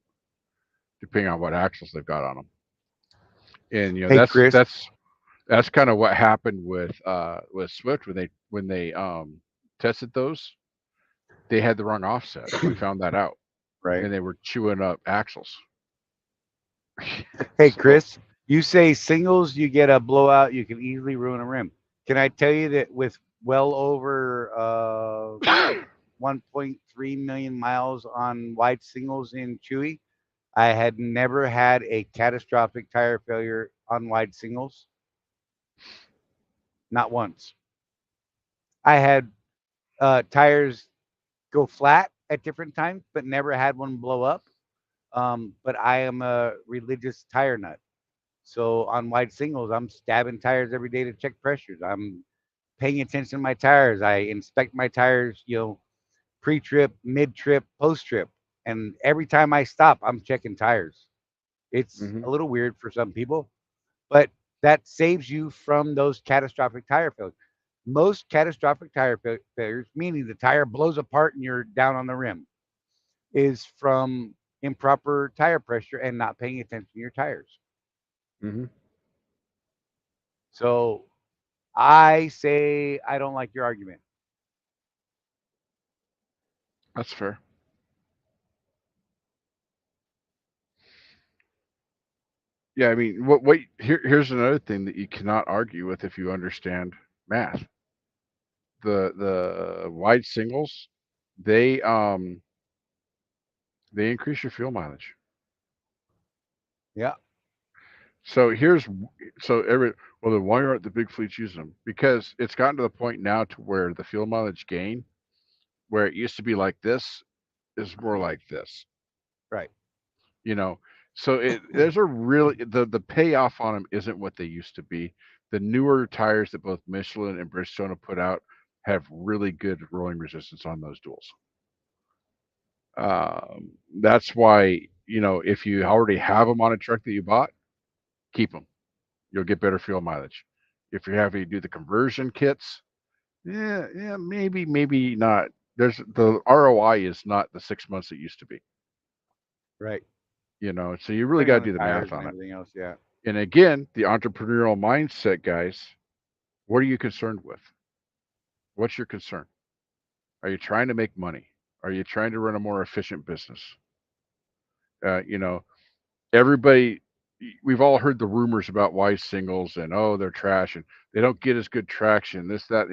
[SPEAKER 3] depending on what axles they've got on them. And
[SPEAKER 1] Hey, Chris.
[SPEAKER 3] that's kind of what happened with Swift when they tested those. they had the wrong offset. We found that out,
[SPEAKER 1] Right.
[SPEAKER 3] and they were chewing up axles.
[SPEAKER 1] Hey,
[SPEAKER 3] So
[SPEAKER 1] Chris, you say singles, you get a blowout, you can easily ruin a rim. Can I tell you that with well over 1.3 million miles on wide singles in Chewy, I had never had a catastrophic tire failure on wide singles. Not once. I had tires go flat at different times, but never had one blow up. But I am a religious tire nut. So on wide singles, I'm stabbing tires every day to check pressures. I'm paying attention to my tires. I inspect my tires, pre-trip, mid-trip, post-trip, and every time I stop, I'm checking tires. It's
[SPEAKER 3] hmm
[SPEAKER 1] a little weird for some people, but that saves you from those catastrophic tire failures. Most catastrophic tire failures, meaning the tire blows apart and you're down on the rim, is from improper tire pressure and not paying attention to your tires.
[SPEAKER 3] hmm
[SPEAKER 1] So I say I don't like your argument.
[SPEAKER 3] that's fair. Yeah, I mean, here's another thing that you cannot argue with if you understand math. The wide singles, they um they increase your fuel mileage.
[SPEAKER 1] Yeah,
[SPEAKER 3] So here's so every well then why aren't the big fleets using them? Because it's gotten to the point now to where the fuel mileage gain, where it used to be like this, is more like this.
[SPEAKER 1] right.
[SPEAKER 3] You know, so there's a really the payoff on them isn't what they used to be. The newer tires that both Michelin and Bridgestone have put out have really good rolling resistance on those duals. That's why if you already have them on a truck that you bought, keep them. You'll get better fuel mileage. If you're having to do the conversion kits, yeah, maybe not. There's the ROI is not the 6 months it used to be.
[SPEAKER 1] Right.
[SPEAKER 3] So you really
[SPEAKER 1] Depending
[SPEAKER 3] got
[SPEAKER 1] on
[SPEAKER 3] to
[SPEAKER 1] the
[SPEAKER 3] do the
[SPEAKER 1] tires
[SPEAKER 3] math
[SPEAKER 1] and
[SPEAKER 3] on it.
[SPEAKER 1] everything else, yeah.
[SPEAKER 3] And again, the entrepreneurial mindset, guys. What are you concerned with? What's your concern? Are you trying to make money? Are you trying to run a more efficient business? Uh, you know, everybody, we've all heard the rumors about why singles and oh, they're trash and they don't get as good traction. This, that.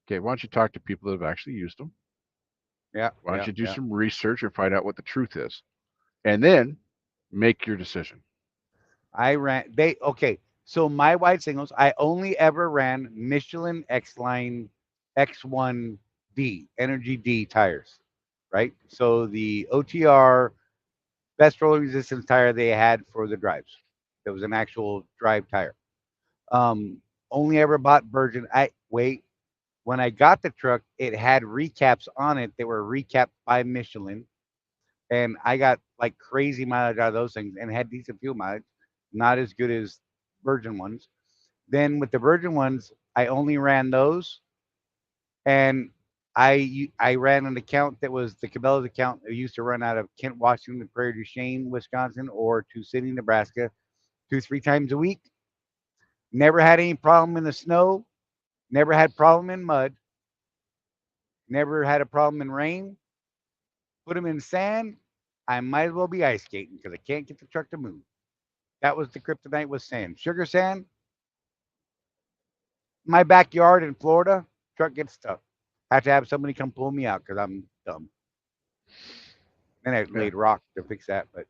[SPEAKER 3] Okay, why don't you talk to people that have actually used them?
[SPEAKER 1] Yeah,
[SPEAKER 3] Why don't
[SPEAKER 1] yeah,
[SPEAKER 3] you do
[SPEAKER 1] yeah.
[SPEAKER 3] some research and find out what the truth is, and then make your decision.
[SPEAKER 1] I ran they okay. So my wide singles, I only ever ran Michelin X Line X1D Energy D tires, right? So the OTR best rolling resistance tire they had for the drives. It was an actual drive tire. Um, Only ever bought Virgin. I wait when I got the truck, it had recaps on it that were recapped by Michelin, and I got like crazy mileage out of those things and had decent fuel mileage, not as good as Virgin ones. Then with the Virgin ones, I only ran those, and I ran an account that was the Cabela's account that used to run out of Kent, Washington, Prairie du Chien, Wisconsin, or to City, Nebraska, 2 3 times a week. Never had any problem in the snow. Never had problem in mud. Never had a problem in rain. Put them in sand. I might as well be ice skating because I can't get the truck to move. That was the kryptonite with sand. Sugar sand, my backyard in Florida, truck gets stuck. Have to have somebody come pull me out because I'm dumb. And I
[SPEAKER 3] Yeah,
[SPEAKER 1] laid rock to fix that, but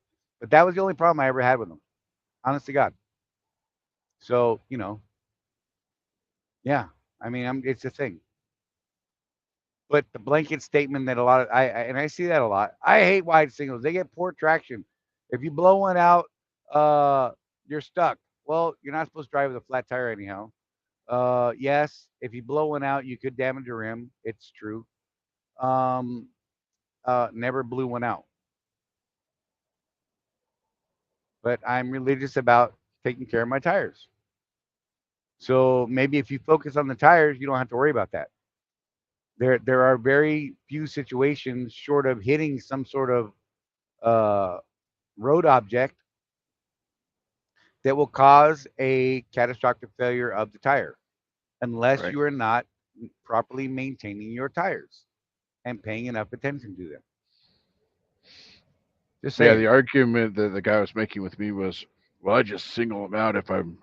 [SPEAKER 1] that was the only problem I ever had with them. Honest to God. So yeah. I mean, it's a thing. But the blanket statement that a lot of and I see that a lot. I hate wide singles. They get poor traction. If you blow one out, uh, you're stuck. Well, you're not supposed to drive with a flat tire anyhow. Yes, if you blow one out, you could damage a rim. It's true. Um, never blew one out, but I'm religious about taking care of my tires. So maybe if you focus on the tires, you don't have to worry about that. There are very few situations short of hitting some sort of uh, road object that will cause a catastrophic failure of the tire unless
[SPEAKER 3] right.
[SPEAKER 1] you are not properly maintaining your tires. and paying enough attention to them. Just
[SPEAKER 3] Yeah,
[SPEAKER 1] saying,
[SPEAKER 3] the argument that the guy was making with me was, well, I just single them out if I am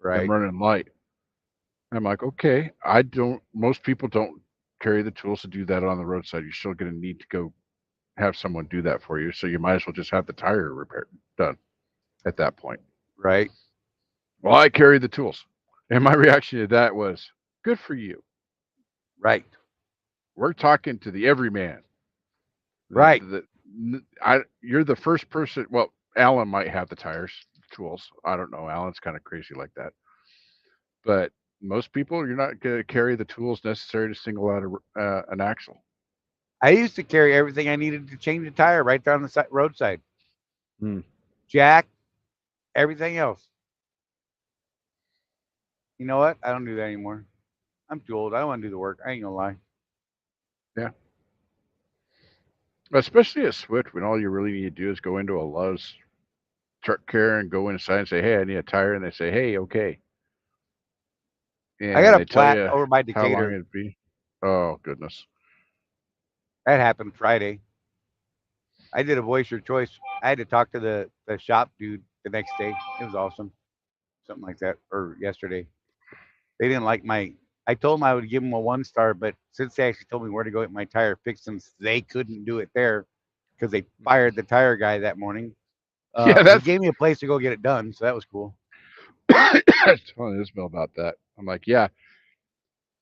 [SPEAKER 1] right?
[SPEAKER 3] running light. I'm like, okay, I don't. Most people don't carry the tools to do that on the roadside. You're still going to need to go have someone do that for you. So you might as well just have the tire repaired done at that point.
[SPEAKER 1] Right,
[SPEAKER 3] Well, I carry the tools, and my reaction to that was, good for you.
[SPEAKER 1] right,
[SPEAKER 3] We're talking to the everyman.
[SPEAKER 1] right.
[SPEAKER 3] You're the first person. Well, Alan might have the tires, tools. I don't know. Alan's kind of crazy like that. But most people, you're not going to carry the tools necessary to single out an axle.
[SPEAKER 1] I used to carry everything I needed to change a tire right there on the roadside.
[SPEAKER 3] Hmm.
[SPEAKER 1] Jack, everything else. You know what? I don't do that anymore. I'm too old. I don't want to do the work. I ain't gonna lie.
[SPEAKER 3] Yeah. Especially at Swift, when all you really need to do is go into a Love's truck care and go inside and say, "Hey, I need a tire," and they say, "Hey, okay,"
[SPEAKER 1] I got
[SPEAKER 3] and
[SPEAKER 1] a
[SPEAKER 3] they tell
[SPEAKER 1] plat
[SPEAKER 3] you
[SPEAKER 1] over by
[SPEAKER 3] how long
[SPEAKER 1] Decatur.
[SPEAKER 3] it'd be. Oh goodness.
[SPEAKER 1] That happened Friday. I did a voice your choice. I had to talk to the shop dude the next day. It was awesome. Something like that. Or yesterday. They didn't like my I told them I would give them a 1 star, but since they actually told me where to go get my tire fixed, since they couldn't do it there because they fired the tire guy that morning,
[SPEAKER 3] Yeah,
[SPEAKER 1] he
[SPEAKER 3] that's
[SPEAKER 1] gave me a place to go get it done, so that was cool.
[SPEAKER 3] I was telling Isabel about that. I'm like, yeah,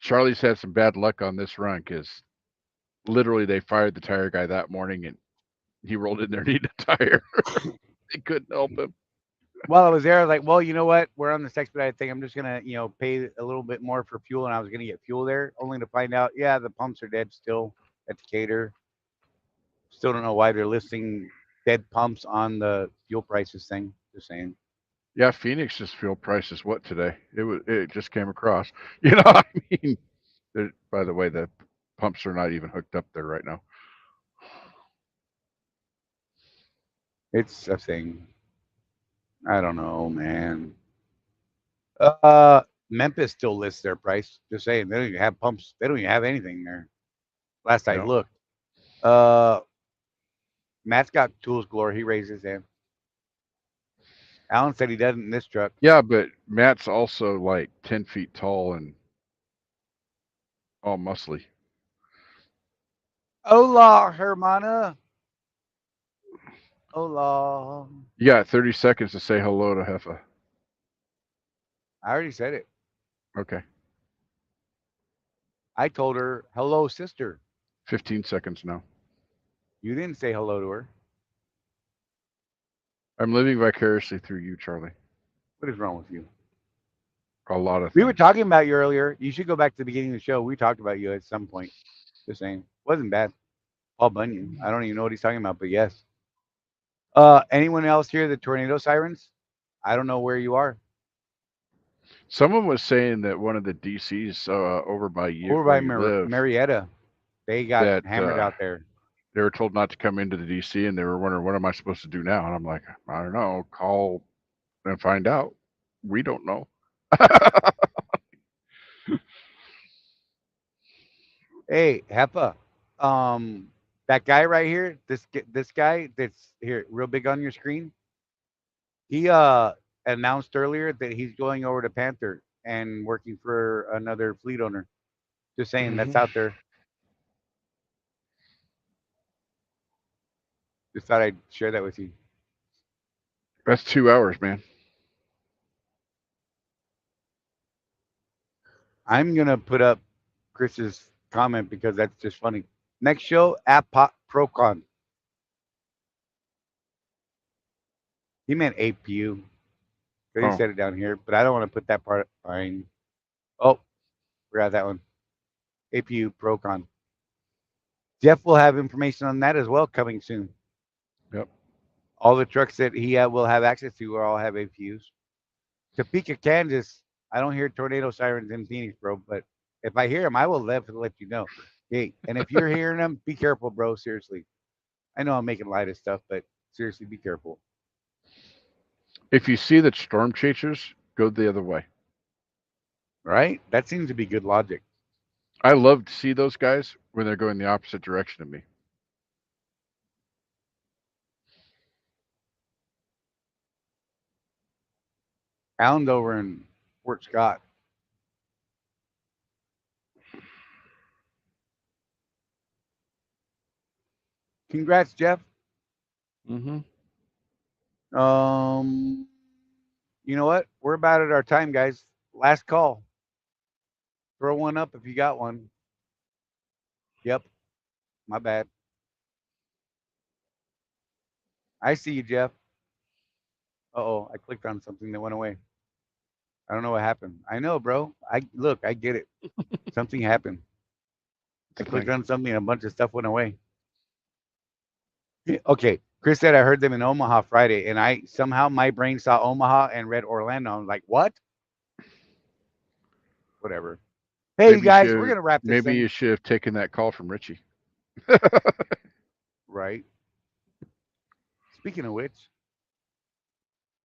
[SPEAKER 3] Charlie's had some bad luck on this run because literally they fired the tire guy that morning and he rolled in there needing a tire. They couldn't help him.
[SPEAKER 1] While I was there, I was like, well, you know what? We're on this expedited thing. I'm just gonna, pay a little bit more for fuel, and I was gonna get fuel there, only to find out, yeah, the pumps are dead still at Decatur. Still don't know why they're listing dead pumps on the fuel prices thing. Just saying.
[SPEAKER 3] Yeah, Phoenix's fuel price is what today? It just came across. You know, what I mean, by the way, the pumps are not even hooked up there right now.
[SPEAKER 1] It's a thing. I don't know, man. Uh, Memphis still lists their price. Just saying, they don't even have pumps. They don't even have anything there. Last I
[SPEAKER 3] Yeah.
[SPEAKER 1] looked. Uh, Matt's got tools galore. He raised his hand. Alan said he doesn't in this truck.
[SPEAKER 3] Yeah, but Matt's also like 10 feet tall and all muscly.
[SPEAKER 1] Hola, hermana. Hola.
[SPEAKER 3] You got 30 seconds to say hello to Heffa.
[SPEAKER 1] I already said it.
[SPEAKER 3] Okay.
[SPEAKER 1] I told her, hello, sister.
[SPEAKER 3] 15 seconds now.
[SPEAKER 1] You didn't say hello to her.
[SPEAKER 3] I'm living vicariously through you, Charlie.
[SPEAKER 1] What is wrong with you?
[SPEAKER 3] A lot of
[SPEAKER 1] We
[SPEAKER 3] things.
[SPEAKER 1] were talking about you earlier. You should go back to the beginning of the show. We talked about you at some point. Just saying. Wasn't bad. Paul Bunyan. I don't even know what he's talking about, but yes. Anyone else hear the tornado sirens? I don't know where you are.
[SPEAKER 3] Someone was saying that one of the DCs over by you,
[SPEAKER 1] Over
[SPEAKER 3] where
[SPEAKER 1] by
[SPEAKER 3] you live,
[SPEAKER 1] Marietta. They got
[SPEAKER 3] that
[SPEAKER 1] hammered out there.
[SPEAKER 3] they were told not to come into the DC, and they were wondering, what am I supposed to do now? And I'm like, I don't know. Call and find out. We don't know.
[SPEAKER 1] Hey, Hepa. That guy right here, this guy that's here real big on your screen, he announced earlier that he's going over to Panther and working for another fleet owner. Just saying that's out there. Just thought I'd share that with you.
[SPEAKER 3] That's 2 hours, man.
[SPEAKER 1] I'm gonna put up Chris's comment because that's just funny. Next show, App Procon. He meant APU. Because he
[SPEAKER 3] Oh,
[SPEAKER 1] said it down here, but I don't want to put that part. Fine. Oh, forgot that one. APU Procon. Jeff will have information on that as well coming soon.
[SPEAKER 3] yep.
[SPEAKER 1] All the trucks that he will have access to will all have APUs. Topeka, Kansas. I don't hear tornado sirens in Phoenix, bro. But if I hear them, I will definitely let you know. Hey, and if you're hearing them, be careful, bro. Seriously. I know I'm making light of stuff, but seriously, be careful.
[SPEAKER 3] If you see the storm chasers, go the other way.
[SPEAKER 1] Right? That seems to be good logic.
[SPEAKER 3] I love to see those guys when they're going the opposite direction of me.
[SPEAKER 1] Alan's over in Fort Scott. Congrats, Jeff.
[SPEAKER 3] Mm-hmm.
[SPEAKER 1] Um, you know what? We're about at our time, guys. Last call. Throw one up if you got one. Yep, my bad. I see you, Jeff. Oh, I clicked on something that went away. I don't know what happened. I know, bro. I look, I get it. Something happened. I
[SPEAKER 3] It's
[SPEAKER 1] clicked
[SPEAKER 3] fine.
[SPEAKER 1] on something and a bunch of stuff went away. Okay. Chris said I heard them in Omaha Friday, and I somehow my brain saw Omaha and read Orlando. I'm like, what? Whatever. Hey, you
[SPEAKER 3] Maybe you
[SPEAKER 1] guys, we're
[SPEAKER 3] should.
[SPEAKER 1] gonna wrap this
[SPEAKER 3] Maybe
[SPEAKER 1] thing.
[SPEAKER 3] you should have taken that call from Richie.
[SPEAKER 1] Right. Speaking of which,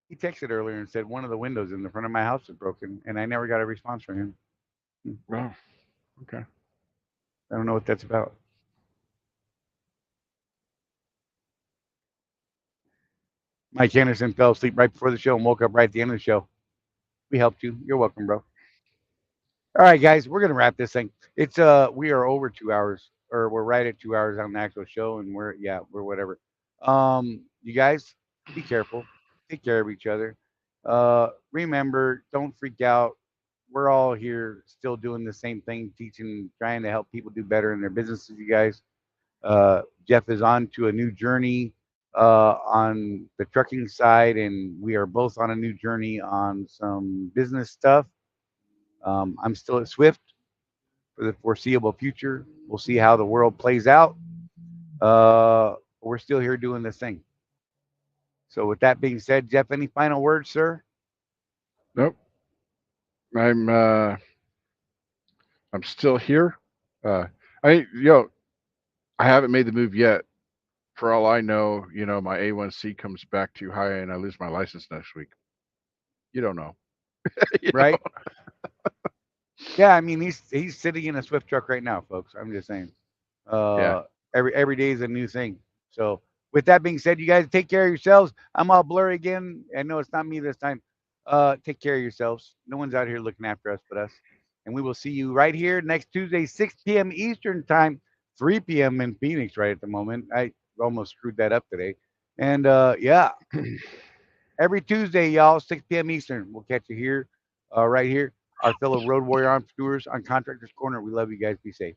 [SPEAKER 1] he texted earlier and said one of the windows in the front of my house is broken, and I never got a response from him.
[SPEAKER 3] Oh, okay.
[SPEAKER 1] I don't know what that's about. Mike Anderson fell asleep right before the show and woke up right at the end of the show. We helped you. You're welcome, bro. All right, guys, we're gonna wrap this thing. It's we are over 2 hours, or we're right at 2 hours on the actual show, and we're whatever. You guys, be careful. Take care of each other. Remember, don't freak out. We're all here still doing the same thing, teaching, trying to help people do better in their businesses, you guys. Jeff is on to a new journey on the trucking side, and we are both on a new journey on some business stuff. I'm still at Swift for the foreseeable future. We'll see how the world plays out. We're still here doing this thing. So, with that being said, Jeff, any final words, sir?
[SPEAKER 3] Nope. I'm uh I'm still here. Uh I I haven't made the move yet. For all I know, my A1C comes back too high and I lose my license next week. You don't know. you know?
[SPEAKER 1] Right? Yeah, I mean he's sitting in a Swift truck right now, folks. I'm just saying.
[SPEAKER 3] Yeah.
[SPEAKER 1] Uh, every day is a new thing. So with that being said, you guys take care of yourselves. I'm all blurry again. I know it's not me this time. Take care of yourselves. No one's out here looking after us but us. And we will see you right here next Tuesday, 6 p.m. Eastern time, 3 p.m. in Phoenix right at the moment. I almost screwed that up today. And yeah, every Tuesday, y'all, 6 p.m. Eastern. We'll catch you here, right here. Our fellow road warrior entrepreneurs on Contractors Corner. We love you guys. Be safe.